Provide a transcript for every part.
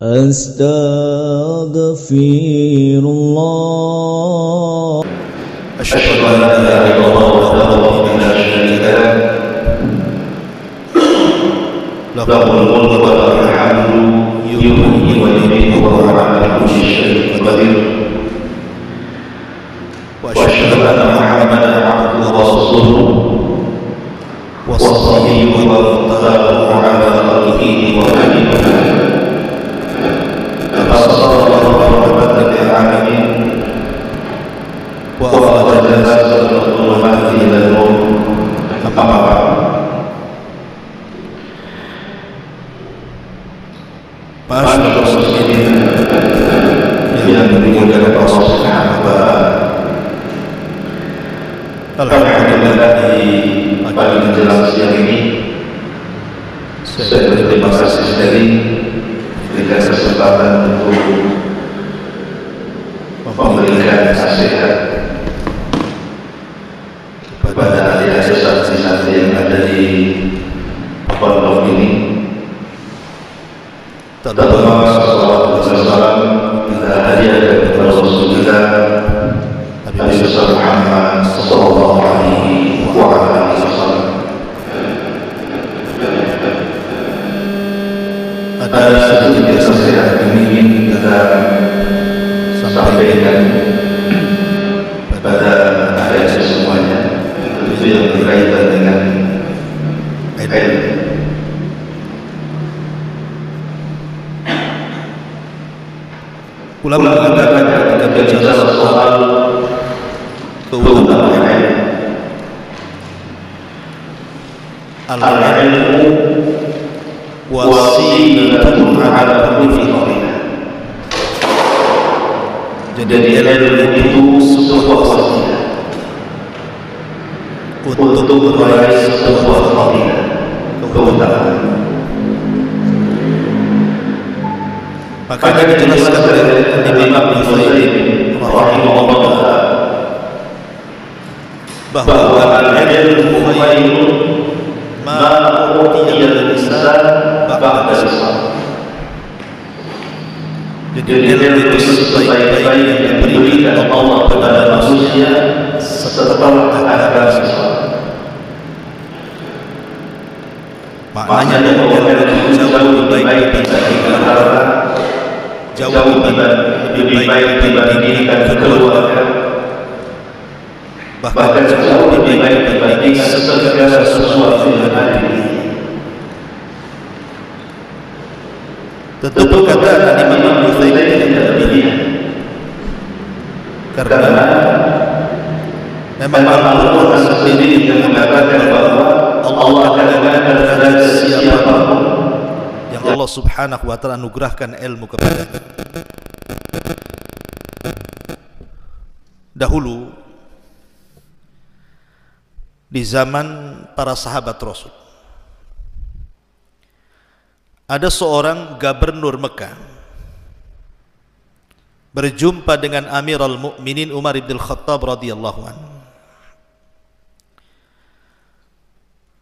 Astaghfirullah. Asyhadu an la ilaha illallah wahdahu la syarika lah, lahul mulku wa lahul hamdu, yuhyi wa yumiitu wa huwa ala kulli syai'in qadir. Wa asyhadu anna Muhammadan abduhu wa rasuluhu wa sayyidun wa mutahharuhu ala alihi wa sahbihi. Yang dimuliakan Allah Subhanahu wa Ta'ala, alhamdulillah di pagi menjelang siang ini saya berterima kasih sekali diberikan kesempatan untuk memberikan nasihat kepada adik-adik santri-santri yang ada di pondok ini. Terutama salawat dan salam kita hadiahkan kepada Rasul kita Nabi Muhammad sallallahu alaihi wasallam. Ada sedikit nasihat yang ingin kita sampaikan kepada adik-adik semuanya, itu yang berkaitan dengan ilmu. Ulama mengatakan ketika bicara soal keutamaan al-ilmu wasilatun ala kulli fadhilah. Jadi ilmu itu sebuah wasilah untuk meraih sebuah fadilah, keutamaan. Makanya dijelaskan oleh Imam Ibnu rahimahullah bahwa al-ilmu khairun ma utiya al-insan ba'da al-islam. Jadi ilmu itu sebaik-baik yang diberikan Allah kepada manusia setelah ada Islam. Maknanya ilmu itu jauh lebih baik dibandingkan harta, jauh lebih baik dibandingkan keluarga, bahkan jauh lebih baik dibandingkan segala sesuatu yang ada di dunia. Tentu kata Imam Ibnu tidak demikian, karena memang Al-Quran sendiri yang mengatakan bahwa Allah akan mengangkat derajat siapapun yang Allah Subhanahu wa Ta'ala anugerahkan ilmu kepadanya. Dahulu di zaman para sahabat Rasul, ada seorang gubernur Mekah berjumpa dengan Amirul Mukminin Umar bin Khattab radhiyallahu anhu.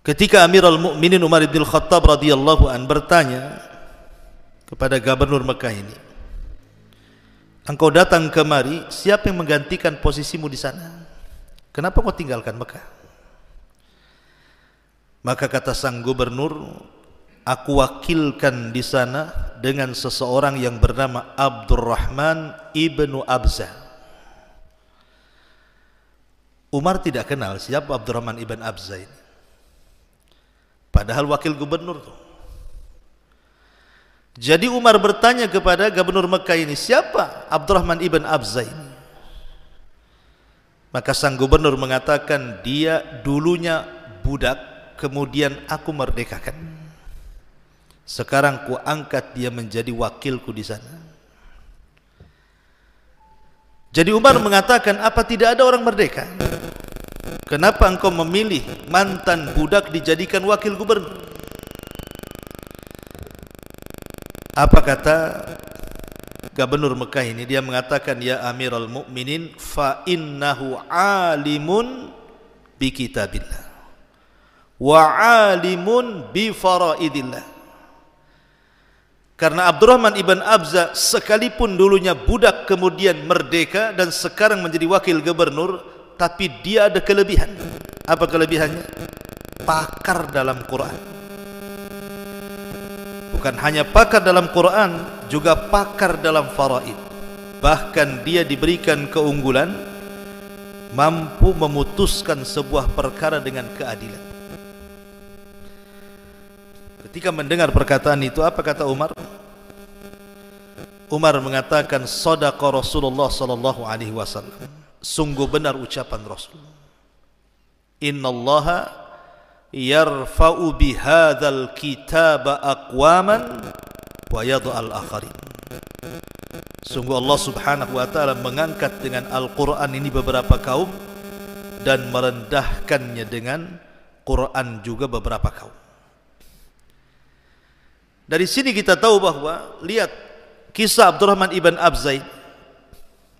Ketika Amirul Mukminin Umar bin Khattab radhiyallahu anhu bertanya kepada gubernur Mekah ini, engkau datang kemari, siapa yang menggantikan posisimu di sana? Kenapa kau tinggalkan Mekah? Maka kata sang gubernur, aku wakilkan di sana dengan seseorang yang bernama Abdurrahman ibnu Abza. Umar tidak kenal siapa Abdurrahman ibn Abza ini, padahal wakil gubernur tuh. Jadi Umar bertanya kepada gubernur Mekah ini, siapa Abdurrahman ibn Abza ini? Maka sang gubernur mengatakan, dia dulunya budak, kemudian aku merdekakan. Sekarang ku angkat dia menjadi wakilku di sana. Jadi Umar mengatakan, apa tidak ada orang merdeka? Kenapa engkau memilih mantan budak dijadikan wakil gubernur? Apa kata gubernur Mekah ini? Dia mengatakan, ya Amirul Mukminin, fa innahu alimun bi kitabillah wa alimun bi faraidillah. Karena Abdurrahman ibn Abza sekalipun dulunya budak kemudian merdeka dan sekarang menjadi wakil gubernur, tapi dia ada kelebihan. Apa kelebihannya? Pakar dalam Quran. Bukan hanya pakar dalam Quran, juga pakar dalam faraid. Bahkan dia diberikan keunggulan, mampu memutuskan sebuah perkara dengan keadilan. Ketika mendengar perkataan itu, apa kata Umar? Umar mengatakan, shadaqa Rasulullah sallallahu alaihi wasallam. Sungguh benar ucapan Rasul. Innallaha yarfa'u bihadzal kitaba aqwaman wa yadh'al akharin. Sungguh Allah Subhanahu wa taala mengangkat dengan Al-Qur'an ini beberapa kaum dan merendahkannya dengan Quran juga beberapa kaum. Dari sini kita tahu bahwa, lihat kisah Abdurrahman ibn Abza,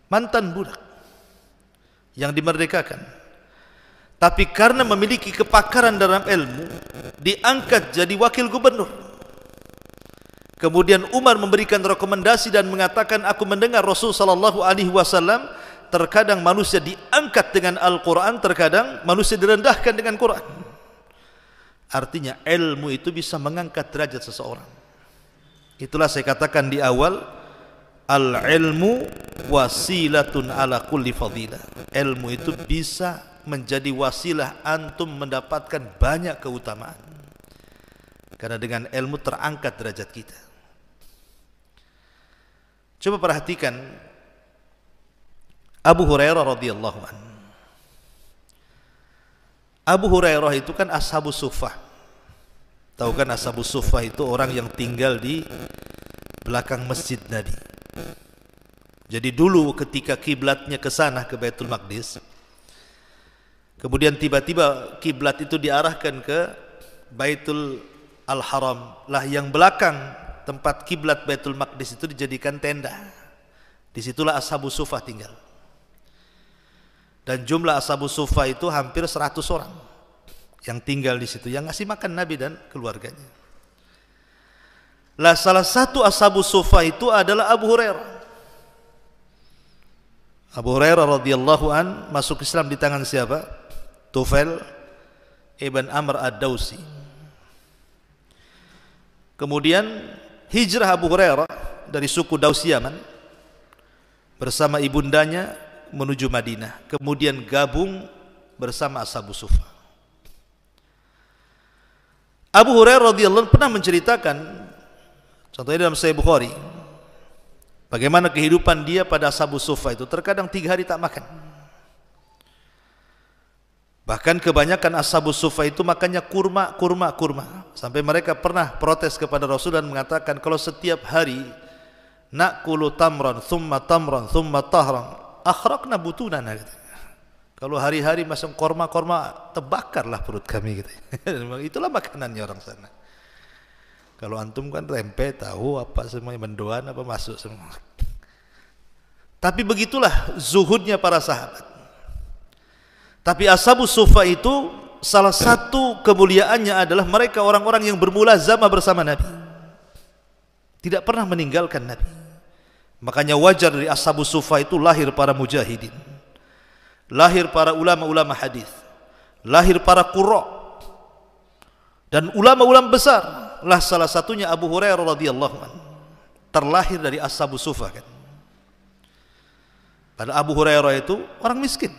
mantan budak yang dimerdekakan, tapi karena memiliki kepakaran dalam ilmu diangkat jadi wakil gubernur. Kemudian Umar memberikan rekomendasi dan mengatakan, aku mendengar Rasul sallallahu alaihi wasallam, terkadang manusia diangkat dengan Al-Quran, terkadang manusia direndahkan dengan Quran. Artinya ilmu itu bisa mengangkat derajat seseorang. Itulah saya katakan di awal, al-ilmu wasilatun ala kulli fadilah. Ilmu itu bisa menjadi wasilah antum mendapatkan banyak keutamaan. Karena dengan ilmu terangkat derajat kita. Coba perhatikan Abu Hurairah radhiyallahu anhu. Abu Hurairah itu kan ashabus suffah. Tahu kan ashabus suffah itu orang yang tinggal di belakang masjid Nabi. Jadi dulu ketika kiblatnya ke sana, ke Baitul Maqdis, kemudian tiba-tiba kiblat itu diarahkan ke Baitul Al-Haram, lah yang belakang tempat kiblat Baitul Maqdis itu dijadikan tenda. Disitulah ashabus suffah tinggal. Dan jumlah ashabus suffah itu hampir 100 orang yang tinggal di situ, yang ngasih makan Nabi dan keluarganya. Lah salah satu ashabus suffah itu adalah Abu Hurairah. Abu Hurairah radhiyallahu an masuk Islam di tangan siapa? Tufail ibn Amr ad-Dausi. Kemudian hijrah Abu Hurairah dari suku Dausi Yaman bersama ibundanya menuju Madinah. Kemudian gabung bersama ashabus suffah. Abu Hurairah radhiyallahu anhu pernah menceritakan, contohnya dalam Sahih Bukhari, bagaimana kehidupan dia pada ashabus suffah itu. Terkadang 3 hari tak makan. Bahkan kebanyakan ashabus suffah itu makannya kurma. Sampai mereka pernah protes kepada Rasul dan mengatakan, kalau setiap hari na'kulu tamran, thumma tahran, akhraqna butunana. Kalau hari-hari masuk korma, terbakarlah perut kami gitu. Itulah makanannya orang sana. Kalau antum kan tempe, tahu apa semuanya, mendoan apa masuk semua. Tapi begitulah zuhudnya para sahabat. Tapi ashabus suffah itu salah satu kemuliaannya adalah mereka orang-orang yang bermulazamah bersama Nabi. Tidak pernah meninggalkan Nabi. Makanya wajar dari ashabus suffah itu lahir para mujahidin. Lahir para ulama-ulama hadis, lahir para qurra dan ulama-ulama besar. Lah salah satunya Abu Hurairah radhiyallahu anhu terlahir dari ashabus suffah kan. Padahal Abu Hurairah itu orang miskin,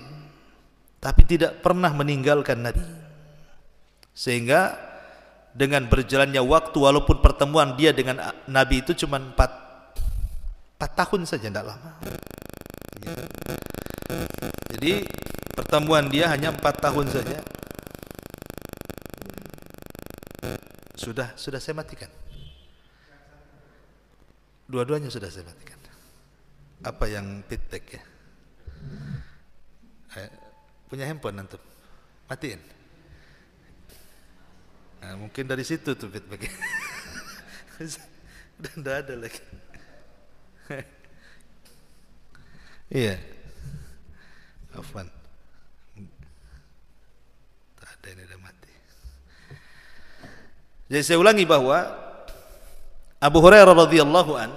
tapi tidak pernah meninggalkan Nabi. Sehingga dengan berjalannya waktu, walaupun pertemuan dia dengan Nabi itu cuma 4 tahun saja, tidak lama. Jadi pertemuan dia hanya 4 tahun saja. Sudah saya matikan. Dua-duanya sudah saya matikan. Apa yang feedback ya? Punya handphone antum? Matiin. Nah, mungkin dari situ tuh feedbacknya. Udah tidak ada lagi. Iya. Afwan. Tak ada, ini udah mati. Jadi saya ulangi bahwa Abu Hurairah radhiyallahu an,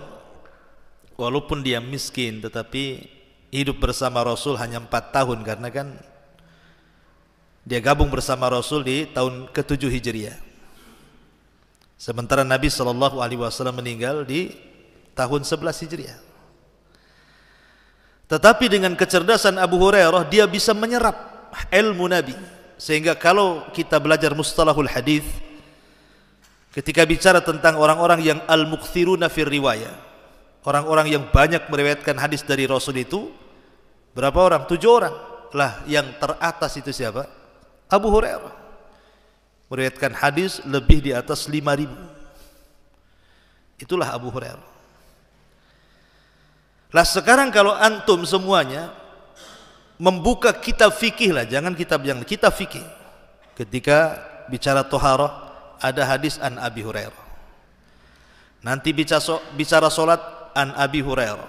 walaupun dia miskin tetapi hidup bersama Rasul hanya 4 tahun, karena kan dia gabung bersama Rasul di tahun ke-7 Hijriah. Sementara Nabi SAW meninggal di tahun 11 Hijriah. Tetapi dengan kecerdasan Abu Hurairah, dia bisa menyerap ilmu Nabi, sehingga kalau kita belajar mustalahul hadis, ketika bicara tentang orang-orang yang al-mukthiruna fir riwayah, orang-orang yang banyak meriwayatkan hadis dari Rasul itu berapa orang? 7 orang lah. Yang teratas itu siapa? Abu Hurairah, meriwayatkan hadis lebih di atas 5.000. Itulah Abu Hurairah. Lah sekarang kalau antum semuanya membuka kitab fikih lah, jangan kitab yang kitab fikih, ketika bicara toharah ada hadis an Abi Hurairah, nanti bicara solat an Abi Hurairah,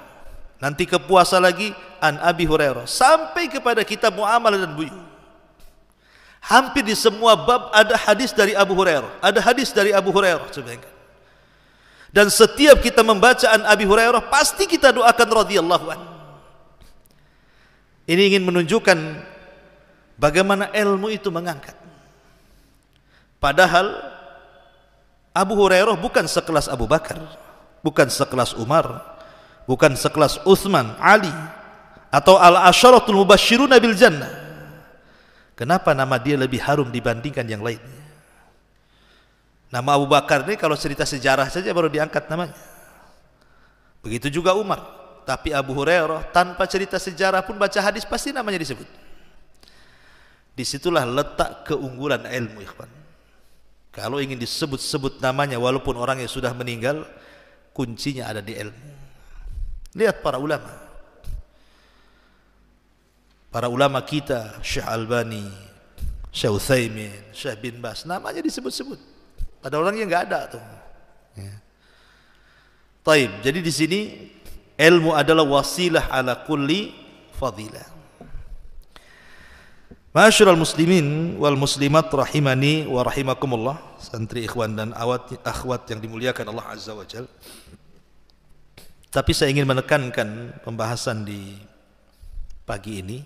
nanti ke puasa lagi an Abi Hurairah, sampai kepada kitab muamalah dan buyu. Hampir di semua bab ada hadis dari Abu Hurairah, ada hadis dari Abu Hurairah. Dan setiap kita membaca an Abi Hurairah, pasti kita doakan radhiyallahu anhu. Ini ingin menunjukkan bagaimana ilmu itu mengangkat. Padahal Abu Hurairah bukan sekelas Abu Bakar, bukan sekelas Umar, bukan sekelas Utsman, Ali, atau al-asyaratul mubashshiruna bil jannah. Kenapa nama dia lebih harum dibandingkan yang lainnya? Nama Abu Bakar ini kalau cerita sejarah saja baru diangkat namanya. Begitu juga Umar. Tapi Abu Hurairah tanpa cerita sejarah pun baca hadis pasti namanya disebut. Disitulah letak keunggulan ilmu, ikhwan. Kalau ingin disebut-sebut namanya walaupun orang yang sudah meninggal, kuncinya ada di ilmu. Lihat para ulama. Para ulama kita, Syekh Albani, Syekh Utsaimin, Syekh bin Bas, namanya disebut-sebut. Ada orang yang enggak ada tuh. Ya. Taib. Jadi di sini ilmu adalah wasilah ala kulli fadilah. Ma'asyiral muslimin wal muslimat rahimani wa rahimakumullah, santri ikhwan dan akhwat yang dimuliakan Allah Azza wa Jalla. Tapi saya ingin menekankan pembahasan di pagi ini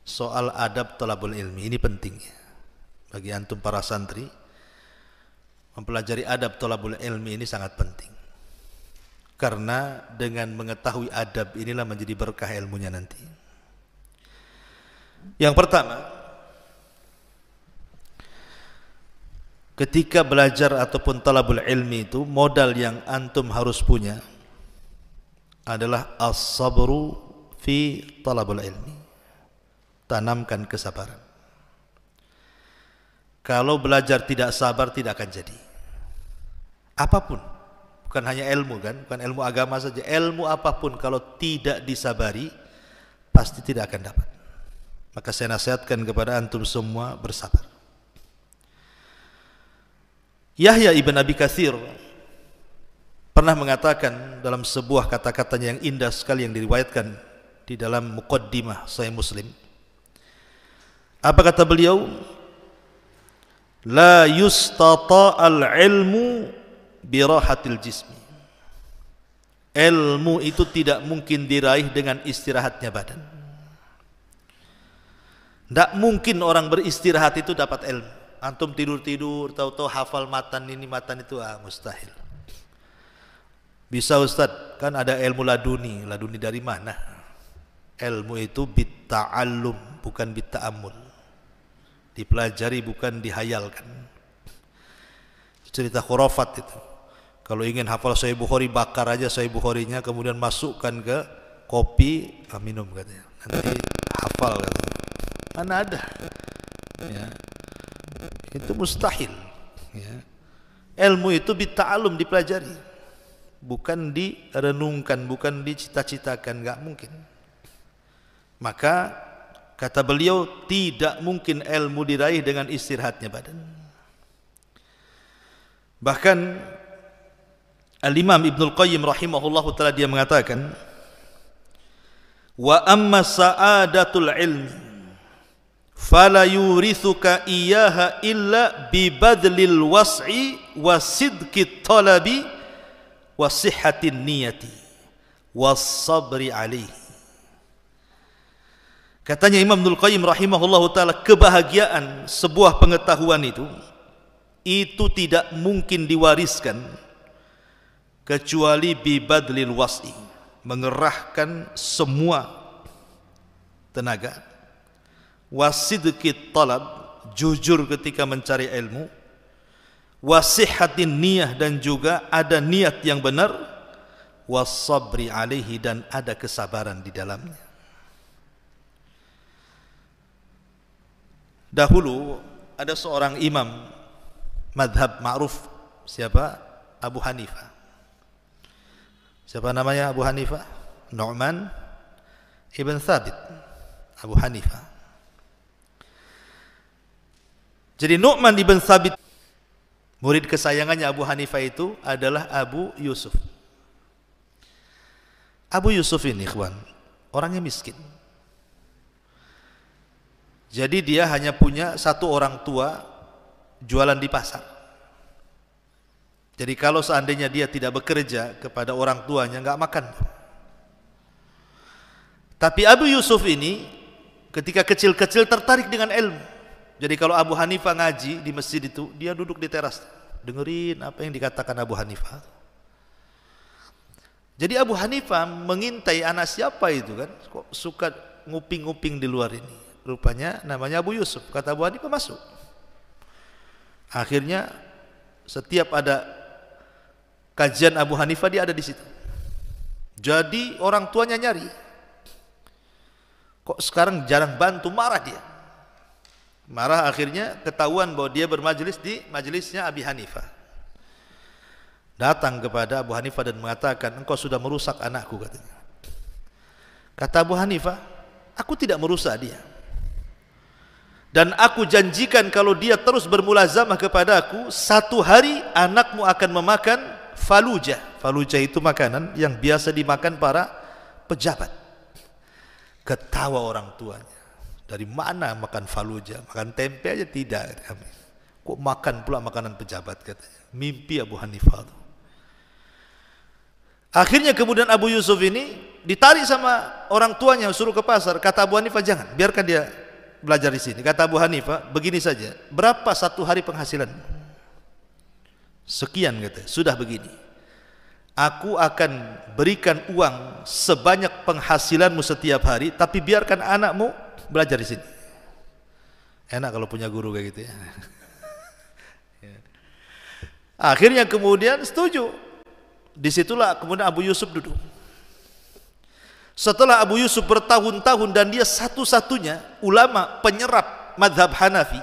soal adab thalabul ilmi. Ini penting bagi antum para santri. Mempelajari adab thalabul ilmi ini sangat penting. Karena dengan mengetahui adab inilah menjadi berkah ilmunya nanti. Yang pertama, ketika belajar ataupun talabul ilmi itu, modal yang antum harus punya adalah as-sabru fi talabul ilmi. Tanamkan kesabaran. Kalau belajar tidak sabar, tidak akan jadi. Apapun, bukan hanya ilmu kan, bukan ilmu agama saja, ilmu apapun kalau tidak disabari pasti tidak akan dapat. Maka saya nasihatkan kepada antum semua bersabar. Yahya ibn Abi Katsir pernah mengatakan dalam sebuah kata-katanya yang indah sekali yang diriwayatkan di dalam muqaddimah Sahih Muslim. Apa kata beliau? La yustata'al ilmu birahatil jismi. Ilmu itu tidak mungkin diraih dengan istirahatnya badan. Tidak mungkin orang beristirahat itu dapat ilmu. Antum tidur-tidur, tahu-tahu hafal matan ini, matan itu, mustahil. Bisa Ustaz, kan ada ilmu laduni. Laduni dari mana? Ilmu itu bitta'allum, bukan bitta'amul. Dipelajari bukan dihayalkan. Cerita khurafat itu. Kalau ingin hafal Sahih Bukhari, bakar aja Sahih Bukharinya, kemudian masukkan ke kopi, minum katanya. Nanti hafal katanya. Mana ada? Ya. Itu mustahil. Ya. Ilmu itu bitta'allum, dipelajari, bukan direnungkan, bukan dicita-citakan, enggak mungkin. Maka kata beliau, tidak mungkin ilmu diraih dengan istirahatnya badan. Bahkan Al-Imam Ibnul Qayyim rahimahullahu ta'ala dia mengatakan, wa amma sa'adatul ilmi fala yurithuka iyaha illa bibadlil was'i wasidqit talabi wasihhatin niyati wassabri alaihi. Katanya Imam Ibnul Qayyim rahimahullahu taala, kebahagiaan sebuah pengetahuan itu tidak mungkin diwariskan kecuali bibadlil was'i, mengerahkan semua tenaga, wasidqit talab, jujur ketika mencari ilmu, wasihhatin niyah, dan juga ada niat yang benar, wassabri alaihi, dan ada kesabaran di dalamnya. Dahulu ada seorang imam madhab ma'ruf, siapa? Abu Hanifah. Siapa namanya Abu Hanifah? Nu'man ibn Thabit, Abu Hanifah. Jadi Nu'man ibn Thabit, murid kesayangannya Abu Hanifah itu adalah Abu Yusuf. Abu Yusuf ini, ikhwan, orangnya miskin. Jadi dia hanya punya satu orang tua jualan di pasar. Jadi kalau seandainya dia tidak bekerja kepada orang tuanya, nggak makan. Tapi Abu Yusuf ini ketika kecil-kecil tertarik dengan ilmu. Jadi kalau Abu Hanifah ngaji di masjid itu, dia duduk di teras, dengerin apa yang dikatakan Abu Hanifah. Jadi Abu Hanifah mengintai anak siapa itu kan, kok suka nguping-nguping di luar ini. Rupanya namanya Abu Yusuf. Kata Abu Hanifah, masuk. Akhirnya setiap ada kajian Abu Hanifah, dia ada di situ. Jadi orang tuanya nyari, kok sekarang jarang bantu, marah dia. Marah, akhirnya ketahuan bahwa dia bermajelis di majelisnya Abi Hanifah. Datang kepada Abu Hanifah dan mengatakan, engkau sudah merusak anakku, katanya. Kata Abu Hanifah, aku tidak merusak dia. Dan aku janjikan kalau dia terus bermulazamah kepada aku, satu hari anakmu akan memakan falujah. Falujah itu makanan yang biasa dimakan para pejabat. Ketawa orang tuanya. Dari mana makan falujah? Makan tempe aja tidak. Kok makan pula makanan pejabat, katanya. Mimpi Abu Hanifah. Akhirnya kemudian Abu Yusuf ini ditarik sama orang tuanya, suruh ke pasar. Kata Abu Hanifah, jangan, biarkan dia belajar di sini. Kata Abu Hanifah, begini saja, berapa satu hari penghasilan? Sekian, katanya. Sudah begini, aku akan berikan uang sebanyak penghasilanmu setiap hari, tapi biarkan anakmu belajar di sini. Enak kalau punya guru kayak gitu ya. Akhirnya kemudian setuju. Disitulah kemudian Abu Yusuf duduk. Setelah Abu Yusuf bertahun-tahun dan dia satu-satunya ulama penyerap madhab Hanafi.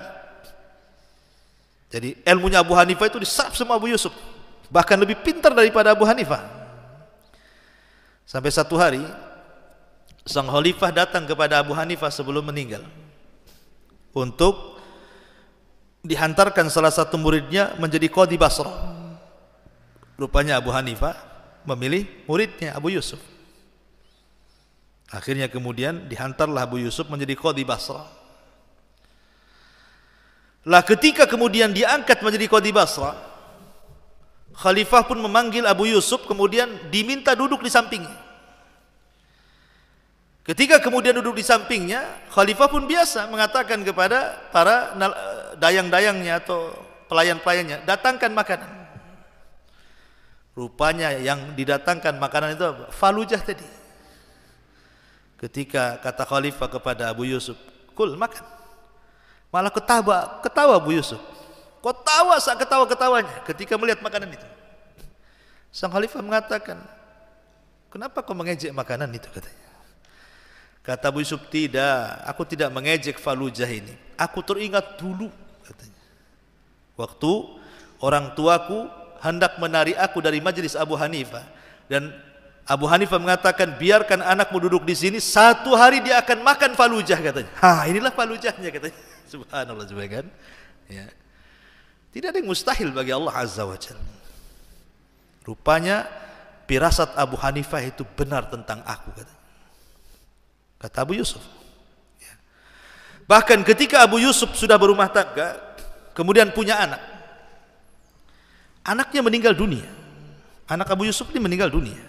Jadi ilmunya Abu Hanifah itu diserap sama Abu Yusuf, bahkan lebih pintar daripada Abu Hanifah. Sampai satu hari sang khalifah datang kepada Abu Hanifah sebelum meninggal untuk dihantarkan salah satu muridnya menjadi qadhi Basrah. Rupanya Abu Hanifah memilih muridnya Abu Yusuf. Akhirnya kemudian dihantarlah Abu Yusuf menjadi qadhi Basrah. Lah ketika kemudian diangkat menjadi qadhi Basrah, khalifah pun memanggil Abu Yusuf, kemudian diminta duduk di sampingnya. Ketika kemudian duduk di sampingnya, khalifah pun biasa mengatakan kepada para dayang-dayangnya atau pelayan-pelayannya, datangkan makanan. Rupanya yang didatangkan makanan itu apa? Falujah tadi. Ketika kata khalifah kepada Abu Yusuf, kul, makan. Malah ketawa Abu Yusuf. Kok tawa saat ketawa-ketawanya ketika melihat makanan itu. Sang khalifah mengatakan, kenapa kau mengejek makanan itu, katanya. Kata Abu Yusuf, tidak, aku tidak mengejek falujah ini. Aku teringat dulu, katanya. Waktu orang tuaku hendak menarik aku dari majelis Abu Hanifah, dan Abu Hanifah mengatakan, biarkan anakmu duduk di sini, satu hari dia akan makan falujah, katanya. Inilah falujahnya, katanya. Subhanallah, kan? Ya. Tidak ada yang mustahil bagi Allah Azza wa Jalla. Rupanya firasat Abu Hanifah itu benar tentang aku, katanya. Kata Abu Yusuf. Ya. Bahkan ketika Abu Yusuf sudah berumah tangga, kemudian punya anak, anaknya meninggal dunia. Anak Abu Yusuf ini meninggal dunia.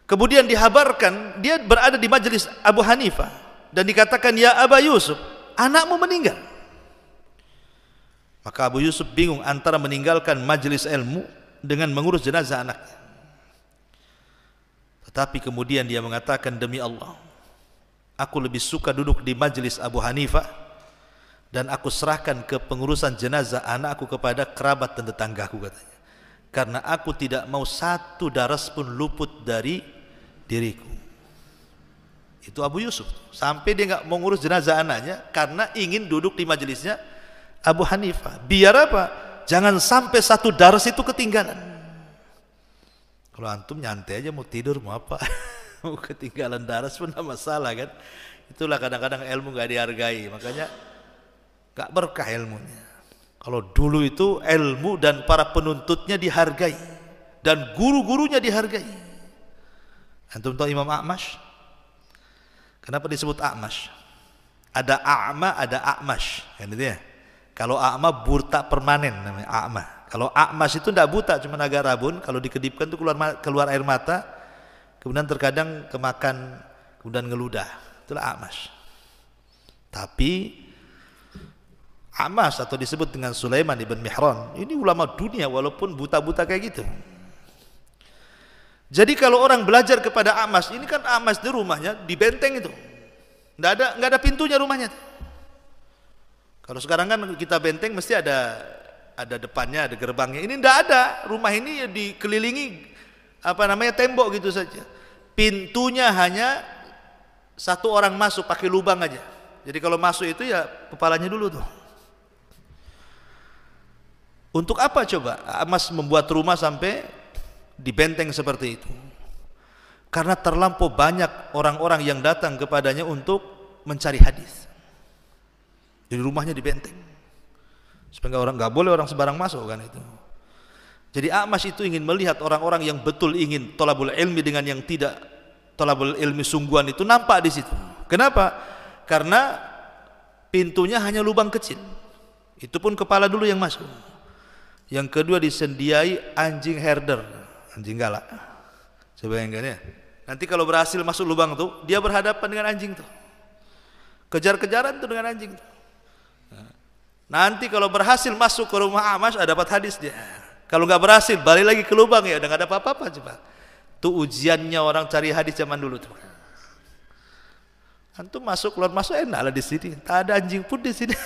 Kemudian dihabarkan dia berada di majelis Abu Hanifah dan dikatakan, ya Aba Yusuf, anakmu meninggal. Maka Abu Yusuf bingung antara meninggalkan majelis ilmu dengan mengurus jenazah anaknya. Tetapi kemudian dia mengatakan, demi Allah, aku lebih suka duduk di majelis Abu Hanifah dan aku serahkan ke pengurusan jenazah anakku kepada kerabat dan tetanggaku, katanya. Karena aku tidak mau satu daras pun luput dari diriku. Itu Abu Yusuf. Sampai dia nggak mau ngurus jenazah anaknya karena ingin duduk di majelisnya Abu Hanifah. Biar apa? Jangan sampai satu daras itu ketinggalan. Kalau antum nyantai aja, mau tidur mau apa, mau ketinggalan daras pun tidak masalah kan. Itulah kadang-kadang ilmu nggak dihargai, makanya nggak berkah ilmunya. Kalau dulu itu ilmu dan para penuntutnya dihargai dan guru-gurunya dihargai. Antum tahu Imam A'mash? Kenapa disebut A'mash? Ada A'ma, ada A'mash, kan itu ya. Kalau A'ma buta permanen namanya A'ma. Kalau A'mash itu tidak buta, cuma agak rabun. Kalau dikedipkan itu keluar air mata, kemudian terkadang kemakan, kemudian ngeludah. Itulah A'mash. Tapi A'mash atau disebut dengan Sulaiman ibn Mihran, ini ulama dunia walaupun buta-buta kayak gitu. Jadi kalau orang belajar kepada A'mash, ini kan A'mash di rumahnya di benteng itu, nggak ada pintunya rumahnya. Kalau sekarang kan kita benteng mesti ada depannya, ada gerbangnya. Ini nggak ada, rumah ini dikelilingi tembok gitu saja. Pintunya hanya satu orang masuk pakai lubang aja. Jadi kalau masuk itu ya kepalanya dulu tuh. Untuk apa coba A'mash membuat rumah sampai di benteng seperti itu? Karena terlampau banyak orang-orang yang datang kepadanya untuk mencari hadis. Jadi rumahnya di benteng supaya nggak boleh orang sembarang masuk kan itu. Jadi A'mash itu ingin melihat orang-orang yang betul ingin thalabul ilmi dengan yang tidak thalabul ilmi sungguhan itu nampak di situ. Kenapa? Karena pintunya hanya lubang kecil. Itu pun kepala dulu yang masuk. Yang kedua disediai anjing herder, anjing galak. Coba bayangkan ya. Nanti kalau berhasil masuk lubang tuh, dia berhadapan dengan anjing tuh. Kejar-kejaran tuh dengan anjing tuh. Nanti kalau berhasil masuk ke rumah A'mash, dapat hadis dia. Kalau nggak berhasil, balik lagi ke lubang, ya udah nggak ada apa-apa coba. Itu ujiannya orang cari hadis zaman dulu tuh. Antum masuk keluar masuk enak lah di sini. Tak ada anjing pun di sini.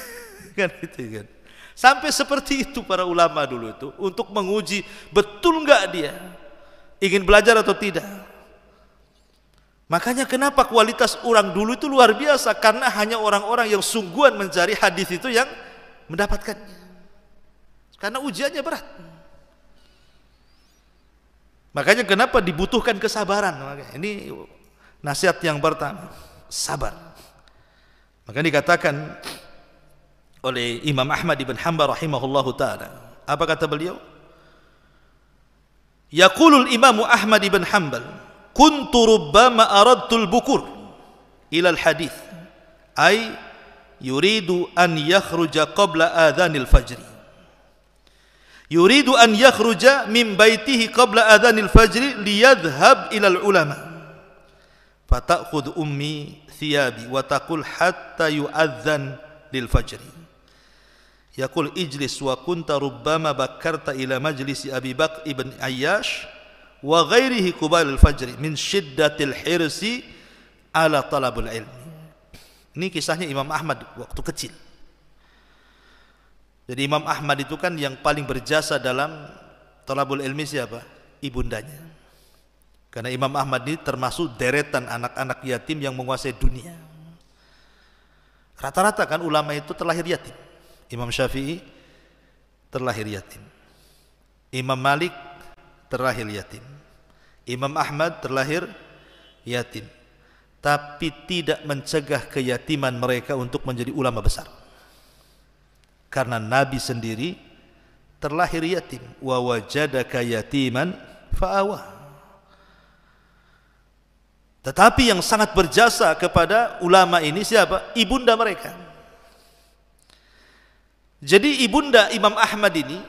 Kan itu kan. Sampai seperti itu para ulama dulu itu untuk menguji betul nggak dia ingin belajar atau tidak. Makanya kenapa kualitas orang dulu itu luar biasa, karena hanya orang-orang yang sungguhan mencari hadis itu yang mendapatkannya. Karena ujiannya berat. Makanya kenapa dibutuhkan kesabaran. Ini nasihat yang pertama, sabar. Maka dikatakan oleh Imam Ahmad ibn Hanbal rahimahullahu ta'ala, apa kata beliau? Yaqulul Imam Ahmad ibn Hanbal, kuntu rubbama aradtul bukur ila al-hadith, ay yuridu an yakhruja qabla adhanil fajri, yuridu an yakhruja min baitihi qabla adhanil fajri liyadhhab ila al-ulama, fata'khudh ummi thiyabi wa taqul hatta yu'adhan lil fajri, yaqul ijlis wa kunta rubbama bakkarta ila majlisi Abi Bakr ibn Ayyash wa ghairihi qubal al-fajri min shiddatil hirsi ala talabul ilmi. Ini kisahnya Imam Ahmad waktu kecil. Jadi Imam Ahmad itu kan yang paling berjasa dalam talabul ilmi siapa? Ibundanya. Karena Imam Ahmad ini termasuk deretan anak-anak yatim yang menguasai dunia. Rata-rata kan ulama itu terlahir yatim. Imam Syafi'i terlahir yatim. Imam Malik terlahir yatim. Imam Ahmad terlahir yatim. Tapi tidak mencegah keyatiman mereka untuk menjadi ulama besar. Karena Nabi sendiri terlahir yatim. Wa wajadaka yatiman fa'awa. Tetapi yang sangat berjasa kepada ulama ini siapa? Ibunda mereka. Jadi ibunda Imam Ahmad ini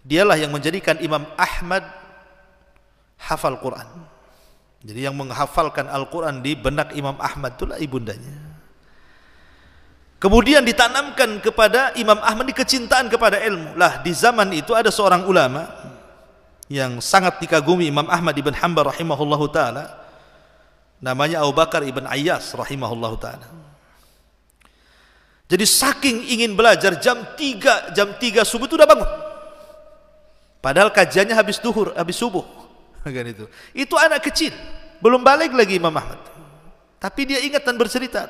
Dialah yang menjadikan Imam Ahmad hafal Quran. Jadi yang menghafalkan Al-Quran di benak Imam Ahmad itulah ibundanya. Kemudian ditanamkan kepada Imam Ahmad di kecintaan kepada ilmu. Lah di zaman itu ada seorang ulama yang sangat dikagumi Imam Ahmad ibn Hanbal rahimahullahu ta'ala, namanya Abu Bakar ibn Ayyas rahimahullahu ta'ala. Jadi saking ingin belajar jam 3 subuh itu udah bangun. Padahal kajiannya habis duhur, habis subuh. Kan itu. Itu anak kecil, belum balik lagi Imam Ahmad. Tapi dia ingat dan bercerita.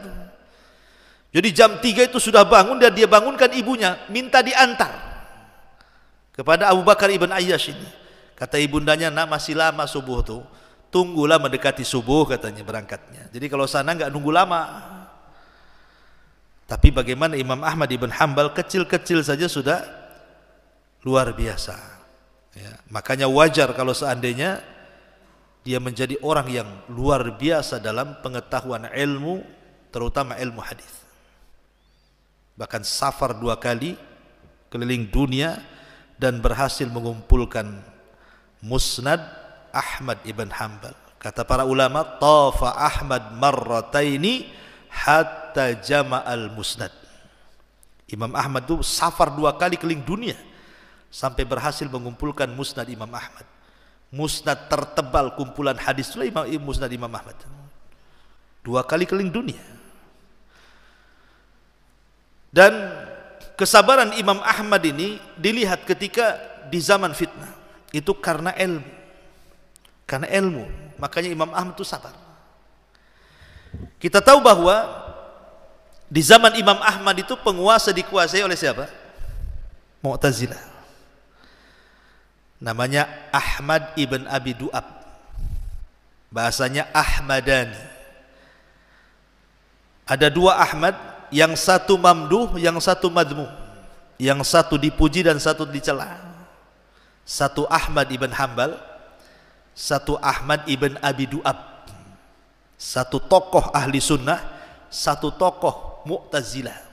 Jadi jam 3 itu sudah bangun dan dia bangunkan ibunya, minta diantar kepada Abu Bakar ibn Ayyash ini. Kata ibundanya, nak masih lama subuh tuh, tunggulah mendekati subuh katanya berangkatnya. Jadi kalau sana nggak nunggu lama. Tapi bagaimana Imam Ahmad ibn Hanbal kecil-kecil saja sudah luar biasa. Ya, makanya wajar kalau seandainya dia menjadi orang yang luar biasa dalam pengetahuan ilmu, terutama ilmu hadis. Bahkan safar 2 kali keliling dunia dan berhasil mengumpulkan Musnad Ahmad ibn Hanbal. Kata para ulama, tafa Ahmad marrataini hatta jama'al musnad. Imam Ahmad itu safar 2 kali keliling dunia sampai berhasil mengumpulkan Musnad Imam Ahmad. Musnad tertebal kumpulan hadis itulah Musnad Imam Ahmad. 2 kali keliling dunia. Dan kesabaran Imam Ahmad ini dilihat ketika di zaman fitnah. Itu karena ilmu. Karena ilmu, makanya Imam Ahmad itu sabar. Kita tahu bahwa di zaman Imam Ahmad itu penguasa dikuasai oleh siapa? Mu'tazilah. Namanya Ahmad ibn Abi Du'ab. Bahasanya Ahmadani. Ada 2 Ahmad, yang satu mamduh, yang satu madmu. Yang satu dipuji dan satu dicela. Satu Ahmad ibn Hanbal, satu Ahmad ibn Abi Du'ab. Satu tokoh ahli sunnah, satu tokoh Mu'tazilah.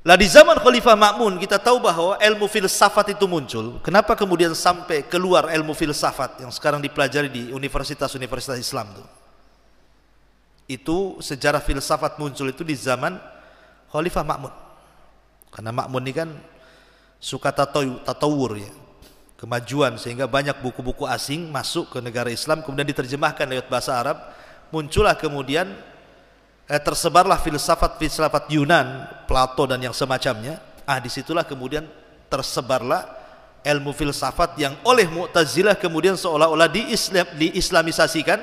Lah di zaman Khalifah Ma'mun kita tahu bahwa ilmu filsafat itu muncul. Kenapa kemudian sampai keluar ilmu filsafat yang sekarang dipelajari di universitas-universitas Islam itu? Itu sejarah filsafat muncul itu di zaman Khalifah Ma'mun. Karena Ma'mun ini kan suka tatawur ya, kemajuan, sehingga banyak buku-buku asing masuk ke negara Islam kemudian diterjemahkan lewat bahasa Arab. Muncullah kemudian tersebarlah filsafat Yunan, Plato dan yang semacamnya. Disitulah kemudian tersebarlah ilmu filsafat yang oleh Mu'tazilah kemudian seolah-olah diislamisasikan.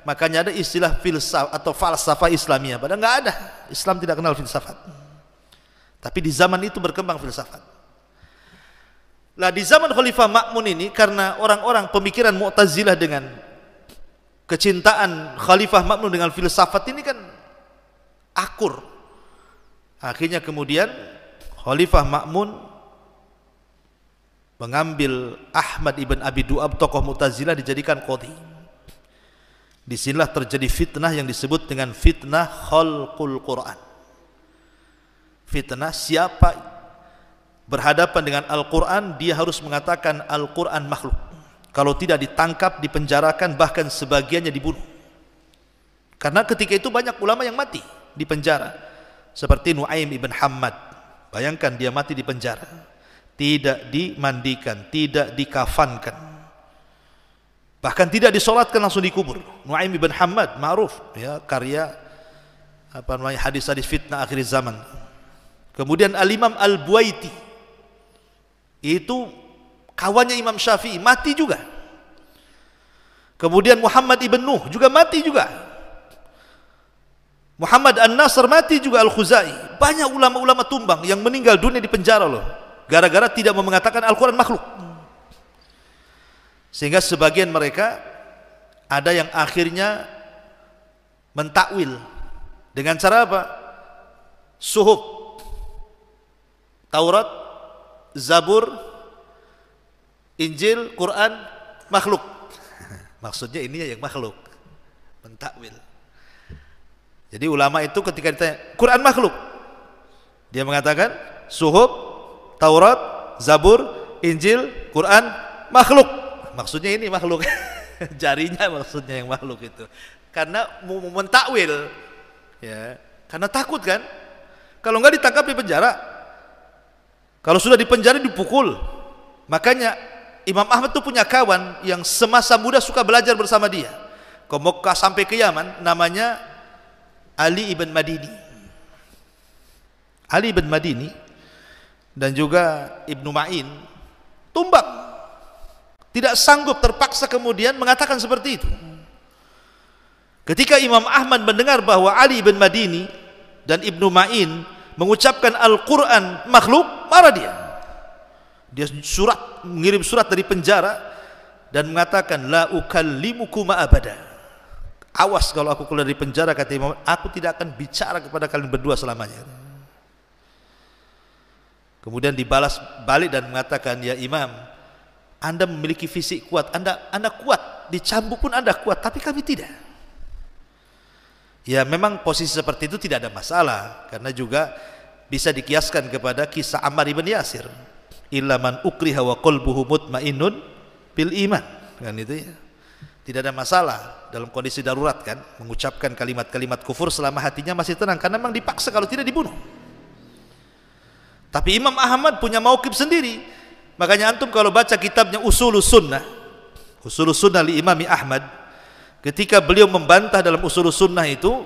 Makanya ada istilah filsafat atau falsafah Islamiyah, padahal nggak ada. Islam tidak kenal filsafat. Tapi di zaman itu berkembang filsafat. Lah di zaman Khalifah Ma'mun ini, karena orang-orang pemikiran Mu'tazilah dengan kecintaan Khalifah Ma'mun dengan filsafat ini kan akur. Akhirnya kemudian Khalifah Ma'mun mengambil Ahmad ibn Abi Du'ab, tokoh Mu'tazilah, dijadikan qadhi. Disinilah terjadi fitnah yang disebut dengan fitnah khalqul Quran. Fitnah siapa berhadapan dengan Al-Quran, dia harus mengatakan Al-Quran makhluk. Kalau tidak ditangkap, dipenjarakan, bahkan sebagiannya dibunuh. Karena ketika itu banyak ulama yang mati di penjara, seperti Nu'aim ibn Hammad. Bayangkan dia mati di penjara, tidak dimandikan, tidak dikafankan, bahkan tidak disolatkan, langsung dikubur. Nu'aim ibn Hammad ma'ruf ya, karya hadis-hadis fitnah akhir zaman. Kemudian Al-Imam Al-Buaiti, itu kawannya Imam Syafi'i, mati juga. Kemudian Muhammad ibn Nuh juga mati juga. Muhammad An-Nasr mati juga, Al-Khuzai. Banyak ulama-ulama tumbang yang meninggal dunia di penjara loh, gara-gara tidak mau mengatakan Al-Quran makhluk. Sehingga sebagian mereka ada yang akhirnya mentakwil dengan cara apa? Suhuf, Taurat, Zabur, Injil, Quran makhluk. Maksudnya ini yang makhluk, mentakwil. Jadi ulama itu ketika ditanya Quran makhluk, dia mengatakan suhuf, Taurat, Zabur, Injil, Quran makhluk. Maksudnya ini makhluk. Jarinya maksudnya yang makhluk itu. Karena mau mentakwil. Ya, karena takut kan? Kalau enggak ditangkap di penjara. Kalau sudah di penjara dipukul. Makanya Imam Ahmad tuh punya kawan yang semasa muda suka belajar bersama dia. Ke Mekah sampai ke Yaman, namanya Ali ibn Madini. Ali ibn Madini dan juga Ibnu Ma'in tumbang. Tidak sanggup, terpaksa kemudian mengatakan seperti itu. Ketika Imam Ahmad mendengar bahwa Ali ibn Madini dan Ibnu Ma'in mengucapkan Al-Quran makhluk, marah dia. Dia mengirim surat dari penjara dan mengatakan, la ukallimukuma abada. Awas kalau aku keluar dari penjara, kata Imam, aku tidak akan bicara kepada kalian berdua selamanya. Kemudian dibalas balik dan mengatakan, ya Imam, Anda memiliki fisik kuat, Anda kuat, dicambuk pun Anda kuat, tapi kami tidak. Ya memang posisi seperti itu tidak ada masalah, karena juga bisa dikiaskan kepada kisah Ammar ibn Yasir, illa man ukriha wa qalbuhu mutmainnun bil iman, kan itu ya. Tidak ada masalah dalam kondisi darurat kan, mengucapkan kalimat-kalimat kufur selama hatinya masih tenang, karena memang dipaksa, kalau tidak dibunuh. Tapi Imam Ahmad punya mauqif sendiri. Makanya antum kalau baca kitabnya Usulus Sunnah li Imami Ahmad, ketika beliau membantah dalam Usulus Sunnah itu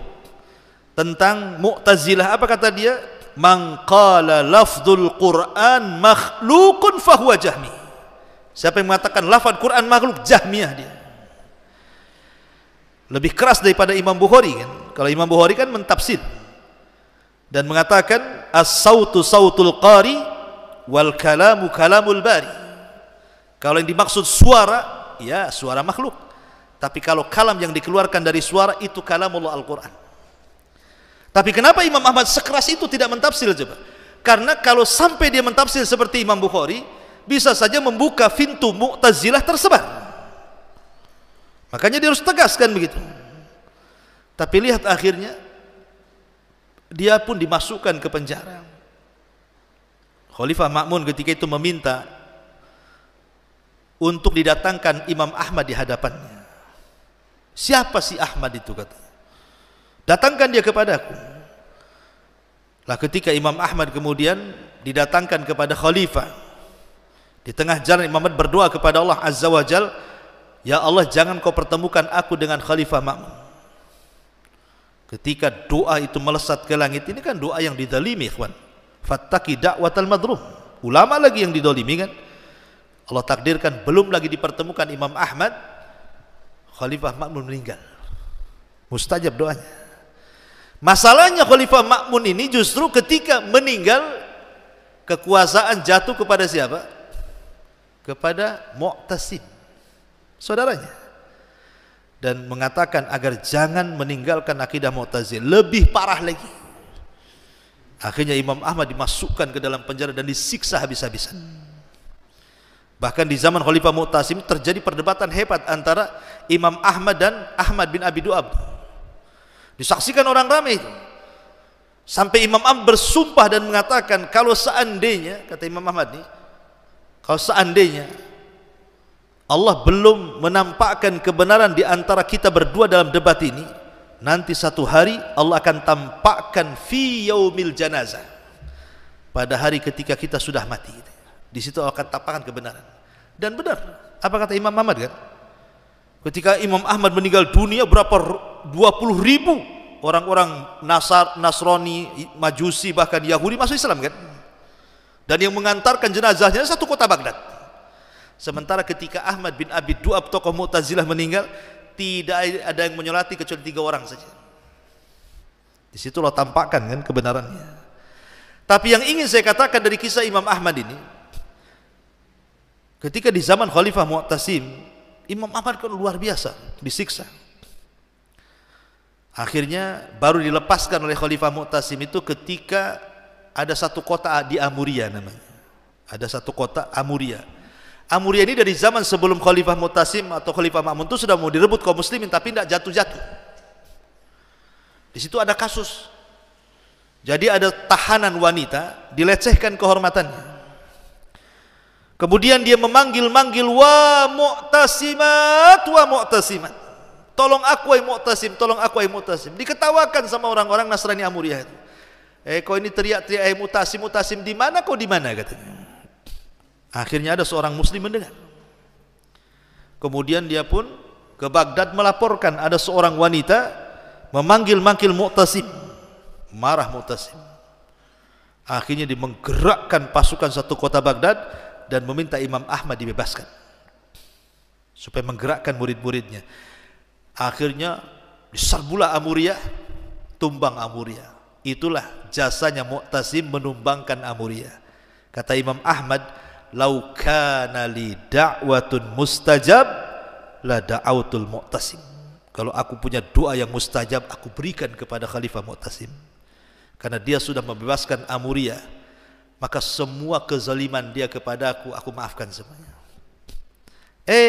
tentang Mu'tazilah, apa kata dia? Man qala lafdzul Qur'an makhlukun fahuwa jahmi. Siapa yang mengatakan lafaz Quran makhluk, Jahmiyah dia. Lebih keras daripada Imam Bukhari kan. Kalau Imam Bukhari kan mentafsir dan mengatakan as-sautu sautul qari wal kalamu kalamul bari. Kalau yang dimaksud suara, ya suara makhluk. Tapi kalau kalam yang dikeluarkan dari suara, itu kalamullah Al-Quran. Tapi kenapa Imam Ahmad sekeras itu tidak mentafsir coba? Karena kalau sampai dia mentafsir seperti Imam Bukhari, bisa saja membuka pintu Mu'tazilah tersebar. Makanya dia harus tegaskan begitu. Tapi lihat akhirnya dia pun dimasukkan ke penjara. Khalifah Ma'mun ketika itu meminta untuk didatangkan Imam Ahmad di hadapannya. Siapa si Ahmad itu, katanya? Datangkan dia kepadaku. Lah ketika Imam Ahmad kemudian didatangkan kepada khalifah, di tengah jalan Imam Ahmad berdoa kepada Allah Azza wa Jal, ya Allah, jangan kau pertemukan aku dengan Khalifah Ma'mun. Ketika doa itu melesat ke langit, ini kan doa yang dizalimi, ikhwan. Fattaqi da'watal madlum. Ulama lagi yang didolimi kan. Allah takdirkan belum lagi dipertemukan Imam Ahmad, Khalifah Ma'mun meninggal. Mustajab doanya. Masalahnya Khalifah Ma'mun ini justru ketika meninggal, kekuasaan jatuh kepada siapa? Kepada Mu'tasim, saudaranya, dan mengatakan agar jangan meninggalkan akidah Mu'tazil. Lebih parah lagi, akhirnya Imam Ahmad dimasukkan ke dalam penjara dan disiksa habis-habisan. Bahkan di zaman Khalifah Mu'tasim terjadi perdebatan hebat antara Imam Ahmad dan Ahmad bin Abi Du'ab. Disaksikan orang ramai itu, sampai Imam Ahmad bersumpah dan mengatakan, kalau seandainya, kata Imam Ahmad nih, kalau seandainya Allah belum menampakkan kebenaran di antara kita berdua dalam debat ini, nanti satu hari Allah akan tampakkan fi yaumil janazah, pada hari ketika kita sudah mati. Di situ Allah akan tampakkan kebenaran. Dan benar, apa kata Imam Ahmad kan? Ketika Imam Ahmad meninggal dunia, berapa 20.000 orang-orang Nasrani, Majusi, bahkan Yahudi masuk Islam kan? Dan yang mengantarkan jenazahnya satu kota Baghdad. Sementara ketika Ahmad bin Abi Du'ab, tokoh Mu'tazilah, meninggal, tidak ada yang menyolati kecuali 3 orang saja. Di situ Allah tampakkan kan kebenarannya. Tapi yang ingin saya katakan dari kisah Imam Ahmad ini, ketika di zaman Khalifah Mu'tasim, Imam Ahmad kan luar biasa disiksa. Akhirnya baru dilepaskan oleh Khalifah Mu'tasim itu ketika ada satu kota di Amuria namanya. Ada satu kota Amuria. Amuria ini dari zaman sebelum Khalifah Mu'tasim atau Khalifah Ma'mun itu sudah mau direbut kaum muslimin, tapi tidak jatuh-jatuh. Di situ ada kasus. Jadi ada tahanan wanita dilecehkan kehormatannya. Kemudian dia memanggil-manggil, wa mu'tasimat, wa mu'tasimat. Tolong aku ai mu'tasim, tolong aku ai mu'tasim. Diketawakan sama orang-orang Nasrani Amuriyah itu. Kau ini teriak-teriak ai mu'tasim, mu'tasim, di mana kau, di mana, katanya. Akhirnya ada seorang muslim mendengar. Kemudian dia pun ke Baghdad melaporkan ada seorang wanita memanggil-manggil mu'tasim. Marah mu'tasim. Akhirnya dia menggerakkan pasukan satu kota Baghdad dan meminta Imam Ahmad dibebaskan supaya menggerakkan murid-muridnya. Akhirnya diserbulah Amuriyah, tumbang Amuriyah. Itulah jasanya Mu'tasim menumbangkan Amuriyah. Kata Imam Ahmad, "Lau kana li da'watun mustajab la da'autul Mu'tasim." Kalau aku punya doa yang mustajab, aku berikan kepada Khalifah Mu'tasim. Karena dia sudah membebaskan Amuriyah, maka semua kezaliman dia kepada aku maafkan semuanya.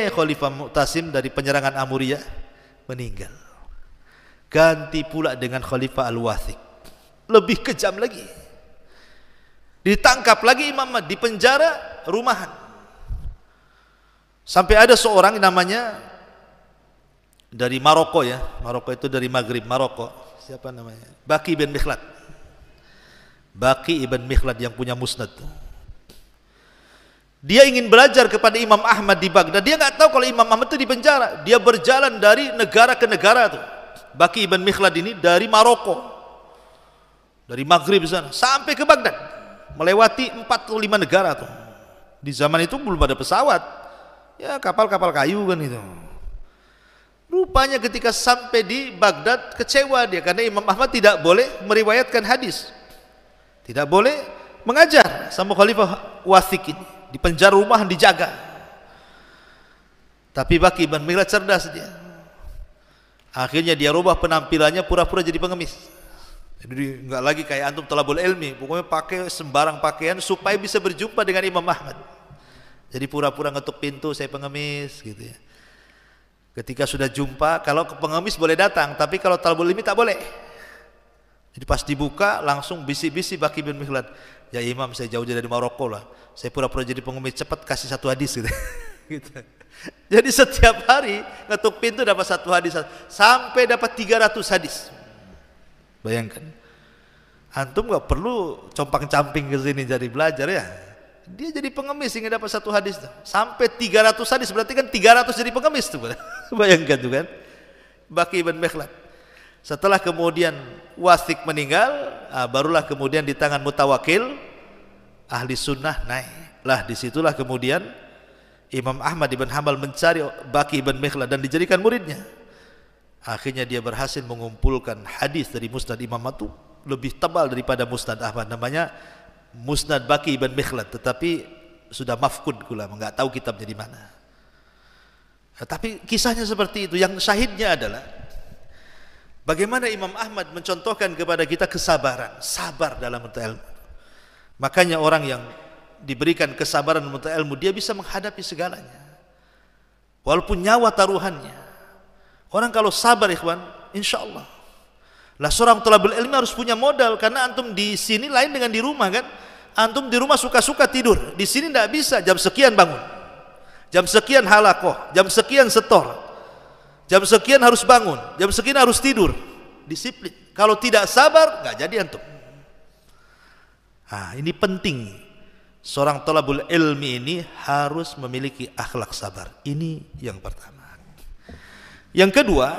Khalifah Mu'tasim dari penyerangan Amuriyah meninggal. Ganti pula dengan Khalifah Al-Wathiq. Lebih kejam lagi. Ditangkap lagi Imam Ahmad, di penjara rumahan. Sampai ada seorang namanya dari Maroko ya. Maroko itu dari Maghrib, Maroko. Siapa namanya? Baqi bin Mikhlad. Baqi ibn Mikhlad yang punya musnad. Dia ingin belajar kepada Imam Ahmad di Baghdad. Dia nggak tahu kalau Imam Ahmad itu di penjara. Dia berjalan dari negara ke negara tuh. Baqi ibn Mikhlad ini dari Maroko, dari Maghrib sana sampai ke Baghdad, melewati 45 negara tuh. Di zaman itu belum ada pesawat, ya kapal-kapal kayu kan itu. Rupanya ketika sampai di Baghdad kecewa dia karena Imam Ahmad tidak boleh meriwayatkan hadis. Tidak boleh mengajar sama Khalifah Wathiq ini. Di penjara rumahan dijaga. Tapi Baqi bin Mikhlad cerdas dia. Akhirnya dia rubah penampilannya pura-pura jadi pengemis. Jadi enggak lagi kayak antum talabul ilmi, pokoknya pakai sembarang pakaian supaya bisa berjumpa dengan Imam Ahmad. Jadi pura-pura ngetuk pintu, saya pengemis gitu ya. Ketika sudah jumpa, kalau ke pengemis boleh datang, tapi kalau talabul ilmi tak boleh. Jadi pas dibuka langsung bisi-bisi Baqi bin Mikhlad, "Ya Imam, saya jauh dari Maroko lah, saya pura-pura jadi pengemis, cepat kasih satu hadis," gitu. Gitu. Jadi setiap hari ngetuk pintu dapat satu hadis, sampai dapat 300 hadis. Bayangkan, antum nggak perlu compang-camping ke sini jadi belajar ya. Dia jadi pengemis hingga dapat satu hadis, sampai 300 hadis, berarti kan 300 jadi pengemis tuh. Bayangkan tuh kan, Baqi bin Mikhlad. Setelah kemudian Wathiq meninggal, barulah kemudian di tangan Mutawakkil ahli sunnah naiklah. Disitulah kemudian Imam Ahmad ibn Hanbal mencari Baqi ibn Mikhlad dan dijadikan muridnya. Akhirnya dia berhasil mengumpulkan hadis dari Musnad Imam Ahmad itu lebih tebal daripada Musnad Ahmad. Namanya Musnad Baqi ibn Mikhlad, tetapi sudah mafkud pula, enggak tahu kitabnya di mana. Tapi kisahnya seperti itu. Yang syahidnya adalah bagaimana Imam Ahmad mencontohkan kepada kita kesabaran, sabar dalam menuntut ilmu. Makanya orang yang diberikan kesabaran menuntut ilmu, dia bisa menghadapi segalanya. Walaupun nyawa taruhannya. Orang kalau sabar ikhwan, insya Allah. Lah seorang thalabul ilmi harus punya modal, karena antum di sini lain dengan di rumah kan. Antum di rumah suka-suka tidur, di sini tidak bisa, jam sekian bangun, jam sekian halakoh, jam sekian setor, jam sekian harus bangun, jam sekian harus tidur. Disiplin. Kalau tidak sabar, nggak jadi antum. Ini penting. Seorang thalabul ilmi ini harus memiliki akhlak sabar. Ini yang pertama. Yang kedua,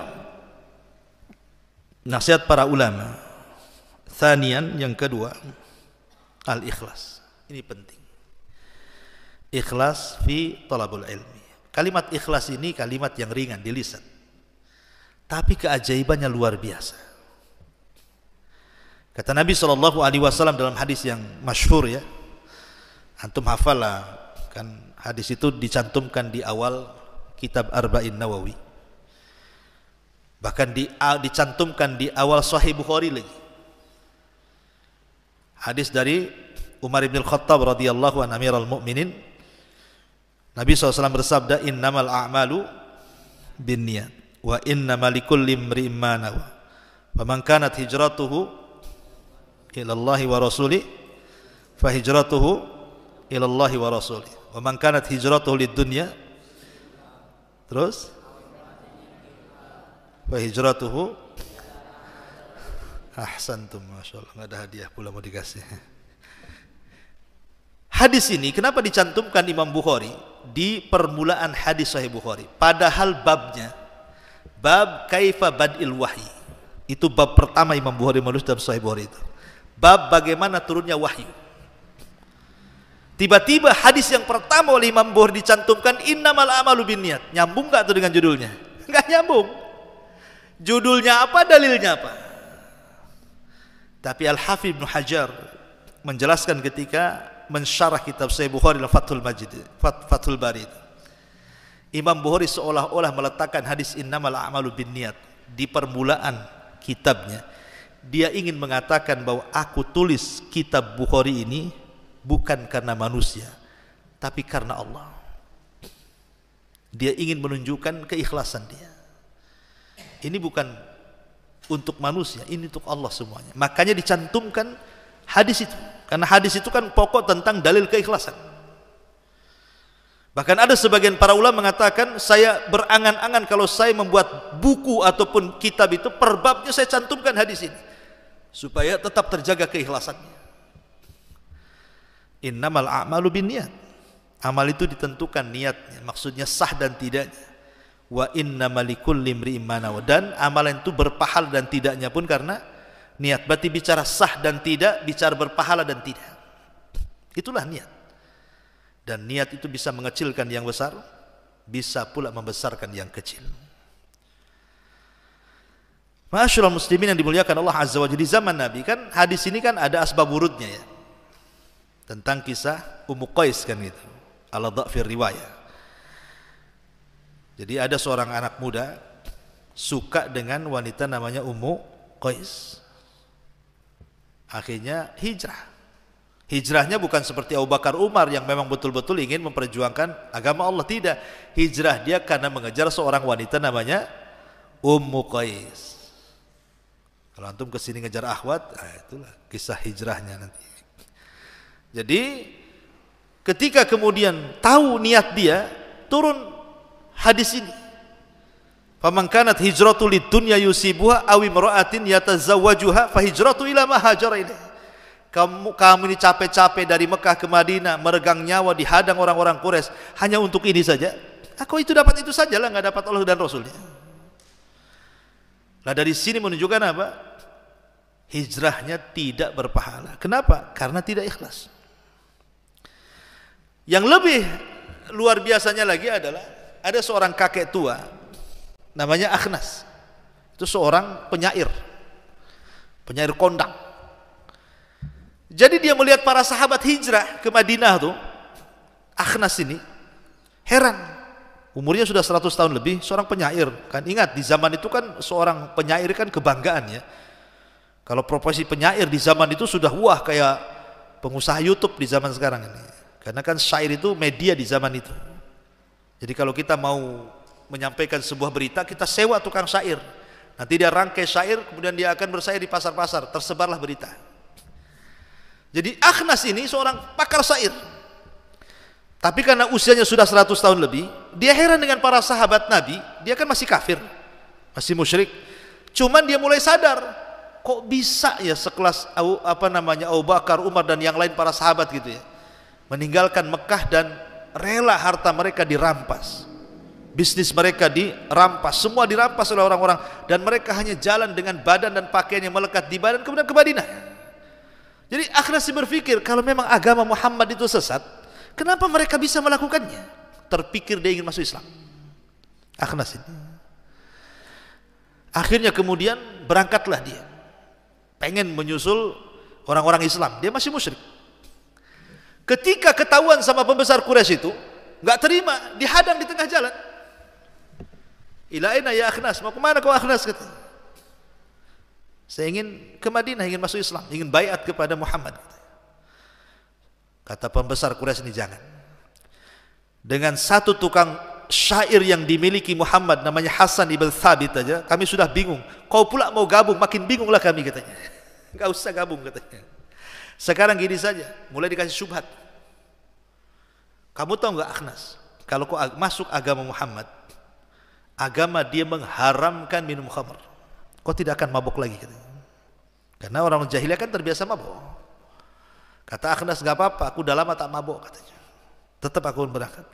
nasihat para ulama. Thanian, yang kedua, al-ikhlas. Ini penting. Ikhlas fi thalabul ilmi. Kalimat ikhlas ini kalimat yang ringan di lisan, tapi keajaibannya luar biasa. Kata Nabi SAW dalam hadis yang masyhur ya, antum hafal lah kan, hadis itu dicantumkan di awal kitab Arba'in Nawawi, bahkan dicantumkan di awal Sahih Bukhari lagi. Hadis dari Umar bin Khattab radhiyallahu anhu Amirul Mukminin, Nabi SAW bersabda, "Innamal a'malu binniyat wa innamal likulli imri'in ma nawa. Faman kanat hijratuhu ila Allah wa rasulih fa hijratuhu ila Allah wa rasulih. Wa man kanat hijratuhu lid-dunya, terus wa hijratuhu, ahsantum, masyaallah, enggak ada hadiah pula mau dikasih. Hadis ini kenapa dicantumkan Imam Bukhari di permulaan hadis Sahih Bukhari, padahal babnya bab kaifa badil wahyi. Itu bab pertama Imam Bukhari menulis dalam Sahih Bukhari itu. Bab bagaimana turunnya wahyu. Tiba-tiba hadis yang pertama oleh Imam Bukhari dicantumkan innamal a'malu binniyat. Nyambung enggak tuh dengan judulnya? Enggak nyambung. Judulnya apa, dalilnya apa? Tapi Al-Hafidz Ibnu Hajar menjelaskan ketika mensyarah kitab Sahih Bukhari dalam Fathul Bari. Imam Bukhari seolah-olah meletakkan hadis innamal a'malu binniyat di permulaan kitabnya. Dia ingin mengatakan bahwa aku tulis kitab Bukhari ini bukan karena manusia, tapi karena Allah. Dia ingin menunjukkan keikhlasan dia. Ini bukan untuk manusia, ini untuk Allah semuanya. Makanya dicantumkan hadis itu, karena hadis itu kan pokok tentang dalil keikhlasan. Bahkan ada sebagian para ulama mengatakan, saya berangan-angan kalau saya membuat buku ataupun kitab itu per babnya saya cantumkan hadis ini supaya tetap terjaga keikhlasannya. Innamal a'malu binniyat. Amal itu ditentukan niatnya, maksudnya sah dan tidaknya. Wa innamal likulli imri'in ma nawa. Dan amalan itu berpahala dan tidaknya pun karena niat. Berarti bicara sah dan tidak, bicara berpahala dan tidak. Itulah niat. Dan niat itu bisa mengecilkan yang besar, bisa pula membesarkan yang kecil. Ma'asyiral muslimin yang dimuliakan Allah Azza wa Jalla, di zaman Nabi kan hadis ini kan ada asbab wurudnya ya. Tentang kisah Ummu Qais kan gitu. Ala dha'fir riwayah. Jadi ada seorang anak muda suka dengan wanita namanya Ummu Qais. Akhirnya hijrah. Hijrahnya bukan seperti Abu Bakar Umar yang memang betul-betul ingin memperjuangkan agama Allah, tidak. Hijrah dia karena mengejar seorang wanita namanya Ummu Qais. Kalau antum kesini ngejar akhwat, itulah kisah hijrahnya nanti. Jadi ketika kemudian tahu niat dia, turun hadis ini. Faman kanat hijratu lidunya yusibuha aw imra'atin yatazawwajuha fa hijratu ila ma hajara ilaih. Kamu ini capek-capek dari Mekah ke Madinah, meregang nyawa, dihadang orang-orang Quraisy hanya untuk ini saja. Aku itu dapat itu saja lah, nggak dapat Allah dan Rasulnya. Nah dari sini menunjukkan apa? Hijrahnya tidak berpahala. Kenapa? Karena tidak ikhlas. Yang lebih luar biasanya lagi adalah ada seorang kakek tua namanya Akhnas. Itu seorang penyair kondang. Jadi dia melihat para sahabat hijrah ke Madinah tuh, Akhnas ini heran. Umurnya sudah 100 tahun lebih, seorang penyair. Kan ingat di zaman itu kan seorang penyair kan kebanggaan ya. Kalau profesi penyair di zaman itu sudah wah kayak pengusaha YouTube di zaman sekarang ini. Karena kan syair itu media di zaman itu. Jadi kalau kita mau menyampaikan sebuah berita, kita sewa tukang syair. Nanti dia rangkai syair, kemudian dia akan bersair di pasar-pasar, tersebarlah berita. Jadi Akhnas ini seorang pakar syair. Tapi karena usianya sudah 100 tahun lebih, dia heran dengan para sahabat Nabi, dia kan masih kafir, masih musyrik. Cuman dia mulai sadar, kok bisa ya sekelas Abu Bakar, Umar dan yang lain para sahabat gitu ya, meninggalkan Mekah dan rela harta mereka dirampas, bisnis mereka dirampas, semua dirampas oleh orang-orang, dan mereka hanya jalan dengan badan dan pakaian yang melekat di badan kemudian ke Madinah. Jadi Akhnas berpikir, kalau memang agama Muhammad itu sesat, kenapa mereka bisa melakukannya? Terpikir dia ingin masuk Islam. Akhnas ini. Akhirnya kemudian berangkatlah dia, pengen menyusul orang-orang Islam. Dia masih musyrik. Ketika ketahuan sama pembesar Quraisy itu, nggak terima, dihadang di tengah jalan. Ila aina ya Akhnas? Mau kemana kau Akhnas? Kata. Saya ingin ke Madinah, ingin masuk Islam, ingin baiat kepada Muhammad. Kata pembesar Quraisy ini, jangan. Dengan satu tukang syair yang dimiliki Muhammad namanya Hasan ibn Thabit aja, kami sudah bingung. Kau pula mau gabung, makin bingunglah kami katanya. Enggak usah gabung katanya. Sekarang gini saja, mulai dikasih syubhat. kamu tahu nggak Akhnas, kalau kau masuk agama Muhammad, agama dia mengharamkan minum khamr, kau tidak akan mabuk lagi katanya. Karena orang jahiliyah kan terbiasa mabuk. Kata Akhnas, nggak apa-apa, aku udah lama tak mabuk katanya, tetap aku berangkat.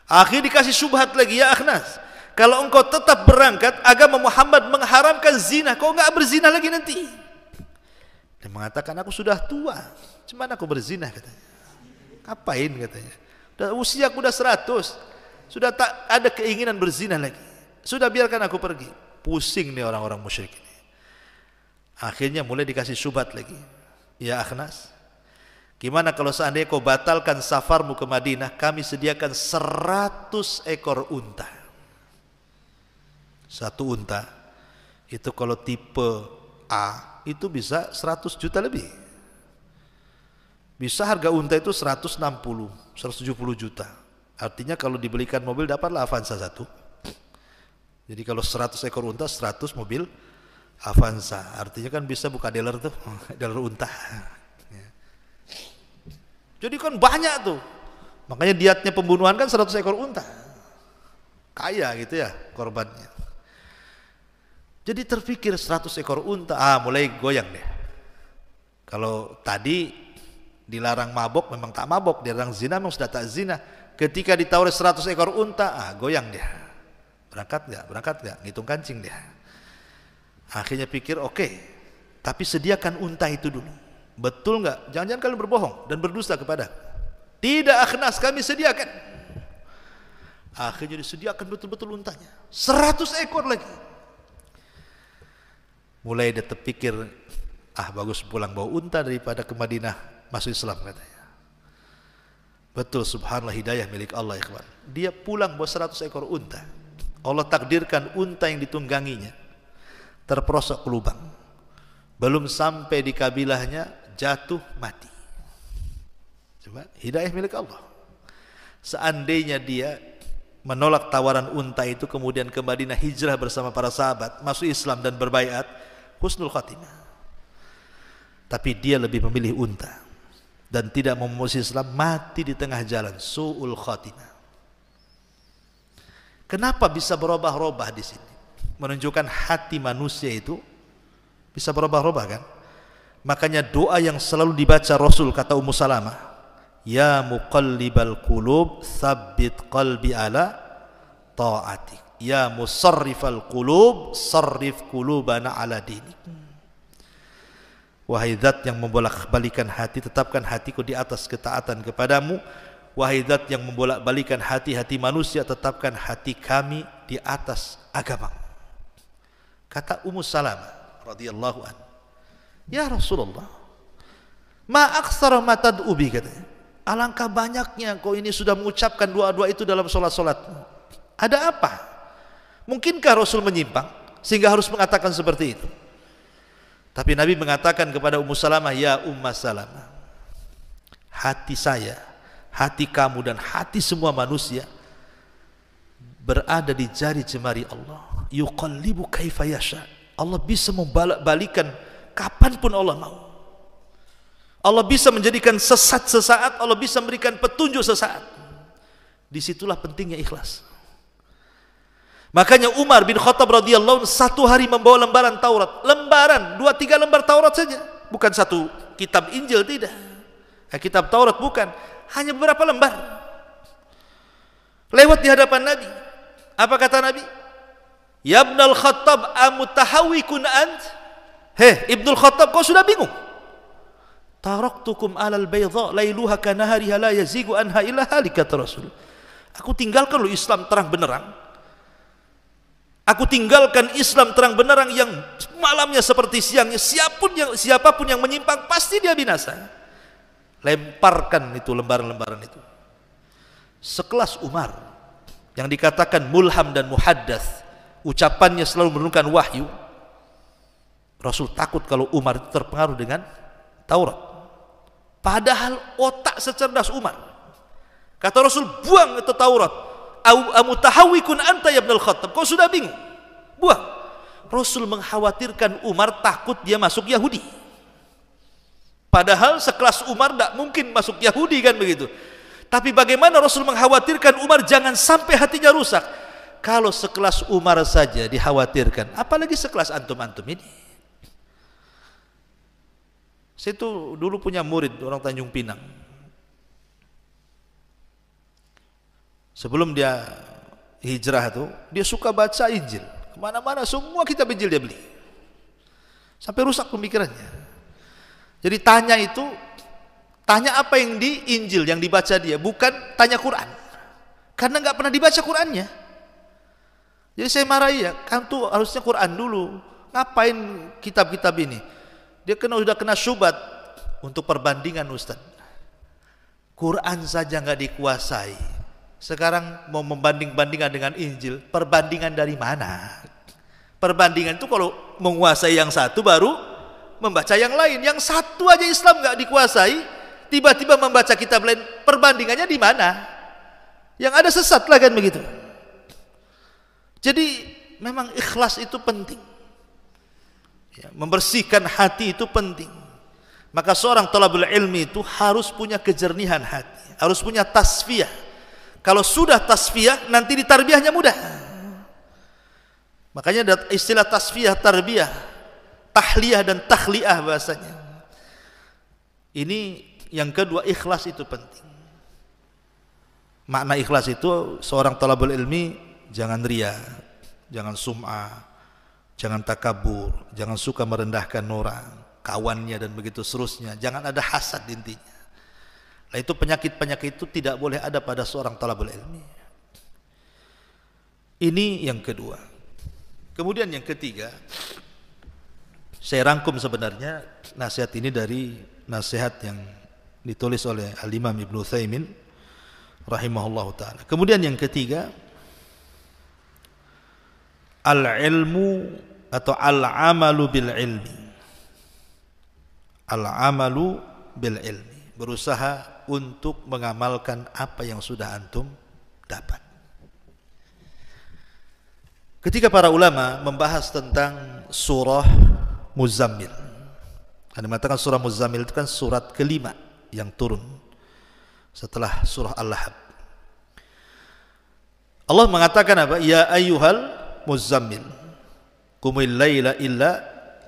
Akhirnya dikasih syubhat lagi, ya Akhnas, kalau engkau tetap berangkat, agama Muhammad mengharamkan zina, kau nggak berzina lagi nanti. Dia mengatakan, aku sudah tua, cuman aku berzina katanya. Ngapain katanya? Usia aku udah 100, sudah tak ada keinginan berzina lagi. Sudah biarkan aku pergi. Pusing nih orang-orang musyrik ini. Akhirnya mulai dikasih syubhat lagi. Ya Akhnas, gimana kalau seandainya kau batalkan safarmu ke Madinah, kami sediakan 100 ekor unta. Satu unta itu kalau tipe A itu bisa 100 juta lebih. Bisa harga unta itu 160, 170 juta. Artinya kalau dibelikan mobil dapatlah Avanza 1. Jadi kalau 100 ekor unta, 100 mobil Avanza. Artinya kan bisa buka dealer tuh, dealer unta. Jadi kan banyak tuh. Makanya diatnya pembunuhan kan 100 ekor unta. Kaya gitu ya korbannya. Jadi terpikir 100 ekor unta, mulai goyang deh. Kalau tadi dilarang mabok memang tak mabok, dilarang zina memang sudah tak zina. Ketika ditawari 100 ekor unta, goyang dia. Berangkat nggak, ngitung kancing dia. Akhirnya pikir oke, tapi sediakan unta itu dulu. Betul nggak? Jangan-jangan kalian berbohong dan berdusta kepada. Tidak Akhnas, kami sediakan. Akhirnya disediakan betul-betul untanya, 100 ekor lagi. Mulai dia terpikir, bagus pulang bawa unta daripada ke Madinah masuk Islam katanya. Betul, subhanallah, hidayah milik Allah ikhwan. Dia pulang bawa 100 ekor unta. Allah takdirkan unta yang ditungganginya terperosok ke lubang. Belum sampai di kabilahnya jatuh mati. Coba, hidayah milik Allah. Seandainya dia menolak tawaran unta itu, kemudian ke Madinah hijrah bersama para sahabat, masuk Islam dan berbaiat, husnul khatimah. Tapi dia lebih memilih unta dan tidak mau masuk Islam, mati di tengah jalan, su'ul khatimah. Kenapa bisa berubah-ubah di sini? Menunjukkan hati manusia itu bisa berubah-ubah kan? Makanya doa yang selalu dibaca Rasul, kata Ummu Salamah, ya muqallibal qulub tsabbit qalbi ala ta'atik, ya musarrifal qulub sarrif qulubana ala dinik. Wahai zat yang membolak-balikan hati, tetapkan hatiku di atas ketaatan kepadamu. Wahai zat yang membolak-balikan hati-hati manusia, tetapkan hati kami di atas agama. Kata Ummu Salamah radhiyallahu anha, ya Rasulullah, ma aktsara ma tad'u bi, katanya, alangkah banyaknya kau ini sudah mengucapkan doa-doa itu dalam salat-salatmu. Ada apa? Mungkinkah Rasul menyimpang sehingga harus mengatakan seperti itu? Tapi Nabi mengatakan kepada Ummu Salamah, ya Ummu Salamah, hati saya, hati kamu dan hati semua manusia berada di jari jemari Allah. Yuqallibu kaifa yasha. Allah bisa membalak-balikan kapanpun Allah mau. Allah bisa menjadikan sesat sesaat, Allah bisa memberikan petunjuk sesaat. Disitulah pentingnya ikhlas. Makanya Umar bin Khattab radhiyallahu anhu satu hari membawa lembaran Taurat, lembaran 2-3 lembar Taurat saja, bukan satu kitab Injil, tidak. Kitab Taurat bukan, hanya beberapa lembar. Lewat di hadapan Nabi. Apa kata Nabi? Ya Ibnul Khattab amutahawikun ant? Heh, Ibnul Khattab, kau sudah bingung? Taraktukum alal bayda lailuha kanahariha la yazigu anha illa halikat Rasul. Aku tinggalkan lu Islam terang benerang. Aku tinggalkan Islam terang benerang yang malamnya seperti siangnya. Siapapun yang menyimpang pasti dia binasa. Lemparkan itu lembaran-lembaran itu. Sekelas Umar yang dikatakan mulham dan muhaddats, ucapannya selalu menurunkan wahyu. Rasul takut kalau Umar terpengaruh dengan Taurat. Padahal otak secerdas Umar. Kata Rasul, buang itu Taurat. Amutahawikun anta ya Ibnul Khattab, kau sudah bingung, buang. Rasul mengkhawatirkan Umar takut dia masuk Yahudi. Padahal sekelas Umar tidak mungkin masuk Yahudi kan begitu. Tapi bagaimana Rasul mengkhawatirkan Umar jangan sampai hatinya rusak. Kalau sekelas Umar saja dikhawatirkan, apalagi sekelas antum-antum ini. Saya tuh dulu punya murid orang Tanjung Pinang. Sebelum dia hijrah tuh, dia suka baca Injil. Kemana-mana semua kitab Injil dia beli. Sampai rusak pemikirannya. Jadi tanya apa yang di Injil yang dibaca dia, bukan tanya Quran. Karena nggak pernah dibaca Qurannya. Jadi saya marahi, ya, kan tuh harusnya Quran dulu. Ngapain kitab-kitab ini? Dia sudah kena syubhat untuk perbandingan Ustaz. Quran saja nggak dikuasai. Sekarang mau membanding-bandingkan dengan Injil, perbandingan dari mana? Perbandingan itu kalau menguasai yang satu baru membaca yang lain. Yang satu aja Islam nggak dikuasai, tiba-tiba membaca kitab lain, perbandingannya di mana? Yang ada sesat lah kan begitu. Jadi memang ikhlas itu penting. Ya, membersihkan hati itu penting. Maka seorang thalabul ilmi itu harus punya kejernihan hati, harus punya tasfiyah. Kalau sudah tasfiyah, nanti ditarbiyahnya mudah. Makanya ada istilah tasfiyah, tarbiyah, tahliyah dan takhliah bahasanya. Ini yang kedua, ikhlas itu penting. Makna ikhlas itu seorang thalabul ilmi jangan riya, jangan sum'ah, jangan takabur, jangan suka merendahkan orang, kawannya dan begitu seterusnya. Jangan ada hasad intinya. Nah, itu penyakit-penyakit itu tidak boleh ada pada seorang thalabul ilmi. Ini yang kedua. Kemudian yang ketiga, saya rangkum sebenarnya nasihat ini dari nasihat yang ditulis oleh Al-Imam Ibnu Utsaimin rahimahullahu taala. Kemudian yang ketiga, al-ilmu atau al-amalu bil ilmi. Al-amalu bil ilmi, berusaha untuk mengamalkan apa yang sudah antum dapat. Ketika para ulama membahas tentang surah Muzammil, ada mengatakan surah Muzammil itu kan surat kelima yang turun setelah surah Al-Lahab. Allah mengatakan apa? Ya ayyuhal Muzammil qumil laila illa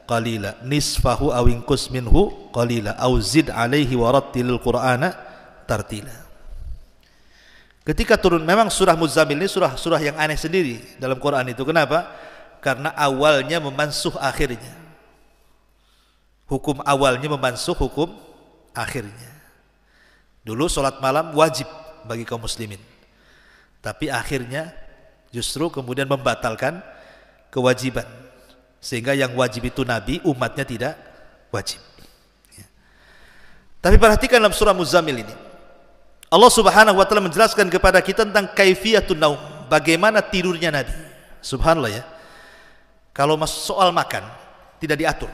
qalila nisfahu aw inqus minhu qalila aw zid alaihi warattilil qur'ana tartila. Ketika turun, memang surah Muzammil ini surah yang aneh sendiri dalam Quran itu. Kenapa? Karena awalnya memansuh akhirnya. Hukum awalnya memansuh hukum akhirnya. Dulu sholat malam wajib bagi kaum muslimin, tapi akhirnya justru kemudian membatalkan kewajiban, sehingga yang wajib itu Nabi, umatnya tidak wajib. Tapi perhatikan dalam surah Muzammil ini, Allah Subhanahu wa taala menjelaskan kepada kita tentang kaifiyatun naum, bagaimana tidurnya Nabi. Subhanallah ya. Kalau soal makan tidak diatur.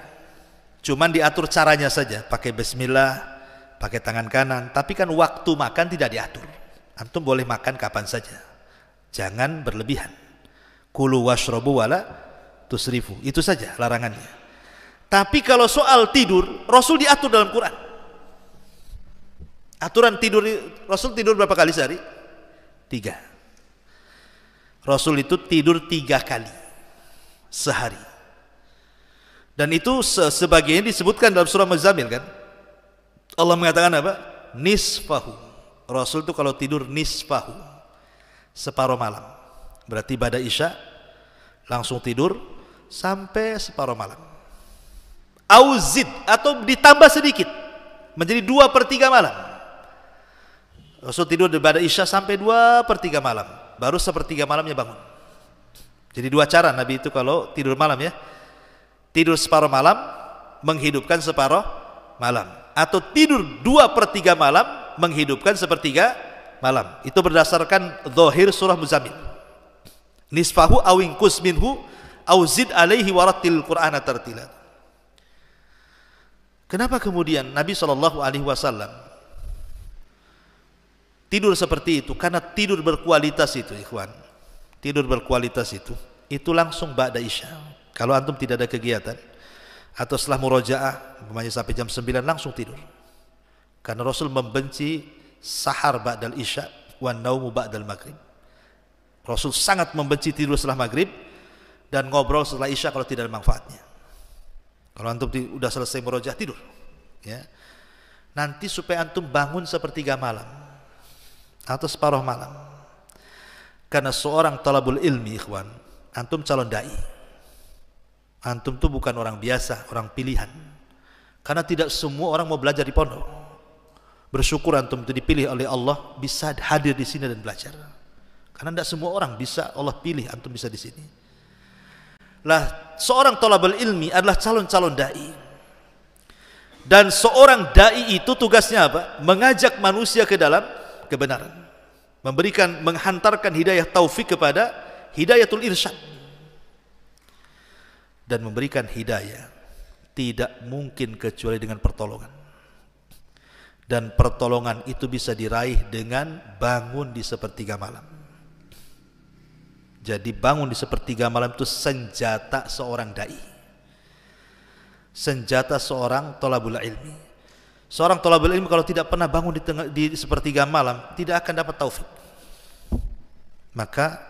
Cuman diatur caranya saja, pakai bismillah, pakai tangan kanan, tapi kan waktu makan tidak diatur. Antum boleh makan kapan saja. Jangan berlebihan. Kulu washrabu wala tusrifu. Itu saja larangannya. Tapi kalau soal tidur, Rasul diatur dalam Quran. Aturan tidur, Rasul tidur berapa kali sehari? 3. Rasul itu tidur 3 kali sehari. Dan itu sebagian disebutkan dalam surah Muzammil kan. Allah mengatakan apa? Nisfahu. Rasul itu kalau tidur nisfahu, separuh malam. Berarti pada Isya langsung tidur sampai separuh malam. Auzid, atau ditambah sedikit menjadi 2/3 malam. Rasul tidur pada Isya sampai 2/3 malam, baru 1/3 malamnya bangun. Jadi 2 cara Nabi itu kalau tidur malam ya. Tidur separuh malam, menghidupkan separuh malam, atau tidur 2/3 malam, menghidupkan 1/3 malam. Itu berdasarkan zahir surah Muzammil. Nisfahu aw inqus minhu aw zid alaihi warattil qur'ana tartila. Kenapa kemudian Nabi SAW tidur seperti itu? Karena tidur berkualitas itu, ikhwan. Tidur berkualitas itu langsung ba'da Isya. Kalau antum tidak ada kegiatan atau setelah murojaah, umpamanya sampai jam 9 langsung tidur. Karena Rasul membenci sahar ba'dal isya wa naumu ba'dal maghrib. Rasul sangat membenci tidur setelah maghrib dan ngobrol setelah isya kalau tidak ada manfaatnya. Kalau antum udah selesai murojaah tidur, ya. Nanti supaya antum bangun sepertiga malam atau separuh malam. Karena seorang talabul ilmi, ikhwan, antum calon dai. Antum tuh bukan orang biasa, orang pilihan. Karena tidak semua orang mau belajar di pondok. Bersyukur antum itu dipilih oleh Allah bisa hadir di sini dan belajar. Karena tidak semua orang bisa Allah pilih antum bisa di sini. Lah, seorang talabul ilmi adalah calon-calon dai. Dan seorang dai itu tugasnya apa? Mengajak manusia ke dalam kebenaran. Menghantarkan hidayah taufik kepada hidayatul irsyad. Dan memberikan hidayah tidak mungkin kecuali dengan pertolongan. Dan pertolongan itu bisa diraih dengan bangun di sepertiga malam. Jadi bangun di sepertiga malam itu senjata seorang dai. Senjata seorang thalabul ilmi. Seorang thalabul ilmi kalau tidak pernah bangun di sepertiga malam tidak akan dapat taufik. Maka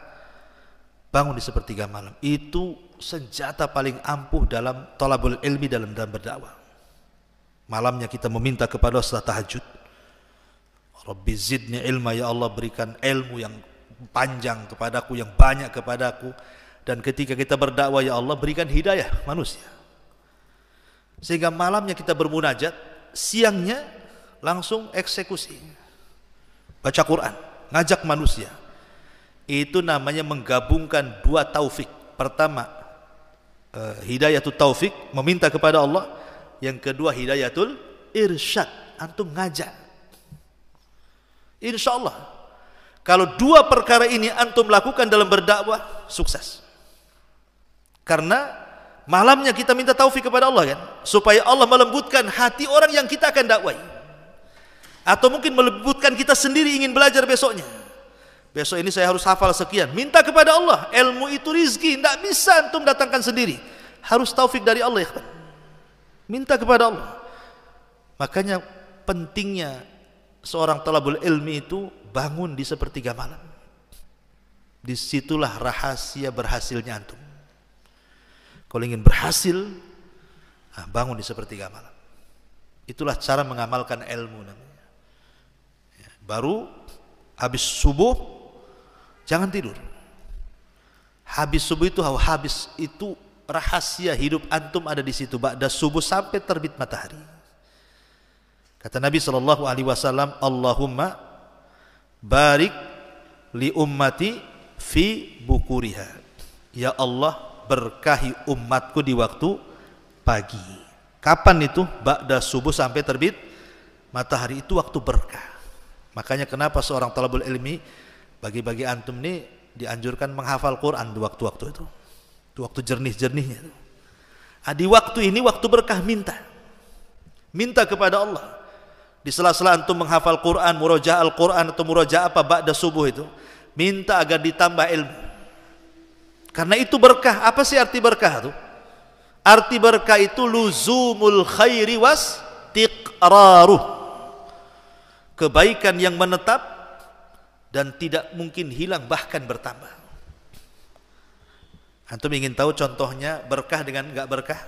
bangun di sepertiga malam itu senjata paling ampuh dalam thalabul ilmi, dalam berdakwah. Malamnya kita meminta kepada Allah setelah tahajud. Rabbi zidni ilma, ya Allah berikan ilmu yang panjang kepadaku, yang banyak kepadaku. Dan ketika kita berdakwah, ya Allah berikan hidayah manusia. Sehingga malamnya kita bermunajat, siangnya langsung eksekusi. Baca Quran, ngajak manusia. Itu namanya menggabungkan dua taufik. Pertama, hidayatul taufik, meminta kepada Allah. Yang kedua, hidayatul irsyad, antum ngajak. Insya Allah, kalau dua perkara ini antum lakukan dalam berdakwah, sukses. Karena malamnya kita minta taufik kepada Allah kan, supaya Allah melembutkan hati orang yang kita akan dakwai. Atau mungkin melembutkan kita sendiri ingin belajar besoknya. Besok ini saya harus hafal sekian. Minta kepada Allah. Ilmu itu rizki, tidak bisa antum datangkan sendiri. Harus taufik dari Allah ya kan. Minta kepada Allah. Makanya pentingnya seorang talabul ilmi itu bangun di sepertiga malam. Disitulah rahasia berhasilnya antum. Kalau ingin berhasil, bangun di sepertiga malam. Itulah cara mengamalkan ilmu namanya. Baru habis subuh, jangan tidur. Habis subuh itu rahasia hidup antum ada di situ. Ba'da subuh sampai terbit matahari. Kata Nabi SAW, Allahumma barik li ummati fi bukuriha. Ya Allah, berkahi umatku di waktu pagi. Kapan itu? Ba'da subuh sampai terbit matahari, itu waktu berkah. Makanya kenapa seorang talabul ilmi, bagi-bagi antum ini dianjurkan menghafal Quran di waktu-waktu itu. Itu waktu jernih-jernihnya. Di waktu ini waktu berkah, minta kepada Allah. Di sela-sela antum menghafal Quran, murojaah Al-Quran atau murojaah apa ba'da subuh itu, minta agar ditambah ilmu. Karena itu berkah. Apa sih arti berkah itu? Arti berkah itu luzumul khairi was tiqraruh. Kebaikan yang menetap dan tidak mungkin hilang, bahkan bertambah. Antum ingin tahu contohnya berkah dengan enggak berkah?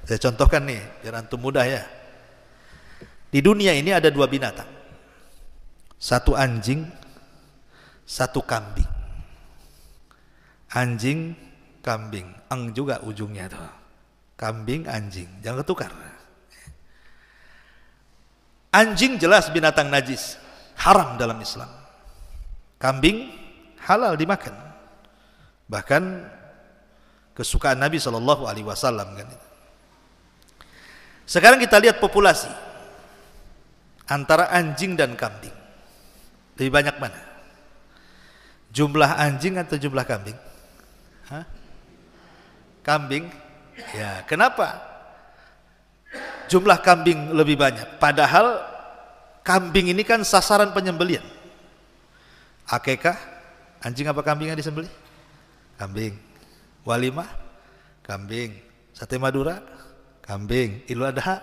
Saya contohkan nih biar antum mudah ya. Di dunia ini ada dua binatang. Satu anjing, satu kambing. Anjing, kambing, eng juga ujungnya tuh. Kambing, anjing, jangan ketukar. Anjing jelas binatang najis, haram dalam Islam. Kambing halal dimakan. Bahkan kesukaan Nabi SAW kan. Sekarang kita lihat populasi antara anjing dan kambing. Lebih banyak mana? Jumlah anjing atau jumlah kambing? Hah? Kambing? Ya, kenapa jumlah kambing lebih banyak? Padahal kambing ini kan sasaran penyembelian. Akikah, anjing apa kambing yang disembelih? Kambing. Walimah, kambing. Sate Madura, kambing. Idul Adha,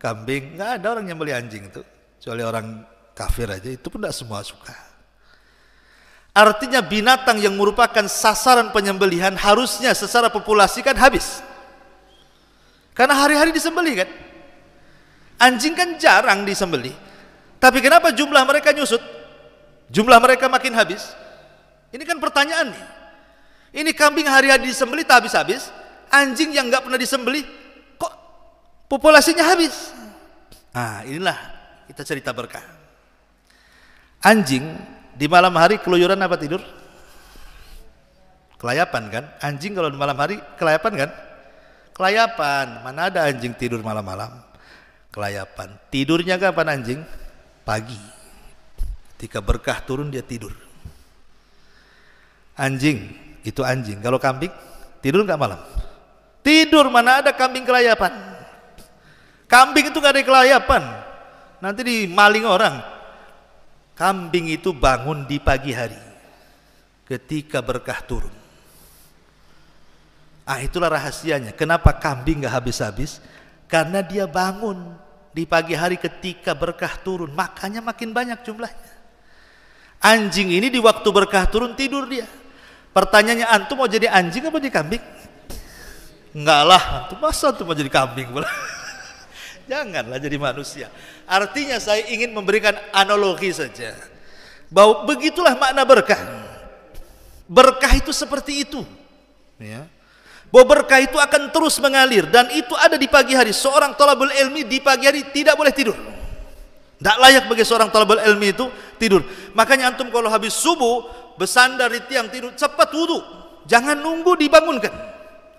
kambing. Nggak ada orang nyembelih anjing itu, kecuali orang kafir aja, itu pun tidak semua suka. Artinya binatang yang merupakan sasaran penyembelihan harusnya secara populasi kan habis. Karena hari-hari disembelih kan. Anjing kan jarang disembelih. Tapi kenapa jumlah mereka nyusut? Jumlah mereka makin habis? Ini kan pertanyaan nih. Ini kambing hari-hari disembelih tak habis-habis. Anjing yang nggak pernah disembelih kok populasinya habis. Nah, inilah kita cerita berkah. Anjing di malam hari keluyuran apa tidur? Kelayapan kan? Anjing kalau di malam hari kelayapan kan? Kelayapan. Mana ada anjing tidur malam-malam? Kelayapan. Tidurnya kapan anjing? Pagi. Ketika berkah turun dia tidur. Anjing itu anjing. Kalau kambing tidur nggak malam? Tidur. Mana ada kambing kelayapan? Kambing itu nggak ada kelayapan. Nanti dimaling orang. Kambing itu bangun di pagi hari ketika berkah turun. Itulah rahasianya. Kenapa kambing nggak habis-habis? Karena dia bangun di pagi hari ketika berkah turun, makanya makin banyak jumlahnya. Anjing ini di waktu berkah turun tidur dia. Pertanyaannya, antum mau jadi anjing apa jadi kambing? Enggak lah, antum masa antum mau jadi kambing? Janganlah jadi manusia. Artinya saya ingin memberikan analogi saja, bahwa begitulah makna berkah. Berkah itu seperti itu, ya. Bahwa berkah itu akan terus mengalir, dan itu ada di pagi hari. Seorang thalabul ilmi di pagi hari tidak boleh tidur. Tidak layak bagi seorang thalabul ilmi itu tidur. Makanya antum kalau habis subuh bersandar di tiang tidur, cepat wudu, jangan nunggu dibangunkan.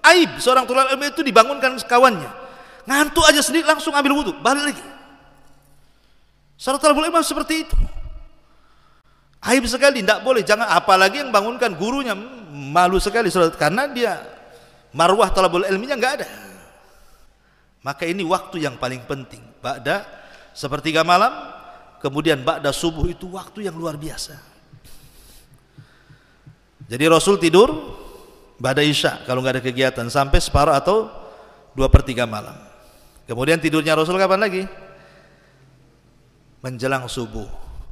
Aib seorang thalabul ilmi itu dibangunkan kawannya. Ngantuk aja sendiri langsung ambil wudu, balik lagi. Seorang thalabul ilmi seperti itu. Aib sekali, tidak boleh. Jangan, apalagi yang bangunkan gurunya, malu sekali karena dia marwah thalabul ilminya nggak ada. Maka ini waktu yang paling penting. Ba'da sepertiga malam, kemudian ba'da subuh itu waktu yang luar biasa. Jadi Rasul tidur ba'da isya kalau nggak ada kegiatan sampai separuh atau 2/3 malam. Kemudian tidurnya Rasul kapan lagi? Menjelang subuh.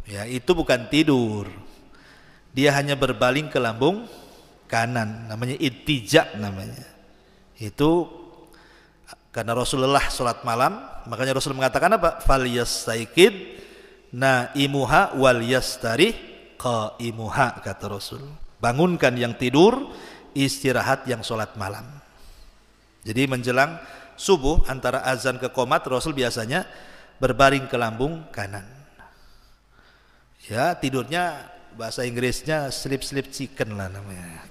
Ya, itu bukan tidur. Dia hanya berbaling ke lambung kanan, namanya ittija namanya. Itu karena Rasulullah sholat malam, makanya Rasul mengatakan apa? Falyastaikid naimuha wal yastarih qaimuha, kata Rasul. Bangunkan yang tidur, istirahat yang sholat malam. Jadi menjelang subuh antara azan ke qomat, Rasul biasanya berbaring ke lambung kanan. Ya, tidurnya bahasa Inggrisnya sleep chicken lah namanya.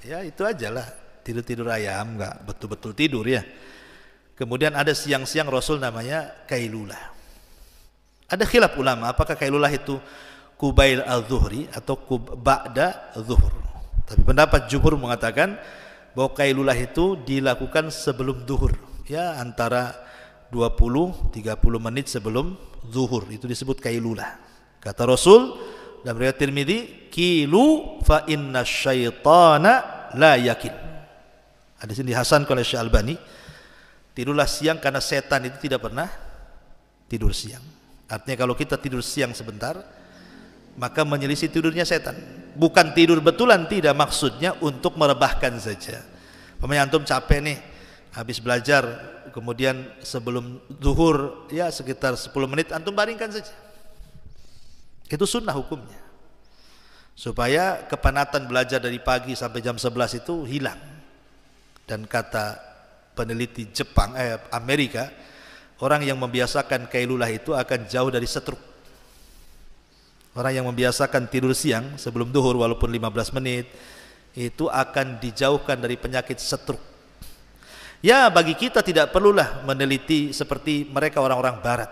Ya itu aja lah, tidur ayam, nggak betul-betul tidur ya. Kemudian ada siang-siang Rasul namanya kailulah. Ada khilaf ulama, apakah kailulah itu kubail al-zuhri atau ba'da zuhur. Tapi pendapat jumhur mengatakan bahwa kailulah itu dilakukan sebelum zuhur, ya, antara 20-30 menit sebelum zuhur, itu disebut kailulah. Kata Rasul dalam riwayat Tirmidzi, kilu fa inna syaitana la yakil. Hadis ini dihasankan oleh Syekh Albani. Tidurlah siang karena setan itu tidak pernah tidur siang. Artinya kalau kita tidur siang sebentar, maka menyelisih tidurnya setan. Bukan tidur betulan, tidak, maksudnya untuk merebahkan saja. Pemain antum capek nih, habis belajar, kemudian sebelum zuhur ya sekitar 10 menit antum baringkan saja. Itu sunnah hukumnya, supaya kepenatan belajar dari pagi sampai jam 11 itu hilang. Dan kata peneliti Amerika, orang yang membiasakan kailulah itu akan jauh dari stroke. Orang yang membiasakan tidur siang sebelum duhur walaupun 15 menit itu akan dijauhkan dari penyakit stroke. Ya, bagi kita tidak perlulah meneliti seperti mereka orang-orang barat.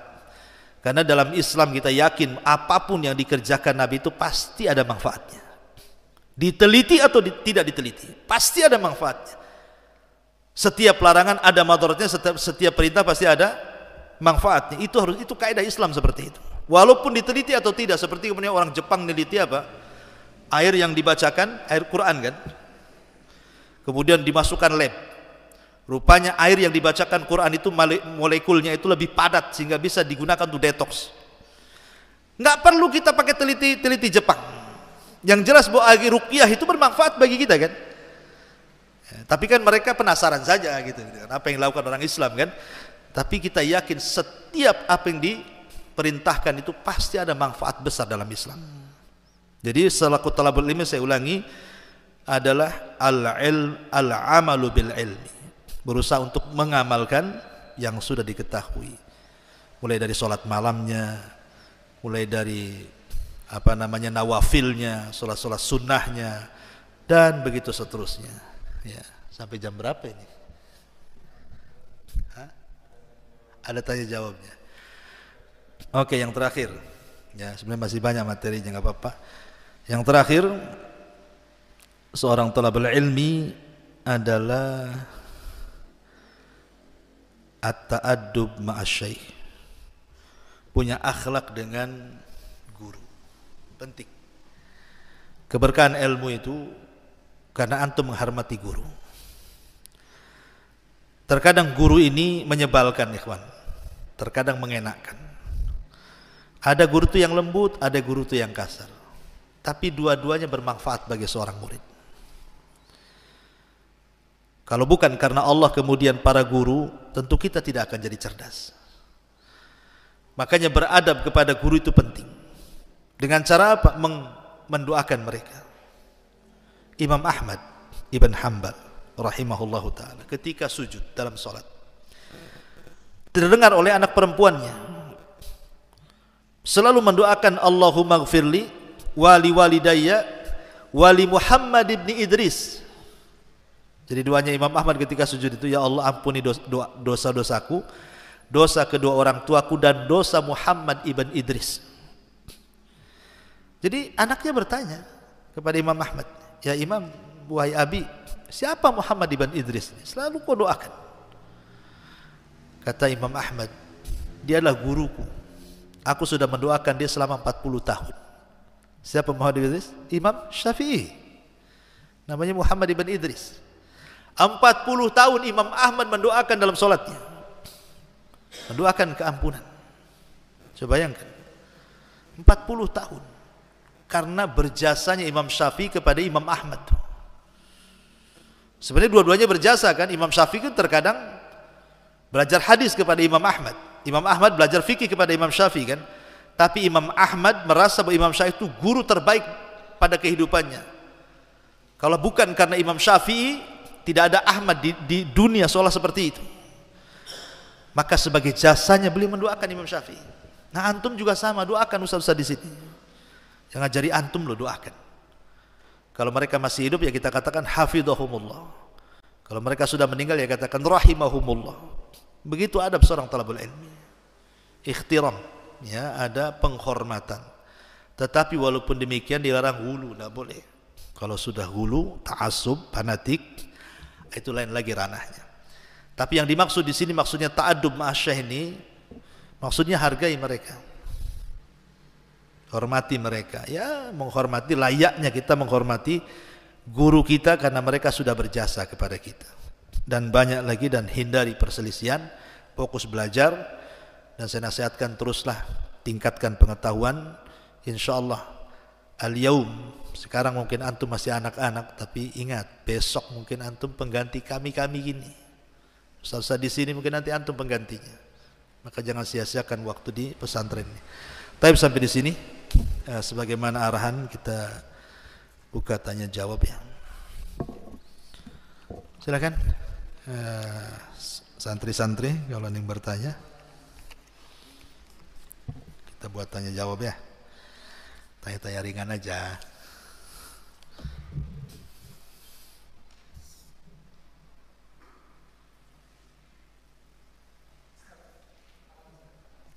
Karena dalam Islam kita yakin apapun yang dikerjakan Nabi itu pasti ada manfaatnya. Diteliti atau tidak diteliti, pasti ada manfaatnya. Setiap larangan ada madaratnya, setiap perintah pasti ada manfaatnya. Itu kaidah Islam seperti itu. Walaupun diteliti atau tidak, seperti kemudian orang Jepang meneliti apa? Air yang dibacakan, air Quran kan? Kemudian dimasukkan lab. Rupanya air yang dibacakan Quran itu molekulnya itu lebih padat sehingga bisa digunakan untuk detox. Nggak perlu kita pakai teliti Jepang. Yang jelas bahwa ruqyah itu bermanfaat bagi kita kan. Ya, tapi kan mereka penasaran saja gitu, apa yang dilakukan orang Islam kan. Tapi kita yakin setiap apa yang diperintahkan itu pasti ada manfaat besar dalam Islam. Jadi selaku talabul ilmi, saya ulangi, adalah al-amalu bil ilmi, berusaha untuk mengamalkan yang sudah diketahui, mulai dari sholat malamnya, mulai dari nawafilnya, sholat sunnahnya, dan begitu seterusnya. Ya, sampai jam berapa ini? Hah? Ada tanya jawabnya. Oke, yang terakhir. Ya, sebenarnya masih banyak materinya, nggak apa-apa. Yang terakhir, seorang talabul ilmi adalah at-ta'addub ma'asyaikh, punya akhlak dengan guru. Penting. Keberkahan ilmu itu karena antum menghormati guru. Terkadang guru ini menyebalkan, ikhwan. Terkadang mengenakkan. Ada guru itu yang lembut, ada guru itu yang kasar. Tapi dua-duanya bermanfaat bagi seorang murid. Kalau bukan karena Allah kemudian para guru, tentu kita tidak akan jadi cerdas. Makanya beradab kepada guru itu penting. Dengan cara apa? Mendoakan mereka. Imam Ahmad Ibn Hanbal rahimahullahu ta'ala ketika sujud dalam sholat, terdengar oleh anak perempuannya selalu mendoakan Allahumma gfirli wali walidayya wali Muhammad ibn Idris. Jadi doanya Imam Ahmad ketika sujud itu, ya Allah ampuni dosa-dosaku, dosa kedua orang tuaku, dan dosa Muhammad ibn Idris. Jadi anaknya bertanya kepada Imam Ahmad, ya Imam, wahai Abi, siapa Muhammad ibn Idris? Selalu kau doakan. Kata Imam Ahmad, dia adalah guruku. Aku sudah mendoakan dia selama 40 tahun. Siapa Muhammad ibn Idris? Imam Syafi'i. Namanya Muhammad ibn Idris. 40 tahun Imam Ahmad mendoakan dalam sholatnya, mendoakan keampunan. Coba bayangkan, 40 tahun karena berjasanya Imam Syafi'i kepada Imam Ahmad. Sebenarnya dua-duanya berjasa kan. Imam Syafi'i kan terkadang belajar hadis kepada Imam Ahmad, Imam Ahmad belajar fikih kepada Imam Syafi'i kan. Tapi Imam Ahmad merasa bahwa Imam Syafi'i itu guru terbaik pada kehidupannya. Kalau bukan karena Imam Syafi'i, tidak ada Ahmad di dunia seolah seperti itu. Maka sebagai jasanya beliau mendoakan Imam Syafi'i. Nah antum juga sama, doakan ustaz-ustaz di sini. Yang ngajari antum lo doakan. Kalau mereka masih hidup ya kita katakan hafidhahumullah. Kalau mereka sudah meninggal ya katakan rahimahumullah. Begitu adab seorang talabul ilmi. Ikhtiram, ya, ada penghormatan. Tetapi walaupun demikian dilarang hulu, tidak boleh. Kalau sudah hulu, ta'assub, fanatik, itu lain lagi ranahnya. Tapi yang dimaksud di sini maksudnya ta'addub ma'asyah ini, maksudnya hargai mereka, hormati mereka. Ya, menghormati, layaknya kita menghormati guru kita karena mereka sudah berjasa kepada kita. Dan banyak lagi, dan hindari perselisihan, fokus belajar. Dan saya nasihatkan teruslah tingkatkan pengetahuan. Insyaallah al-yaum, sekarang mungkin antum masih anak-anak, tapi ingat besok mungkin antum pengganti kami gini. Ustaz di sini mungkin nanti antum penggantinya. Maka jangan sia-siakan waktu di pesantren ini. Tapi sampai di sini sebagaimana arahan kita buka tanya jawab ya. Silakan santri-santri kalau ada yang bertanya. Kita buat tanya jawab ya. Tanya-tanya ringan aja.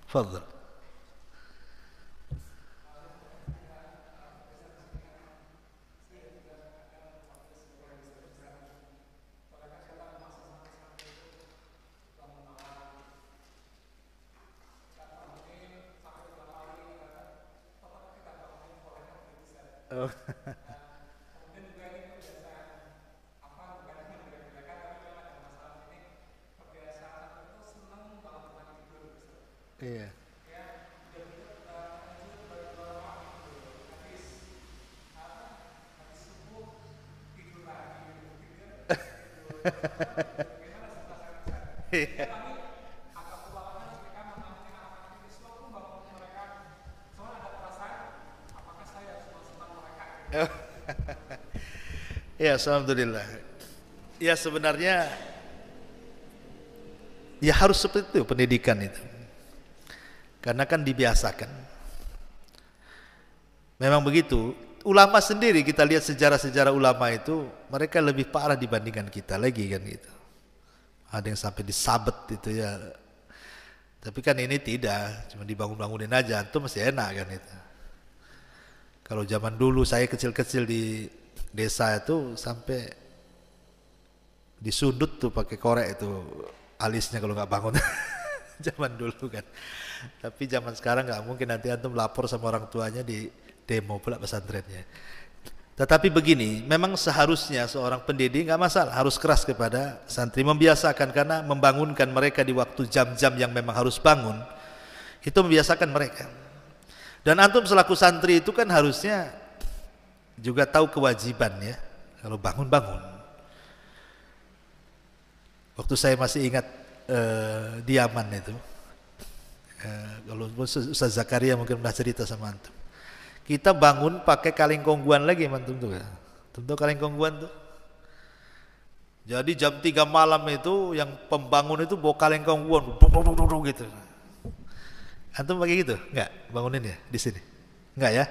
Fadhil. Oh. Iya. Ya, alhamdulillah. Ya sebenarnya ya harus seperti itu pendidikan itu. Karena kan dibiasakan. Memang begitu. Ulama sendiri kita lihat sejarah-sejarah ulama itu mereka lebih parah dibandingkan kita lagi kan gitu. Ada yang sampai disabet itu ya. Tapi kan ini tidak, cuma dibangun-bangunin aja, itu masih enak kan itu. Kalau zaman dulu saya kecil-kecil di desa itu sampai disundut tuh pakai korek itu alisnya kalau nggak bangun. Zaman dulu kan. Tapi zaman sekarang nggak mungkin, nanti antum lapor sama orang tuanya di demo pula pesantrennya. Tetapi begini, memang seharusnya seorang pendidik nggak masalah, harus keras kepada santri, membiasakan, karena membangunkan mereka di waktu jam-jam yang memang harus bangun, itu membiasakan mereka. Dan antum selaku santri itu kan harusnya juga tahu kewajiban ya, kalau bangun-bangun. Waktu saya masih ingat di Yaman itu, kalau Ustaz Zakaria mungkin pernah cerita sama antum, kita bangun pakai kaleng kongguan lagi mantum tuh ya. Tentu kaleng kongguan tuh. Jadi jam 3 malam itu yang pembangun itu bawa kaleng kongguan gitu. Antum pakai gitu? Enggak bangunin ya di sini? Enggak ya?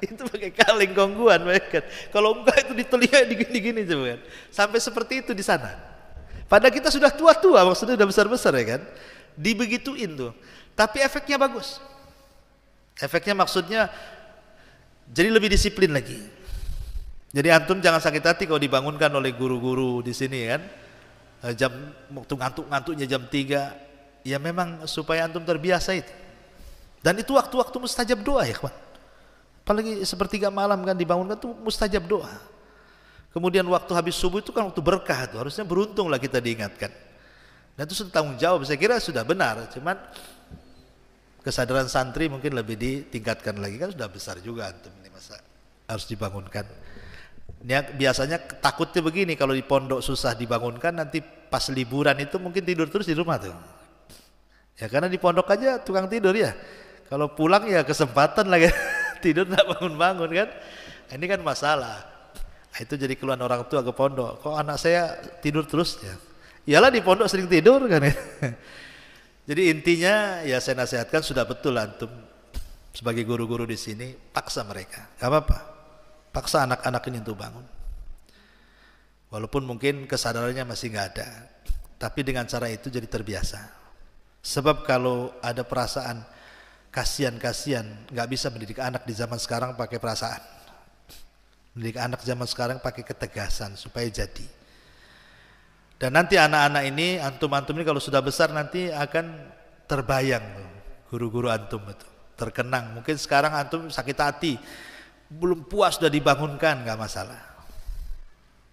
Itu pakai kaleng kongguan kan. Kalau enggak itu di telinga digini-gini coba kan. Sampai seperti itu di sana. Padahal kita sudah tua-tua, maksudnya sudah besar-besar ya kan. Dibegituin tuh. Tapi efeknya bagus. Efeknya maksudnya jadi lebih disiplin lagi. Jadi antum jangan sakit hati kalau dibangunkan oleh guru-guru di sini kan. Jam waktu ngantuk-ngantuknya jam 3. Ya memang supaya antum terbiasa itu. Dan itu waktu-waktu mustajab doa ya kawan. Apalagi sepertiga malam kan dibangunkan itu mustajab doa. Kemudian waktu habis subuh itu kan waktu berkah tuh. Harusnya beruntunglah kita diingatkan. Dan itu sudah tanggung jawab. Saya kira sudah benar. Cuman kesadaran santri mungkin lebih ditingkatkan lagi, kan sudah besar juga antum ini, masa harus dibangunkan. Ini biasanya takutnya begini, kalau di pondok susah dibangunkan, nanti pas liburan itu mungkin tidur terus di rumah tuh. Ya karena di pondok aja tukang tidur ya. Kalau pulang ya kesempatan lagi tidur nggak bangun-bangun kan. Ini kan masalah. Itu jadi keluhan orang tua ke pondok. Kok anak saya tidur terus ya? Iyalah di pondok sering tidur kan ya. Jadi intinya ya saya nasihatkan, sudah betul antum sebagai guru-guru di sini paksa mereka, gak apa-apa, paksa anak-anak ini untuk bangun. Walaupun mungkin kesadarannya masih nggak ada, tapi dengan cara itu jadi terbiasa. Sebab kalau ada perasaan kasihan, nggak bisa mendidik anak di zaman sekarang pakai perasaan. Mendidik anak zaman sekarang pakai ketegasan supaya jadi. Dan nanti anak-anak ini, antum-antum ini kalau sudah besar nanti akan terbayang guru-guru antum itu, terkenang. Mungkin sekarang antum sakit hati, belum puas sudah dibangunkan, nggak masalah.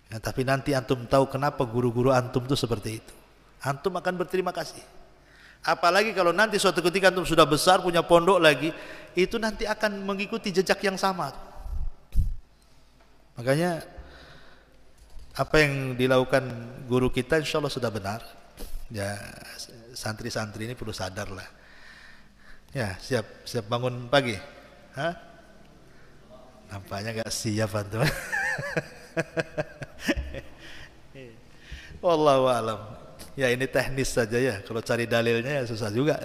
Ya, tapi nanti antum tahu kenapa guru-guru antum itu seperti itu. Antum akan berterima kasih. Apalagi kalau nanti suatu ketika antum sudah besar, punya pondok lagi, itu nanti akan mengikuti jejak yang sama. Makanya apa yang dilakukan guru kita insya Allah sudah benar. Ya santri-santri ini perlu sadar lah. Ya siap bangun pagi. Hah? Nampaknya gak siap antum. Wallahu a'lam. Ya ini teknis saja ya. Kalau cari dalilnya ya susah juga.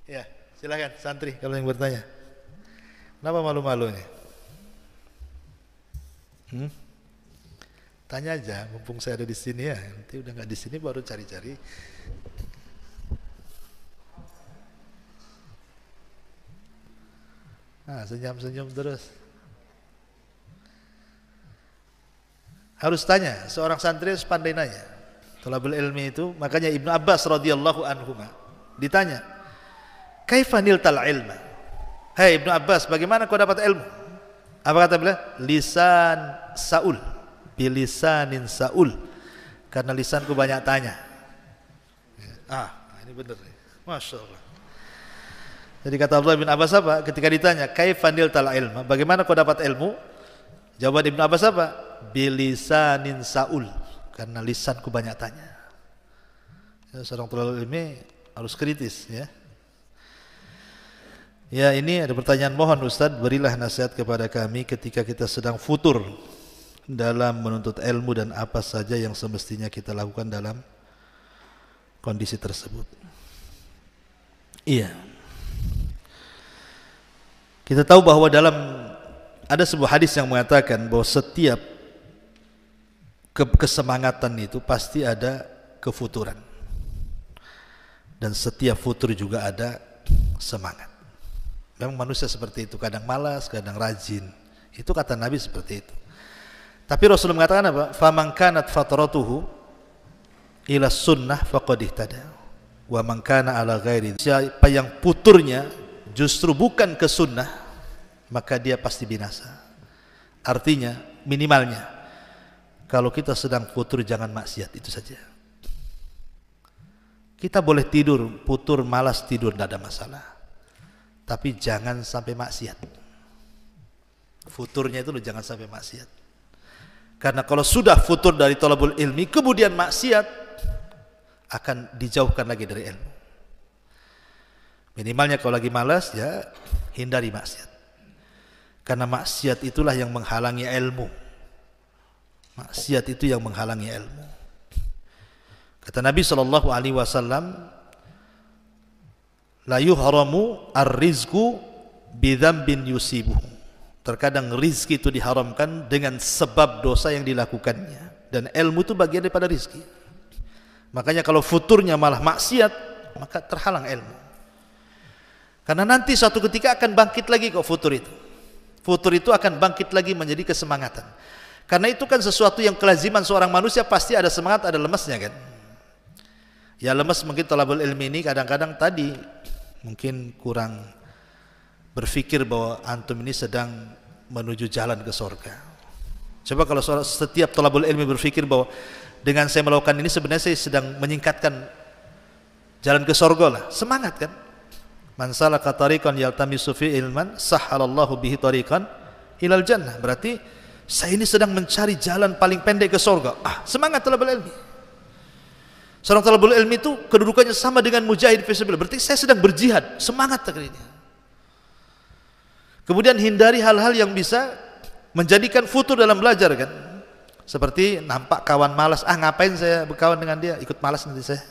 Ya silakan santri kalau yang bertanya. Kenapa malu-malu nih? Tanya aja, mumpung saya ada di sini ya. Nanti udah nggak di sini baru cari-cari. Nah, senyum-senyum terus. Harus tanya, seorang santri harus pandai nanya. Thalabul ilmi itu, makanya Ibnu Abbas radhiyallahu anhu ditanya, "Kaifa niltal ilma?" Hai Ibnu Abbas, bagaimana kau dapat ilmu? Apa kata beliau? Lisan Saul. Bilisanin Saul, karena lisanku banyak tanya. Ini benar nih, masya Allah. Jadi kata Abdullah bin Abbas apa? Ketika ditanya, kaifa niltal ilma, bagaimana kau dapat ilmu? Jawaban Ibnu Abbas apa? Bilisanin Saul, karena lisanku banyak tanya. Ya, seorang thalibul ilmi harus kritis ya. Ya, ini ada pertanyaan, mohon Ustaz berilah nasihat kepada kami ketika kita sedang futur dalam menuntut ilmu dan apa saja yang semestinya kita lakukan dalam kondisi tersebut. Iya. Kita tahu bahwa ada sebuah hadis yang mengatakan bahwa setiap kesemangatan itu pasti ada kefuturan. Dan setiap futur juga ada semangat. Memang manusia seperti itu, kadang malas, kadang rajin. Itu kata Nabi seperti itu. Tapi Rasulullah mengatakan apa? Faman kanat fatratuhu ila sunnah faqad ihtada. Wa man kana ala ghairi. Siapa yang puturnya justru bukan ke sunnah, maka dia pasti binasa. Artinya minimalnya kalau kita sedang futur jangan maksiat, itu saja. Kita boleh tidur, futur malas tidur tidak ada masalah. Tapi jangan sampai maksiat. Futurnya itu jangan sampai maksiat. Karena kalau sudah futur dari thalabul ilmi kemudian maksiat, akan dijauhkan lagi dari ilmu. Minimalnya kalau lagi malas ya hindari maksiat. Karena maksiat itulah yang menghalangi ilmu. Maksiat itu yang menghalangi ilmu. Kata Nabi SAW, la yuhramu ar-rizqu bidzambin yusibuhu. Terkadang rizki itu diharamkan dengan sebab dosa yang dilakukannya. Dan ilmu itu bagian daripada rizki. Makanya kalau futurnya malah maksiat, maka terhalang ilmu. Karena nanti suatu ketika akan bangkit lagi kok futur itu. Futur itu akan bangkit lagi menjadi kesemangatan. Karena itu kan sesuatu yang kelaziman seorang manusia, pasti ada semangat, ada lemesnya kan. Ya lemes mungkin thalabul ilmi ini kadang-kadang tadi mungkin kurang berpikir bahwa antum ini sedang menuju jalan ke surga. Coba kalau setiap thalabul ilmi berpikir bahwa dengan saya melakukan ini sebenarnya saya sedang menyingkatkan jalan ke surga lah. Semangat kan? Man salaka tariqan yaltamisu fi ilman sahhalallahu bihi tariqan ilal jannah. Berarti saya ini sedang mencari jalan paling pendek ke surga. Semangat thalabul ilmi. Seorang thalabul ilmi itu kedudukannya sama dengan mujahid fisabilillah. Berarti saya sedang berjihad. Semangat takdirnya. Kemudian hindari hal-hal yang bisa menjadikan futur dalam belajar kan. Seperti nampak kawan malas, ngapain saya berkawan dengan dia, ikut malas nanti saya.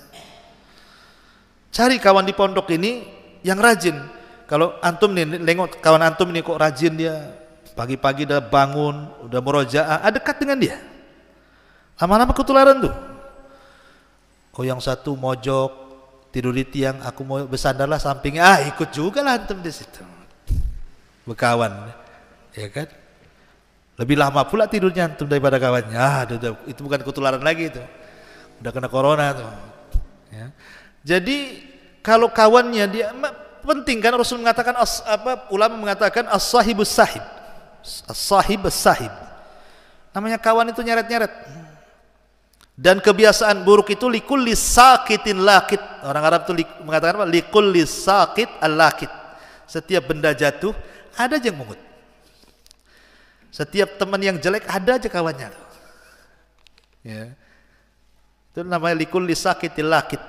Cari kawan di pondok ini yang rajin. Kalau antum nih nengok kawan antum ini kok rajin dia, pagi-pagi udah bangun, udah murojaah, dekat dengan dia. Lama-lama ketularan tuh. Oh yang satu mojok tidur di tiang, aku mau bersandarlah sampingnya, ikut juga lah antum di situ. Berkawan, ya kan? Lebih lama pula tidurnya antum daripada kawannya. Itu bukan ketularan lagi itu. Udah kena corona tuh. Ya. Jadi kalau kawannya dia penting kan, Rasul mengatakan ulama mengatakan as-sahibus sahib. As-sahibus sahib. Namanya kawan itu nyeret-nyeret. Dan kebiasaan buruk itu likulli saqitin laqit. Orang Arab itu mengatakan apa? Likulli saqit al-laqit. Setiap benda jatuh ada aja yang mungut. Setiap teman yang jelek ada aja kawannya. Ya. Itu namanya likulli saqitil laqit.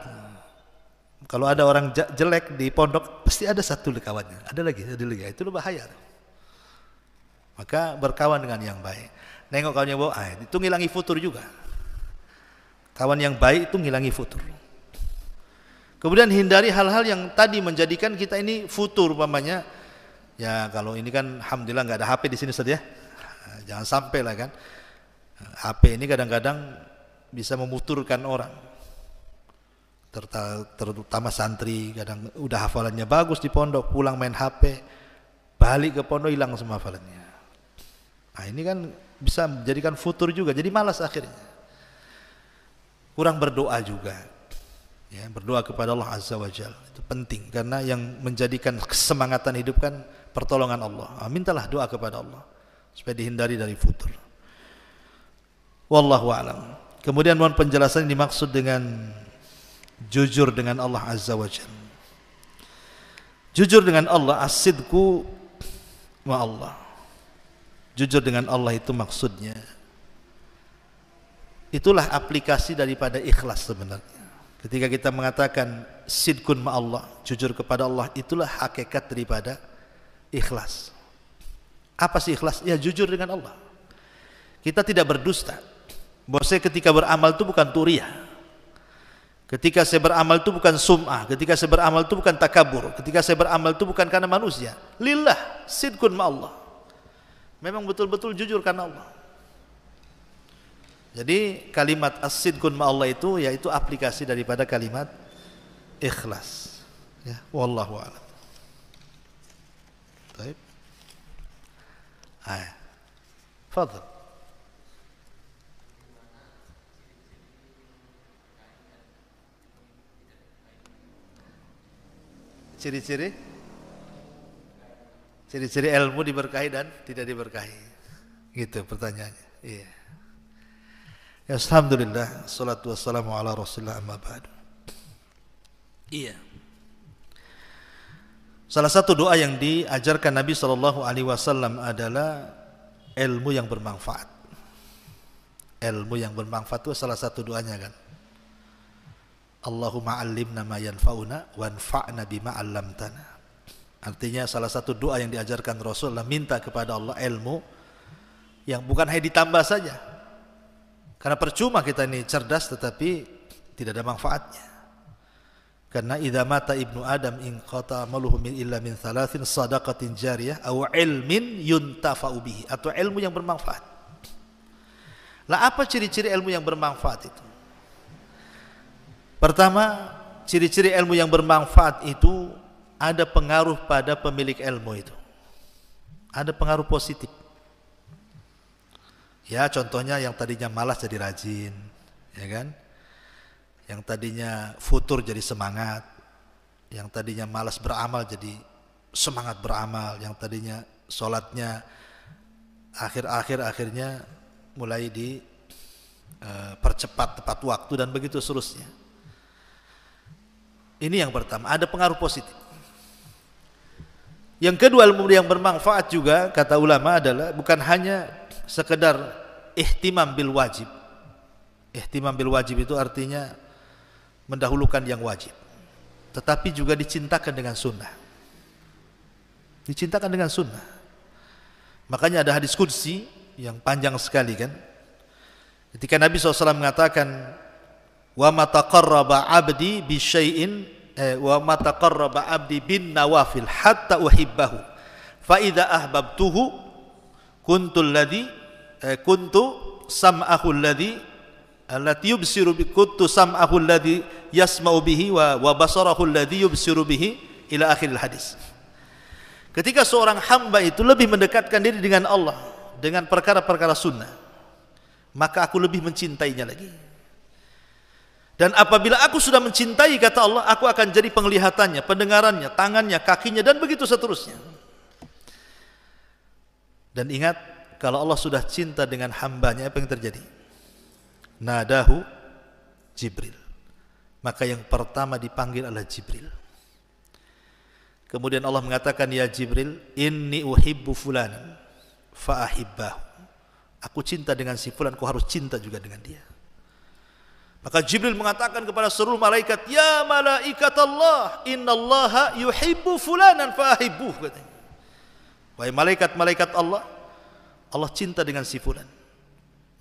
Kalau ada orang jelek di pondok pasti ada satu kawannya, ada lagi. Itu bahaya. Maka berkawan dengan yang baik. Nengok kawannya bawa, itu ngilangi futur juga. Kawan yang baik itu ngilangi futur. Kemudian hindari hal-hal yang tadi menjadikan kita ini futur, umpamanya. Ya kalau ini kan alhamdulillah nggak ada HP di sini Ustaz ya. Jangan sampai lah kan. HP ini kadang-kadang bisa memuturkan orang. Terutama santri, kadang udah hafalannya bagus di pondok, pulang main HP, balik ke pondok hilang semua hafalannya. Ini kan bisa menjadikan futur juga, jadi malas akhirnya. Kurang berdoa juga. Ya, berdoa kepada Allah Azza wa Jalla itu penting, karena yang menjadikan kesemangatan hidup kan pertolongan Allah. Mintalah doa kepada Allah supaya dihindari dari futur. Wallahu a'lam. Kemudian mohon penjelasan yang dimaksud dengan jujur dengan Allah Azza wa Jalla. Jujur dengan Allah, as-sidqu ma Allah. Jujur dengan Allah itu maksudnya, itulah aplikasi daripada ikhlas sebenarnya. Ketika kita mengatakan sidqun ma'allah, jujur kepada Allah, itulah hakikat daripada ikhlas. Apa sih ikhlas? Ya jujur dengan Allah. Kita tidak berdusta. Bahwa saya ketika beramal itu bukan turiah. Ketika saya beramal itu bukan sum'ah. Ketika saya beramal itu bukan takabur. Ketika saya beramal itu bukan karena manusia. Lillah, sidqun ma'allah. Memang betul-betul jujur karena Allah. Jadi kalimat as-sidqun ma'allah itu yaitu aplikasi daripada kalimat ikhlas. Ya, wallahu a'lam. Baik. Fadhal. Ciri-ciri ilmu diberkahi dan tidak diberkahi. Gitu pertanyaannya. Iya. Ya, alhamdulillah, salatu wassalamu ala Rasulillah, amma ba'du. Iya. Salah satu doa yang diajarkan Nabi sallallahu alaihi wasallam adalah ilmu yang bermanfaat. Ilmu yang bermanfaat itu salah satu doanya kan. Allahumma 'allimna ma yanfa'una wanfa'na bima 'allamtana. Artinya salah satu doa yang diajarkan Rasulullah, minta kepada Allah ilmu yang bukan hanya ditambah saja. Karena percuma kita ini cerdas tetapi tidak ada manfaatnya. Karena idza mata ibnu Adam in qata amaluhu illa min thalathin, shadaqatin jariyah aw ilmin yuntafa'u bihi, atau ilmu yang bermanfaat. Lah apa ciri-ciri ilmu yang bermanfaat itu? Pertama, ciri-ciri ilmu yang bermanfaat itu ada pengaruh pada pemilik ilmu itu. Ada pengaruh positif. Ya, contohnya yang tadinya malas jadi rajin, ya kan? Yang tadinya futur jadi semangat, yang tadinya malas beramal jadi semangat beramal, yang tadinya sholatnya akhirnya mulai percepat tepat waktu dan begitu seterusnya. Ini yang pertama, ada pengaruh positif. Yang kedua, ilmu yang bermanfaat juga kata ulama adalah bukan hanya sekedar ihtimam bil wajib. Ihtimam bil wajib itu artinya mendahulukan yang wajib, tetapi juga dicintakan dengan sunnah. Dicintakan dengan sunnah. Makanya ada hadis qudsi yang panjang sekali kan. Ketika Nabi SAW mengatakan, wa ma taqarraba 'abdi bi syai'in wa ma taqarraba 'abdi bin nawafil hatta uhibbahu fa idza ahbabtuhu kuntu sam'ahu allati yubsiru bi kuntu sam'ahu alladhi yasma'u bihi wa basarahu alladhi yubsiru bihi ila akhir hadis. Ketika seorang hamba itu lebih mendekatkan diri dengan Allah dengan perkara-perkara sunnah, maka aku lebih mencintainya lagi. Dan apabila aku sudah mencintai, kata Allah, aku akan jadi penglihatannya, pendengarannya, tangannya, kakinya, dan begitu seterusnya. Dan ingat, kalau Allah sudah cinta dengan hambanya, apa yang terjadi? Nadahu Jibril. Maka yang pertama dipanggil adalah Jibril. Kemudian Allah mengatakan, ya Jibril, inni uhibbu fulanan fa'ahibbahu. Aku cinta dengan si fulan, kau harus cinta juga dengan dia. Maka Jibril mengatakan kepada seluruh malaikat, ya malaikat Allah, innallaha yuhibbu fulanan fa'ahibbuh, katanya. Wahai malaikat-malaikat Allah, Allah cinta dengan si fulan,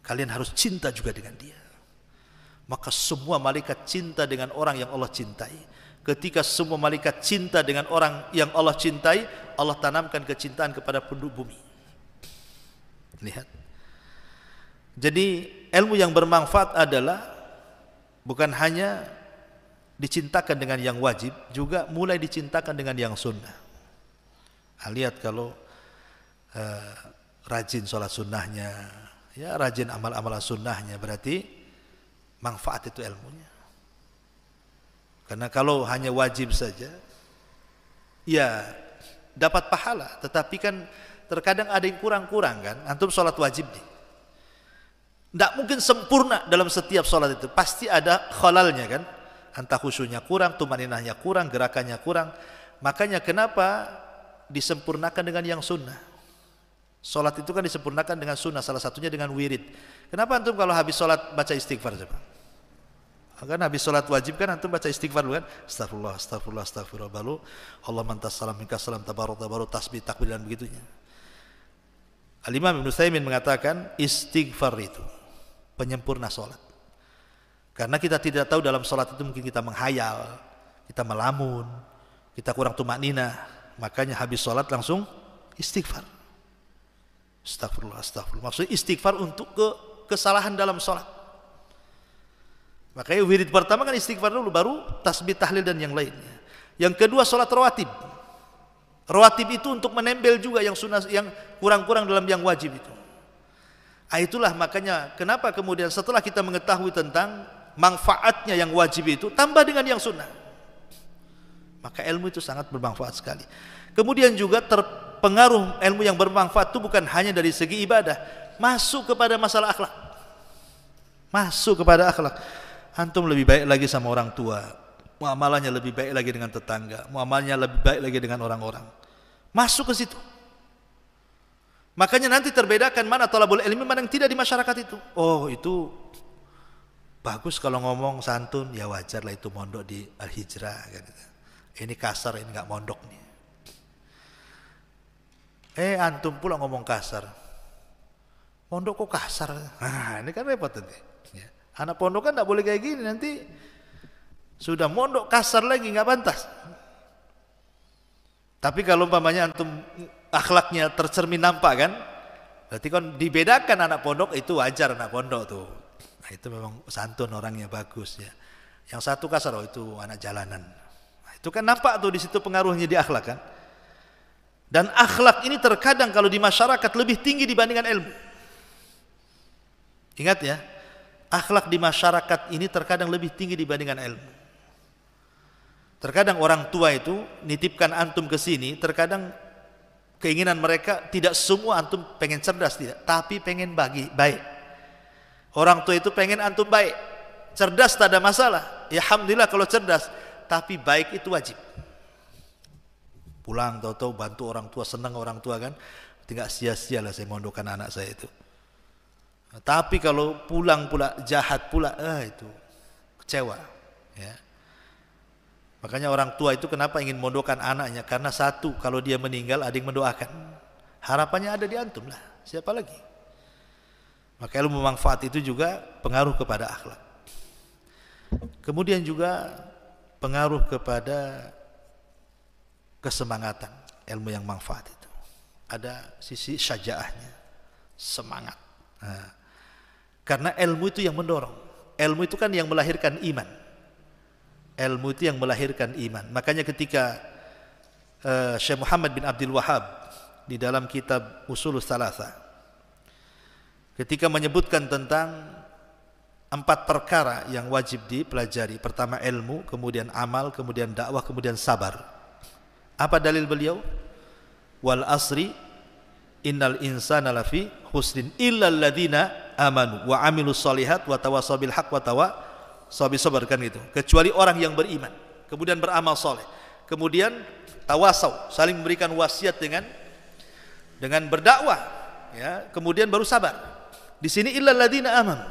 kalian harus cinta juga dengan dia. Maka semua malaikat cinta dengan orang yang Allah cintai. Ketika semua malaikat cinta dengan orang yang Allah cintai, Allah tanamkan kecintaan kepada penduduk bumi. Lihat. Jadi ilmu yang bermanfaat adalah bukan hanya dicintakan dengan yang wajib, juga mulai dicintakan dengan yang sunnah. Lihat kalau rajin sholat sunnahnya, ya rajin amal-amalan sunnahnya, berarti manfaat itu ilmunya. Karena kalau hanya wajib saja, ya dapat pahala, tetapi kan terkadang ada yang kurang-kurang kan. Antum sholat wajib nih, tidak mungkin sempurna dalam setiap sholat itu, pasti ada khalalnya kan. Entah khusyuknya kurang, tumaninahnya kurang, gerakannya kurang. Makanya kenapa disempurnakan dengan yang sunnah? Salat itu kan disempurnakan dengan sunnah, salah satunya dengan wirid. Kenapa antum kalau habis salat baca istighfar coba? Kan habis salat wajib kan antum baca istighfar dulu kan? Astagfirullah, astagfirullah, astagfirullah, baru Allah mantas salam minkas salam tabarok tabarok, tasbih takbir dan begitunya. Al-Imam Ibnu Utsaimin mengatakan istighfar itu penyempurna salat. Karena kita tidak tahu dalam salat itu mungkin kita menghayal, kita melamun, kita kurang tumakninah, makanya habis salat langsung istighfar. Astagfirullah, astagfirullah. Maksudnya istighfar untuk kesalahan dalam salat. Makanya wirid pertama kan istighfar dulu, baru tasbih, tahlil dan yang lainnya. Yang kedua salat rawatib. Rawatib itu untuk menempel juga yang sunnah, yang kurang-kurang dalam yang wajib itu. Itulah makanya kenapa kemudian setelah kita mengetahui tentang manfaatnya yang wajib itu, tambah dengan yang sunnah. Maka ilmu itu sangat bermanfaat sekali. Kemudian juga terpengaruh ilmu yang bermanfaat itu bukan hanya dari segi ibadah, masuk kepada masalah akhlak. Masuk kepada akhlak. Antum lebih baik lagi sama orang tua, muamalahnya lebih baik lagi dengan tetangga, muamalahnya lebih baik lagi dengan orang-orang. Masuk ke situ. Makanya nanti terbedakan mana talabul ilmi, mana yang tidak di masyarakat itu. Oh, itu bagus kalau ngomong santun, ya wajar lah itu mondok di Al-Hijrah kan. Ini kasar, ini nggak mondok nih. Antum pula ngomong kasar. Mondok kok kasar? Nah, ini kan repot nanti. Ya. Anak pondok kan nggak boleh kayak gini, nanti sudah mondok kasar lagi, nggak pantas. Tapi kalau umpamanya antum akhlaknya tercermin nampak kan, berarti kan dibedakan anak pondok itu wajar, anak pondok tuh. Nah, itu memang santun, orangnya bagus ya. Yang satu kasar, oh itu anak jalanan. Nah, itu kan nampak tuh di situ pengaruhnya di akhlak kan. Dan akhlak ini terkadang kalau di masyarakat lebih tinggi dibandingkan ilmu. Ingat ya, akhlak di masyarakat ini terkadang lebih tinggi dibandingkan ilmu. Terkadang orang tua itu nitipkan antum ke sini, terkadang keinginan mereka tidak semua antum pengen cerdas, tidak, tapi pengen baik. Orang tua itu pengen antum baik. Cerdas tak ada masalah. Ya alhamdulillah kalau cerdas, tapi baik itu wajib. Pulang tahu-tahu bantu orang tua, senang orang tua kan, tidak sia-sia lah saya mondokkan anak saya itu. Tapi kalau pulang pula jahat pula, itu kecewa ya. Makanya orang tua itu kenapa ingin mondokkan anaknya? Karena satu, kalau dia meninggal ada yang mendoakan. Harapannya ada di antum lah, siapa lagi? Maka ilmu manfaat itu juga pengaruh kepada akhlak. Kemudian juga pengaruh kepada kesemangatan. Ilmu yang manfaat itu ada sisi syajaahnya, semangat. Nah, karena ilmu itu yang mendorong. Ilmu itu kan yang melahirkan iman. Ilmu itu yang melahirkan iman. Makanya ketika Syekh Muhammad bin Abdul Wahhab di dalam kitab Ushulus Tsalatsa, ketika menyebutkan tentang 4 perkara yang wajib dipelajari. Pertama ilmu, kemudian amal, kemudian dakwah, kemudian sabar. Apa dalil beliau? Wal asri innal insana lafi khusrin illal ladzina amanu wa amilus solihat wa tawassaw bil haqq wa tawassaw bis sabr, kan gitu. Kecuali orang yang beriman, kemudian beramal soleh, kemudian tawasaw, saling memberikan wasiat dengan berdakwah, ya, kemudian baru sabar. Di sini illal ladzina amanu,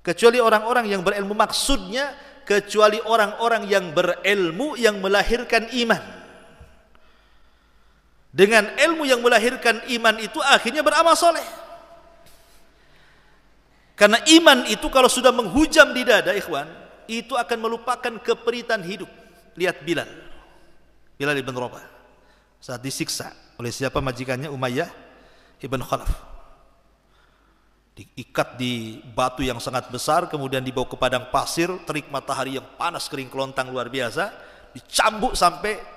kecuali orang-orang yang berilmu, maksudnya kecuali orang-orang yang berilmu yang melahirkan iman. Dengan ilmu yang melahirkan iman itu akhirnya beramal soleh. Karena iman itu kalau sudah menghujam di dada, ikhwan, itu akan melupakan keperitan hidup. Lihat Bilal ibn Rabah saat disiksa oleh siapa? Majikannya, Umayyah ibn Khalaf. Diikat di batu yang sangat besar, kemudian dibawa ke padang pasir, terik matahari yang panas kering kelontang luar biasa, dicambuk sampai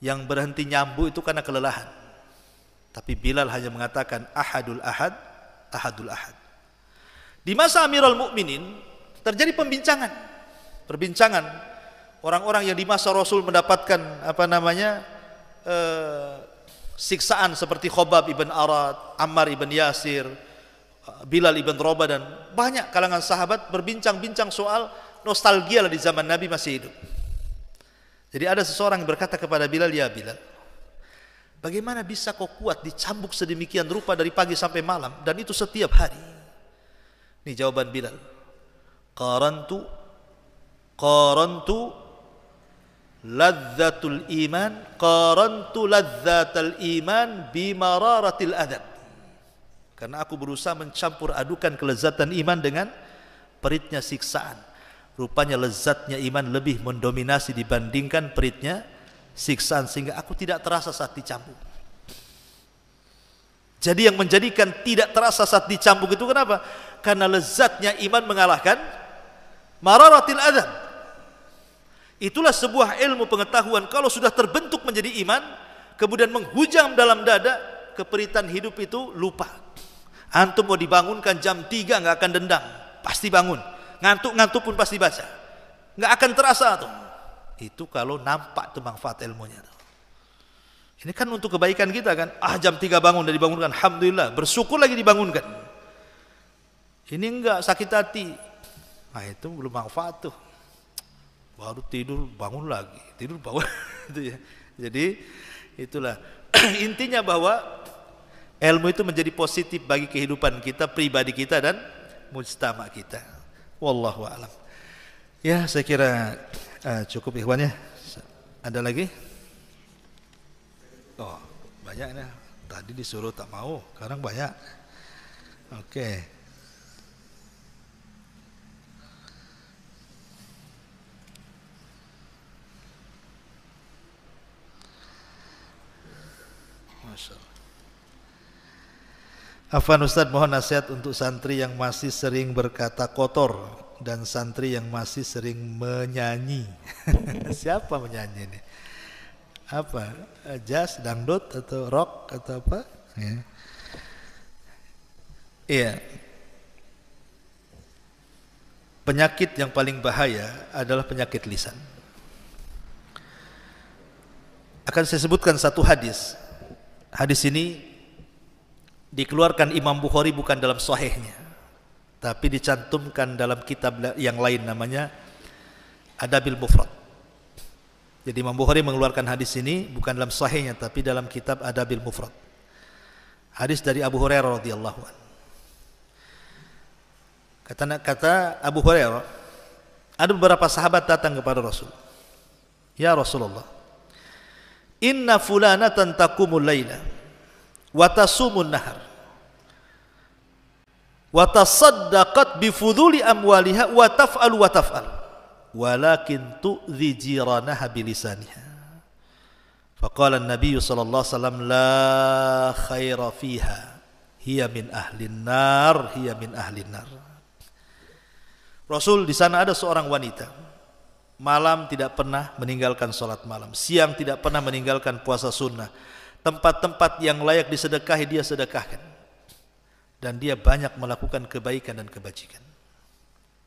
yang berhenti nyambuk itu karena kelelahan. Tapi Bilal hanya mengatakan ahadul ahad, ahadul ahad. Di masa Amirul Mukminin terjadi perbincangan orang-orang yang di masa Rasul mendapatkan siksaan seperti Khobab ibn Arad, Ammar ibn Yasir, Bilal ibn Rabah, dan banyak kalangan sahabat berbincang-bincang soal nostalgia lah di zaman Nabi masih hidup. Jadi ada seseorang yang berkata kepada Bilal, ya Bilal, Bagaimana bisa kau kuat dicambuk sedemikian rupa dari pagi sampai malam, dan itu setiap hari? Ini jawaban Bilal. Qarantu ladzatul iman bimararatil adab. Karena aku berusaha mencampur adukan kelezatan iman dengan peritnya siksaan. Rupanya lezatnya iman lebih mendominasi dibandingkan peritnya siksaan, sehingga aku tidak terasa saat dicambuk. Jadi yang menjadikan tidak terasa saat dicambuk itu kenapa? Karena lezatnya iman mengalahkan mararatil adab. Itulah sebuah ilmu pengetahuan. Kalau sudah terbentuk menjadi iman, kemudian menghujam dalam dada, keperitan hidup itu lupa. Antum mau dibangunkan jam 3 nggak akan dendam, pasti bangun. Ngantuk-ngantuk pun pasti baca, nggak akan terasa tuh. Itu kalau nampak tuh manfaat ilmunya tuh. Ini kan untuk kebaikan kita kan. Jam 3 bangun dan dibangunkan, alhamdulillah, bersyukur lagi dibangunkan. Ini enggak, sakit hati. Nah itu belum manfaat tuh. Baru tidur bangun lagi, tidur bangun. Jadi itulah intinya, bahwa ilmu itu menjadi positif bagi kehidupan kita, pribadi kita, dan mujtama kita. Wallahu a'lam. Ya, saya kira cukup ikhwan ya. Ada lagi? Oh, banyak ya. Tadi disuruh tak mau, sekarang banyak. Oke. Masya Allah. Afwan Ustaz, mohon nasihat untuk santri yang masih sering berkata kotor dan santri yang masih sering menyanyi. Siapa menyanyi ini? Apa? Jazz, dangdut, atau rock, atau apa? Ya. Iya. Penyakit yang paling bahaya adalah penyakit lisan. Akan saya sebutkan satu hadis. Hadis ini dikeluarkan Imam Bukhari bukan dalam sahihnya, tapi dicantumkan dalam kitab yang lain namanya Adabil Mufrad. Jadi Imam Bukhari mengeluarkan hadis ini bukan dalam sahihnya, tapi dalam kitab Adabil Mufrad. Hadis dari Abu Hurairah radhiyallahu anhu. Kata Abu Hurairah, ada beberapa sahabat datang kepada Rasul. Ya Rasulullah, inna fulanatan taqumul laila wa tasumun nahar wa tasaddaqat bi fuduli amwaliha wa taf'al walakin tu'dhi jiranaha bilisaniha. Faqala an-nabiy sallallahu alaihi wasallam la khaira fiha hiya min ahlin nar. Rasul, di sana ada seorang wanita, malam tidak pernah meninggalkan salat malam, siang tidak pernah meninggalkan puasa sunnah, tempat-tempat yang layak disedekahi dia sedekahkan, dan dia banyak melakukan kebaikan dan kebajikan.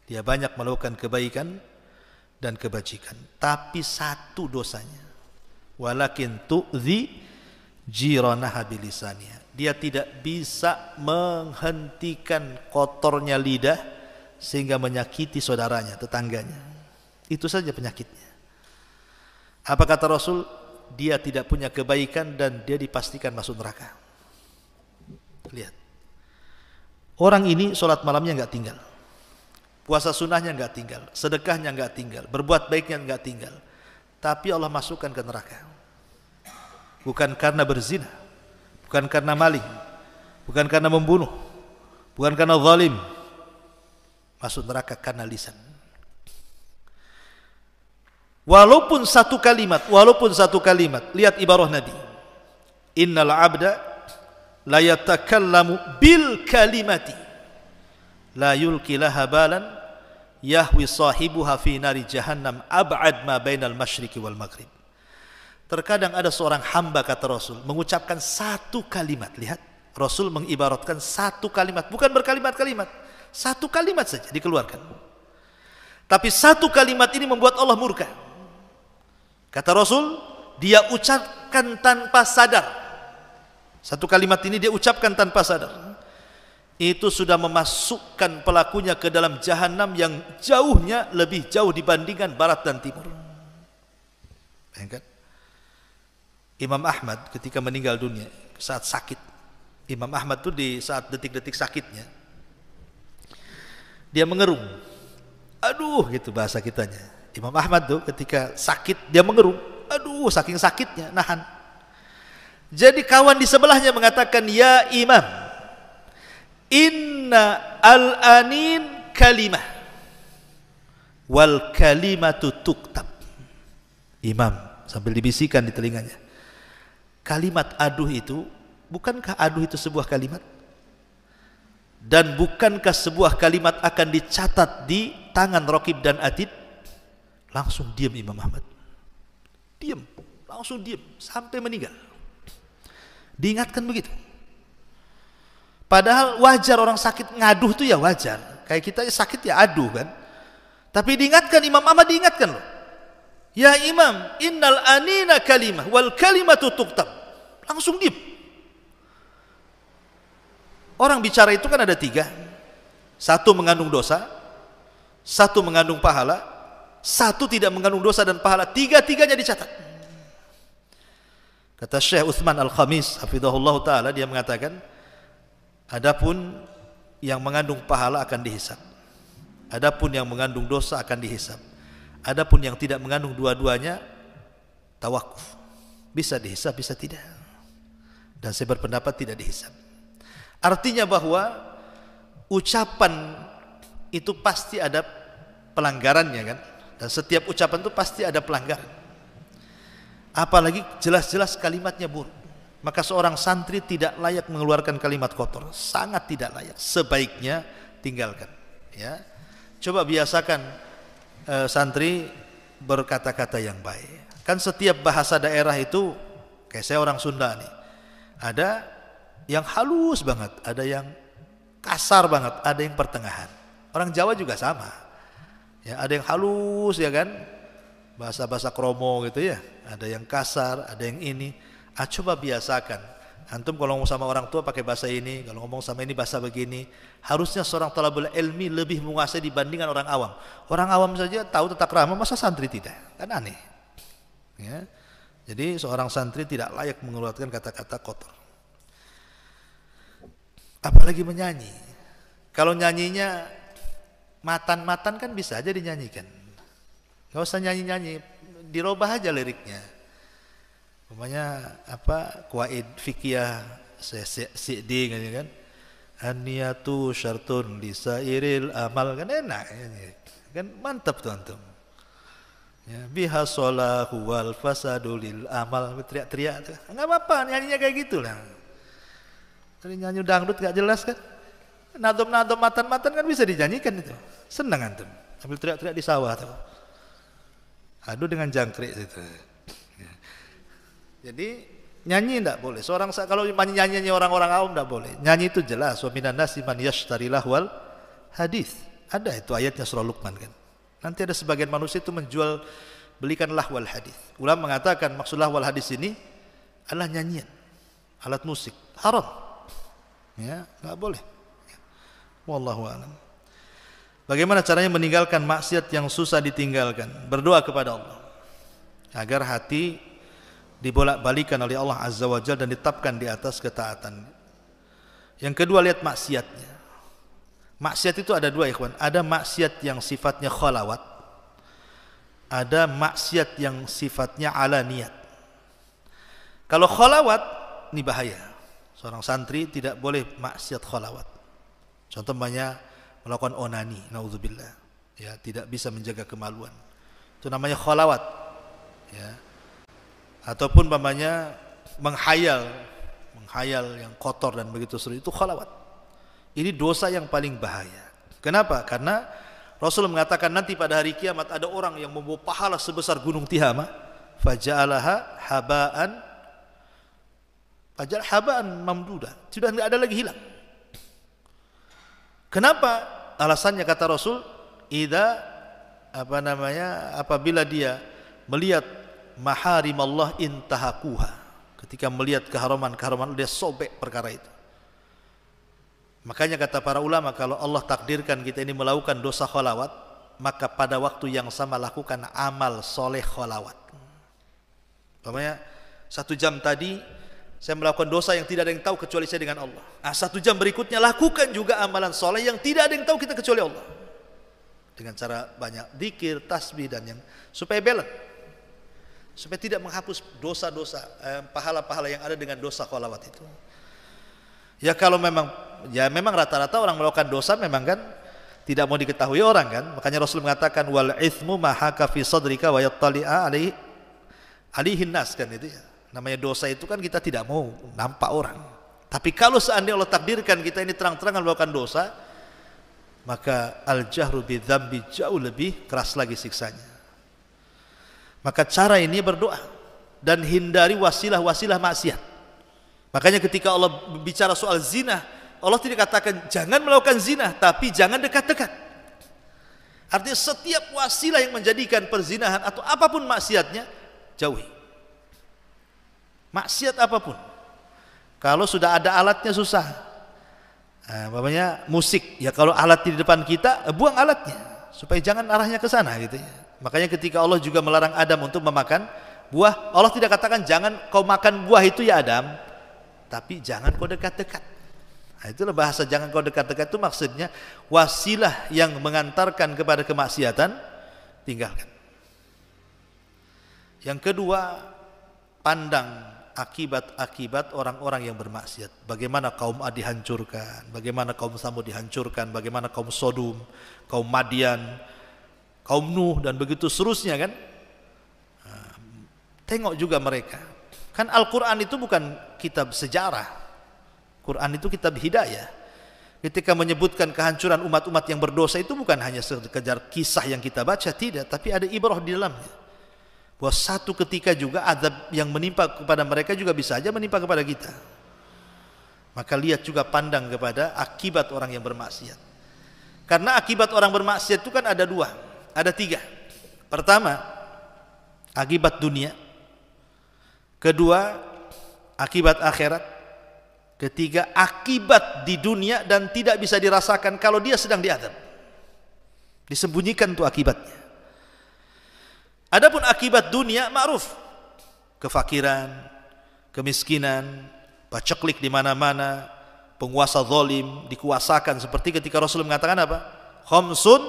Dia banyak melakukan kebaikan dan kebajikan, tapi satu dosanya, walakin tu'dhi jiranaha bilisaniha. Dia tidak bisa menghentikan kotornya lidah sehingga menyakiti saudaranya, tetangganya. Itu saja penyakitnya. Apa kata Rasul? Dia tidak punya kebaikan dan dia dipastikan masuk neraka. Lihat, orang ini sholat malamnya nggak tinggal, puasa sunnahnya nggak tinggal, sedekahnya nggak tinggal, berbuat baiknya nggak tinggal, tapi Allah masukkan ke neraka. Bukan karena berzina, bukan karena maling, bukan karena membunuh, bukan karena zalim. Masuk neraka karena lisan. Walaupun satu kalimat, lihat ibarah Nabi. Innal abda la yatakallamu bil kalimati la yulki laha balan yahwi sahibuha fi nari jahannam ab'ad ma bainal masyriqi wal maghrib. Terkadang ada seorang hamba, kata Rasul, mengucapkan satu kalimat. Lihat, Rasul mengibaratkan satu kalimat, bukan berkalimat-kalimat. Satu kalimat saja dikeluarkan, tapi satu kalimat ini membuat Allah murka. Kata Rasul, dia ucapkan tanpa sadar. Satu kalimat ini dia ucapkan tanpa sadar. Itu sudah memasukkan pelakunya ke dalam jahanam yang jauhnya lebih jauh dibandingkan barat dan timur. Bayangkan. Imam Ahmad ketika meninggal dunia saat sakit. Imam Ahmad tuh di saat detik-detik sakitnya dia mengerung. Aduh, gitu bahasa kitanya. Imam Ahmad tuh ketika sakit dia mengerung. Aduh, saking sakitnya nahan. Jadi kawan di sebelahnya mengatakan, "Ya Imam, inna al-anin kalimah wal kalimatu tuktab." Imam sambil dibisikkan di telinganya, kalimat aduh itu, bukankah aduh itu sebuah kalimat? Dan bukankah sebuah kalimat akan dicatat di tangan Raqib dan Atid? Langsung diam Imam Ahmad. Diam, langsung diam sampai meninggal. Diingatkan begitu. Padahal wajar orang sakit ngaduh itu ya wajar. Kayak kita sakit ya aduh kan. Tapi diingatkan, Imam Ahmad diingatkan loh. Ya Imam, innal anina kalimah wal kalimatu tuktab. Langsung diam. Orang bicara itu kan ada 3. Satu mengandung dosa, satu mengandung pahala, satu tidak mengandung dosa dan pahala. 3-tiganya dicatat. Kata Syekh Utsman Al-Khamis hafizahullah ta'ala, dia mengatakan, adapun yang mengandung pahala akan dihisab, adapun yang mengandung dosa akan dihisab, adapun yang tidak mengandung dua-duanya tawakuf, bisa dihisab bisa tidak. Dan saya berpendapat tidak dihisab. Artinya bahwa ucapan itu pasti ada pelanggarannya kan, dan setiap ucapan itu pasti ada pelanggaran. Apalagi jelas-jelas kalimatnya buruk. Maka seorang santri tidak layak mengeluarkan kalimat kotor, sangat tidak layak. Sebaiknya tinggalkan. Ya, coba biasakan santri berkata-kata yang baik. Kan setiap bahasa daerah itu, kayak saya orang Sunda nih, ada yang halus banget, ada yang kasar banget, ada yang pertengahan. Orang Jawa juga sama. Ya, ada yang halus ya kan, bahasa-bahasa kromo gitu ya. Ada yang kasar, ada yang ini. Coba biasakan. Antum kalau ngomong sama orang tua pakai bahasa ini, kalau ngomong sama ini bahasa begini. Harusnya seorang thalabul ilmi lebih menguasai dibandingkan orang awam. Orang awam saja tahu tata krama, masa santri tidak? Kan aneh. Ya. Jadi seorang santri tidak layak mengeluarkan kata-kata kotor. Apalagi menyanyi. Kalau nyanyinya matan-matan kan bisa aja dinyanyikan. Gak usah nyanyi-nyanyi, dirubah aja liriknya. Umpamanya apa, kuaid fikih Sa'di kan, an-niyatu syartun lisairil amal, kan enak kan, mantap tuh antum. Ya, biha sholahu wal fasadu lil amal, teriak-teriak nggak apa-apa, nyanyinya kayak gitulah. Tadi nyanyi dangdut gak jelas kan, nadom-nadom matan-matan kan bisa dinyanyikan itu, senang antum sambil teriak-teriak di sawah tuh. Aduh dengan jangkrik itu. Jadi nyanyi tidak boleh. Seorang kalau nyanyi orang-orang awam tidak boleh. Nyanyi itu jelas. Wa minan nasi man yashtari lahwal hadis. Ada itu ayatnya surah Luqman kan. Nanti ada sebagian manusia itu menjual belikan lahwal hadis. Ulama mengatakan maksud lahwal hadis ini adalah nyanyian, alat musik, haram. Ya, enggak boleh. Wallahu a'lam. Bagaimana caranya meninggalkan maksiat yang susah ditinggalkan? Berdoa kepada Allah agar hati dibolak-balikan oleh Allah Azza wa Jalla dan ditetapkan di atas ketaatan. Yang kedua, lihat maksiatnya. Maksiat itu ada 2 ikhwan. Ada maksiat yang sifatnya khalawat, ada maksiat yang sifatnya alaniyat. Kalau khalawat ini bahaya. Seorang santri tidak boleh maksiat khalawat. Contohnya melakukan onani, naudzubillah, ya, tidak bisa menjaga kemaluan, itu namanya khalawat, ya. Ataupun umpamanya menghayal yang kotor dan begitu seru, itu khalawat. Ini dosa yang paling bahaya. Kenapa? Karena Rasul mengatakan nanti pada hari kiamat ada orang yang membawa pahala sebesar gunung Tihama, faja'alaha haba'an mamduda, sudah tidak ada lagi hilang. Kenapa? Alasannya kata Rasul, apabila dia melihat maharim Allah intahakuha, ketika melihat keharaman dia sobek perkara itu. Makanya kata para ulama, kalau Allah takdirkan kita ini melakukan dosa khalawat, maka pada waktu yang sama lakukan amal soleh khalawat. Umpamanya 1 jam tadi saya melakukan dosa yang tidak ada yang tahu kecuali saya dengan Allah. 1 jam berikutnya lakukan juga amalan soleh yang tidak ada yang tahu kita kecuali Allah. Dengan cara banyak zikir, tasbih dan yang supaya balance, supaya tidak menghapus dosa-dosa, pahala-pahala yang ada dengan dosa kholawat itu. Ya kalau memang rata-rata orang melakukan dosa memang kan tidak mau diketahui orang kan. Makanya Rasul mengatakan wal itsmu ma haka fi sadrika wa yattali'a alaihin nas kan itu ya. Namanya dosa itu kan kita tidak mau nampak orang. Tapi kalau seandainya Allah takdirkan kita ini terang-terangan melakukan dosa, maka al-jahru bidzambi jauh lebih keras lagi siksanya. Maka cara ini berdoa dan hindari wasilah-wasilah maksiat. Makanya ketika Allah bicara soal zina, Allah tidak katakan jangan melakukan zina, tapi jangan dekat-dekat. Artinya setiap wasilah yang menjadikan perzinahan atau apapun maksiatnya, jauhi. Maksiat apapun. Kalau sudah ada alatnya susah. Musik, ya kalau alat di depan kita, buang alatnya supaya jangan arahnya ke sana gitu ya. Makanya ketika Allah juga melarang Adam untuk memakan buah, Allah tidak katakan jangan kau makan buah itu ya Adam, tapi jangan kau dekat-dekat. Nah, itulah bahasa jangan kau dekat-dekat itu maksudnya wasilah yang mengantarkan kepada kemaksiatan tinggalkan. Yang kedua, pandang akibat-akibat orang-orang yang bermaksiat. Bagaimana kaum Ad dihancurkan, bagaimana kaum Samud dihancurkan, bagaimana kaum Sodom, kaum Madian, kaum Nuh dan begitu seterusnya kan. Tengok juga mereka. Kan Al-Quran itu bukan kitab sejarah. Quran itu kitab hidayah. Ketika menyebutkan kehancuran umat-umat yang berdosa itu bukan hanya sekedar kisah yang kita baca, tidak, tapi ada ibrah di dalamnya. Bahwa satu ketika juga azab yang menimpa kepada mereka juga bisa saja menimpa kepada kita. Maka lihat juga pandang kepada akibat orang yang bermaksiat. Karena akibat orang bermaksiat itu kan ada 2, ada 3. Pertama, akibat dunia. Kedua, akibat akhirat. Ketiga, akibat di dunia dan tidak bisa dirasakan kalau dia sedang diazab. Disembunyikan itu akibatnya. Adapun akibat dunia ma'ruf, kefakiran, kemiskinan, paceklik di mana-mana, penguasa zalim dikuasakan seperti ketika Rasul mengatakan apa? Khamsun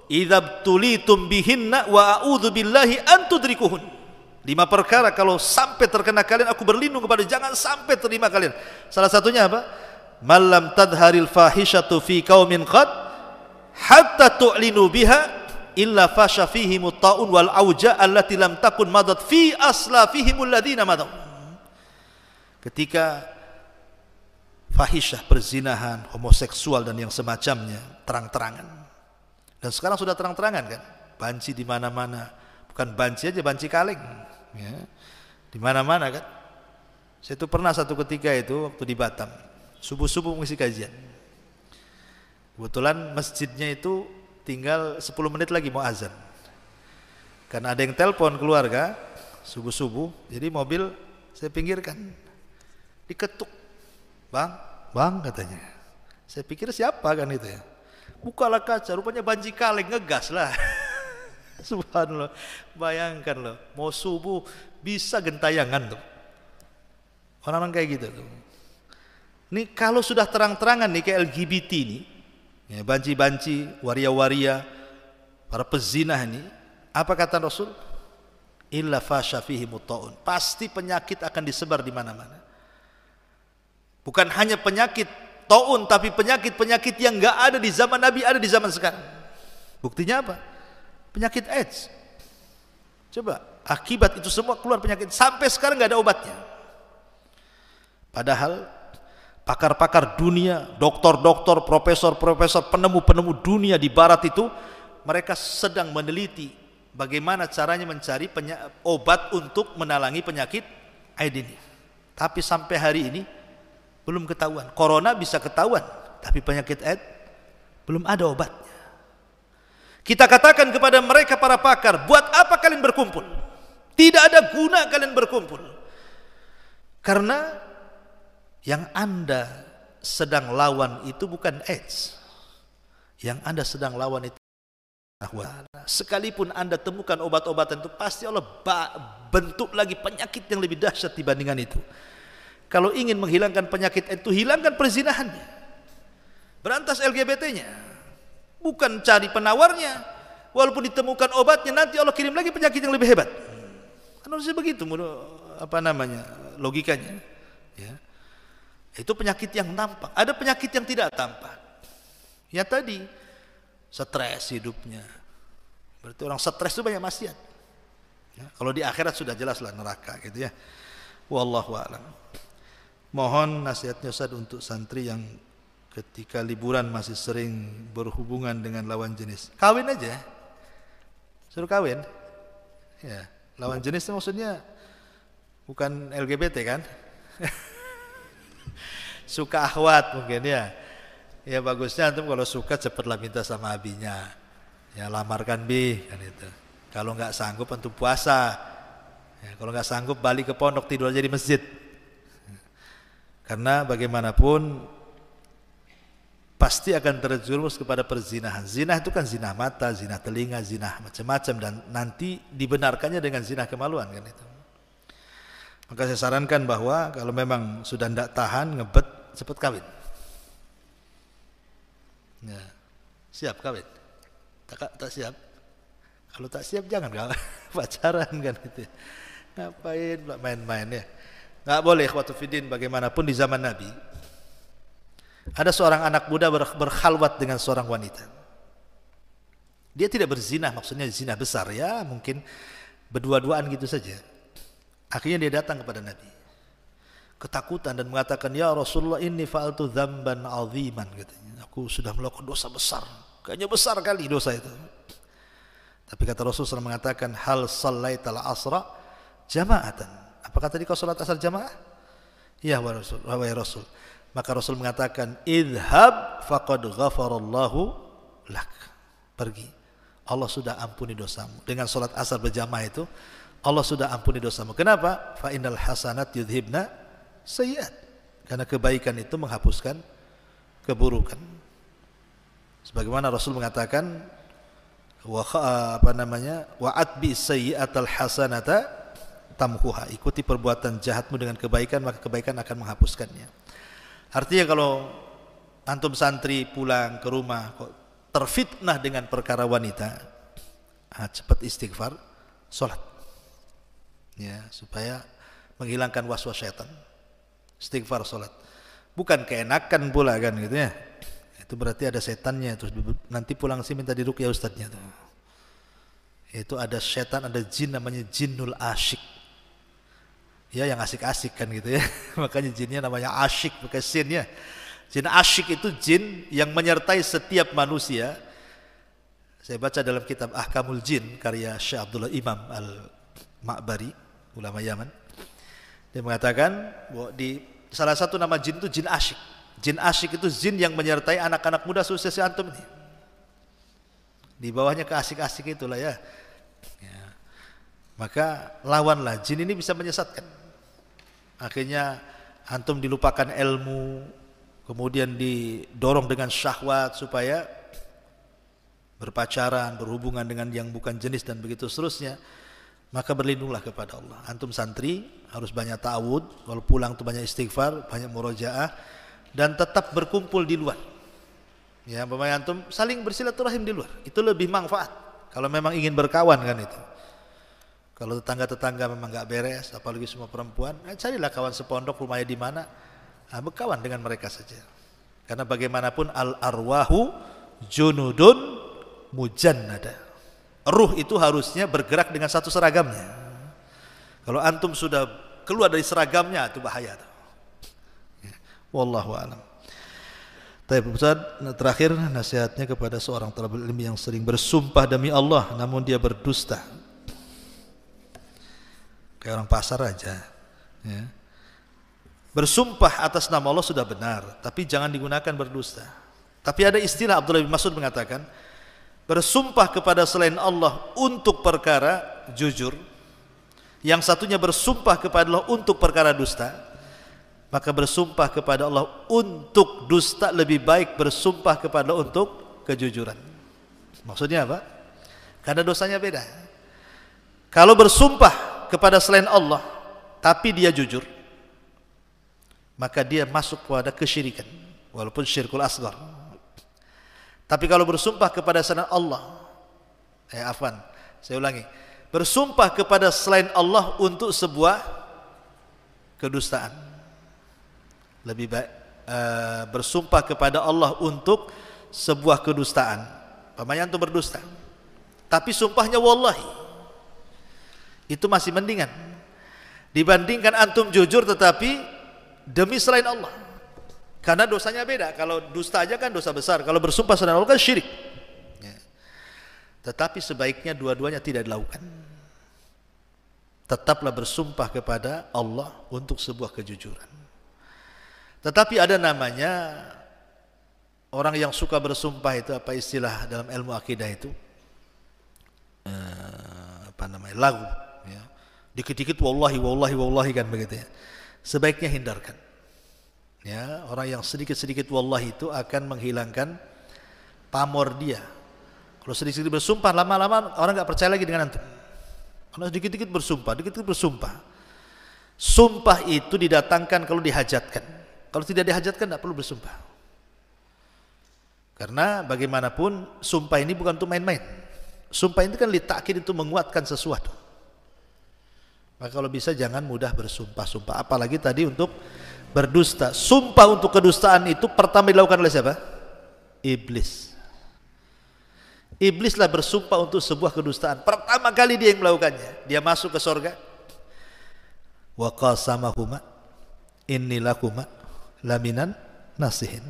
idzabtulitum bihinna wa a'udzu billahi an tudrikuhun. 5 perkara kalau sampai terkena kalian aku berlindung kepada jangan sampai terima kalian. Salah satunya apa? Malam tadharil fahishatu fi qaumin qad hatta tu'linu biha illa fasha fihim ta'un wal auja allati lam takun madat fi aslafihimul ladina madaw. Ketika fahisyah, perzinahan, homoseksual dan yang semacamnya terang-terangan. Dan sekarang sudah terang-terangan kan? Banci di mana-mana. Bukan banci aja, banci kaleng. Ya. Di mana-mana kan? Saya itu pernah satu ketika itu waktu di Batam, subuh-subuh mengisi kajian. Kebetulan masjidnya itu tinggal 10 menit lagi mau azan. Karena ada yang telepon keluarga subuh-subuh, jadi mobil saya pinggirkan. Diketuk. Bang katanya. Saya pikir siapa kan itu ya. Bukalah kaca, rupanya banci kaleng, ngegas lah. Subhanallah. Bayangkan loh, mau subuh bisa gentayangan tuh. Orang-orang kayak gitu tuh. Ini kalau sudah terang-terangan nih kayak LGBT nih, ya, banci-banci, waria-waria, para pezinah ini, apa kata Rasul? Illa fasha fihi mutta'un. Pasti penyakit akan disebar di mana-mana. Bukan hanya penyakit taun, tapi penyakit-penyakit yang enggak ada di zaman Nabi ada di zaman sekarang. Buktinya apa? Penyakit AIDS. Coba, akibat itu semua keluar penyakit sampai sekarang enggak ada obatnya. Padahal pakar-pakar dunia, doktor-doktor, profesor-profesor, penemu-penemu dunia di barat itu mereka sedang meneliti bagaimana caranya mencari obat untuk menalangi penyakit AIDS ini. Tapi sampai hari ini belum ketahuan. Corona bisa ketahuan, tapi penyakit AIDS belum ada obatnya. Kita katakan kepada mereka para pakar, buat apa kalian berkumpul? Tidak ada guna kalian berkumpul. Karena yang Anda sedang lawan itu bukan AIDS. Yang Anda sedang lawan itu Sekalipun Anda temukan obat-obatan itu, pasti Allah bentuk lagi penyakit yang lebih dahsyat dibandingkan itu. Kalau ingin menghilangkan penyakit itu, hilangkan perzinahannya, berantas LGBT-nya, bukan cari penawarnya. Walaupun ditemukan obatnya, nanti Allah kirim lagi penyakit yang lebih hebat. Kan harusnya begitu, logikanya. Ya. Itu penyakit yang tampak. Ada penyakit yang tidak tampak. Ya tadi, stres hidupnya. Berarti orang stres itu banyak maksiat. Ya, kalau di akhirat sudah jelaslah neraka gitu ya. Wallahu a'lam. Mohon nasihatnya Ustaz untuk santri yang ketika liburan masih sering berhubungan dengan lawan jenis. Kawin aja. Suruh kawin. Ya, lawan jenis itu maksudnya bukan LGBT kan? Suka akhwat mungkin ya. Ya bagusnya antum kalau suka cepatlah minta sama abinya. Ya lamarkan bi kan itu. Kalau nggak sanggup antum puasa. Ya, kalau nggak sanggup balik ke pondok, tidur aja di masjid. Karena bagaimanapun pasti akan terjerumus kepada perzinahan. Zina itu kan zina mata, zina telinga, zina macam-macam, dan nanti dibenarkannya dengan zina kemaluan kan itu. Maka saya sarankan bahwa kalau memang sudah tidak tahan ngebet, cepat kawin. Ya, siap kawin. Tak siap. Kalau tak siap jangan kawin. Pacaran kan itu. Ngapain main-main ya? Nggak boleh ikhwatu fiddin. Bagaimanapun di zaman Nabi ada seorang anak muda berkhalwat dengan seorang wanita. Dia tidak berzina, maksudnya zina besar ya, mungkin berdua-duaan gitu saja. Akhirnya dia datang kepada Nabi, ketakutan dan mengatakan, ya Rasulullah, inni fa'altu dzamban 'aziman, katanya. Aku sudah melakukan dosa besar, kayaknya besar kali dosa itu. Tapi kata Rasulullah SAW mengatakan, hal shallaital asra jama'atan. Apakah tadi kau salat asar jamaah? Ya wahai Rasul. Maka Rasul mengatakan, idhab faqad ghafarallahu lak. Pergi, Allah sudah ampuni dosamu. Dengan salat asar berjamaah itu Allah sudah ampuni dosamu. Kenapa? Fa innal hasanat yudhibna sayyi'at. Karena kebaikan itu menghapuskan keburukan. Sebagaimana Rasul mengatakan, wa atbi sayyi'atal hasanata tamhuha. Ikuti perbuatan jahatmu dengan kebaikan, maka kebaikan akan menghapuskannya. Artinya kalau antum santri pulang ke rumah kok terfitnah dengan perkara wanita, cepat istighfar, sholat. Ya, supaya menghilangkan waswas syaitan. Istighfar, sholat. Bukan keenakan pula kan gitu ya. Itu berarti ada setannya, terus nanti pulang sih minta diruqyah ustadznya tuh. Itu ada setan, ada jin namanya jinnul asyik. Ya yang asik-asik kan gitu ya. Makanya jinnya namanya asyik, bukan sin ya. Jin asyik itu jin yang menyertai setiap manusia. Saya baca dalam kitab Ahkamul Jin karya Syekh Abdullah Imam Al-Ma'bari, ulama Yaman. Dia mengatakan bahwa di salah satu nama jin itu jin asyik. Jin asyik itu jin yang menyertai anak-anak muda sukses antum ini. Di bawahnya ke asik-asik itulah ya. Maka lawanlah, jin ini bisa menyesatkan. Akhirnya antum dilupakan ilmu, kemudian didorong dengan syahwat supaya berpacaran, berhubungan dengan yang bukan jenis dan begitu seterusnya. Maka berlindunglah kepada Allah. Antum santri harus banyak ta'awud, kalau pulang tuh banyak istighfar, banyak murojaah, dan tetap berkumpul di luar. Ya, umpamanya antum saling bersilaturahim di luar, itu lebih manfaat. Kalau memang ingin berkawan kan itu. Kalau tetangga-tetangga memang nggak beres, apalagi semua perempuan, carilah kawan sepondok, rumahnya di mana, berkawan dengan mereka saja. Karena bagaimanapun al-arwahu junudun mujannada. Ruh itu harusnya bergerak dengan satu seragamnya. Kalau antum sudah keluar dari seragamnya, itu bahaya. Wallahu a'lam. Terakhir nasihatnya kepada seorang talibul ilmi yang sering bersumpah demi Allah namun dia berdusta. Kayak orang pasar aja ya. Bersumpah atas nama Allah sudah benar, tapi jangan digunakan berdusta. Tapi ada istilah, Abdullah bin Mas'ud mengatakan, bersumpah kepada selain Allah untuk perkara jujur, yang satunya bersumpah kepada Allah untuk perkara dusta, maka bersumpah kepada Allah untuk dusta lebih baik bersumpah kepada Allah untuk kejujuran. Maksudnya apa? karena dosanya beda. Kalau bersumpah kepada selain Allah tapi dia jujur, maka dia masuk pada kesyirikan walaupun syirkul asghar. Tapi kalau bersumpah kepada selain Allah, saya ulangi, bersumpah kepada selain Allah untuk sebuah kedustaan, lebih baik bersumpah kepada Allah untuk sebuah kedustaan, pamannya antum berdusta, tapi sumpahnya wallahi, itu masih mendingan dibandingkan antum jujur tetapi demi selain Allah, karena dosanya beda. Kalau dusta aja kan dosa besar, kalau bersumpah selain Allah kan syirik ya. Tetapi sebaiknya dua-duanya tidak dilakukan. Tetaplah bersumpah kepada Allah untuk sebuah kejujuran. Tetapi ada namanya orang yang suka bersumpah, itu apa istilah dalam ilmu akidah itu, lagu ya. Dikit-dikit wallahi kan begitu ya. Sebaiknya hindarkan ya. Orang yang sedikit-sedikit wallahi itu akan menghilangkan pamor dia. Kalau sedikit-sedikit bersumpah, lama-lama orang nggak percaya lagi dengan antum. Kalau dikit-dikit bersumpah, sumpah itu didatangkan kalau dihajatkan. Kalau tidak dihajatkan tidak perlu bersumpah. Karena bagaimanapun sumpah ini bukan untuk main-main. Sumpah itu kan litakid, itu menguatkan sesuatu. Maka kalau bisa jangan mudah bersumpah-sumpah, apalagi tadi untuk berdusta. Sumpah untuk kedustaan itu pertama dilakukan oleh siapa? Iblis. Iblislah bersumpah untuk sebuah kedustaan. Pertama kali dia yang melakukannya. Dia masuk ke surga. Wa qasamahuma inni lakuma laminan nasihin.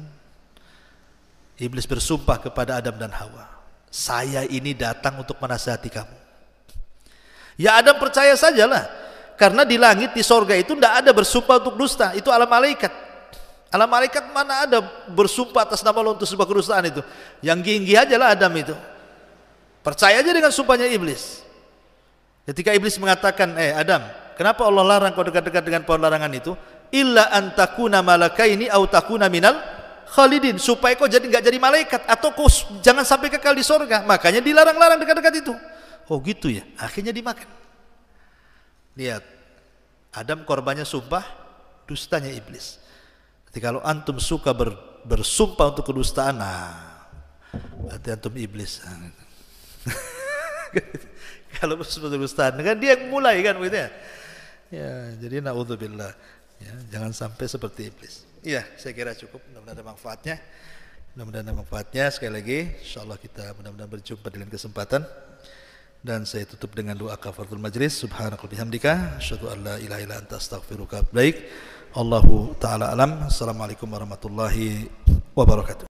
Iblis bersumpah kepada Adam dan Hawa, saya ini datang untuk menasihati kamu. Ya Adam percaya sajalah, karena di langit, di sorga itu tidak ada bersumpah untuk dusta. Itu alam malaikat. Alam malaikat mana ada bersumpah atas nama Allah untuk sebuah kedustaan itu. Yang ginggi aja lah Adam itu. Percaya aja dengan sumpahnya iblis. Ketika iblis mengatakan, Adam, kenapa Allah larang kau dekat-dekat dengan pohon larangan itu? Illa antakuna malakaini au takuna minal khalidin, supaya kau jadi nggak jadi malaikat atau kau jangan sampai kekal di sorga. Makanya dilarang-larang dekat-dekat itu. Oh gitu ya, akhirnya dimakan. Lihat, Adam korbannya sumpah dustanya iblis. Jadi kalau antum suka bersumpah untuk kedustaan, berarti antum iblis. Kalau bersumpah untuk kedustaan kan dia yang mulai kan begitu ya. Ya, jadi naudzubillah. Ya, jangan sampai seperti iblis. Iya, saya kira cukup. Mudah-mudahan ada manfaatnya. Mudah-mudahan ada manfaatnya. Sekali lagi, insyaallah kita mudah-mudahan berjumpa di lain kesempatan. Dan saya tutup dengan doa kafaratul majlis. Subhanaka bihamdika, asyhadu an la ilaha illa anta astaghfiruka wa atubu ilaik. Allahu taala alam. Assalamualaikum warahmatullahi wabarakatuh.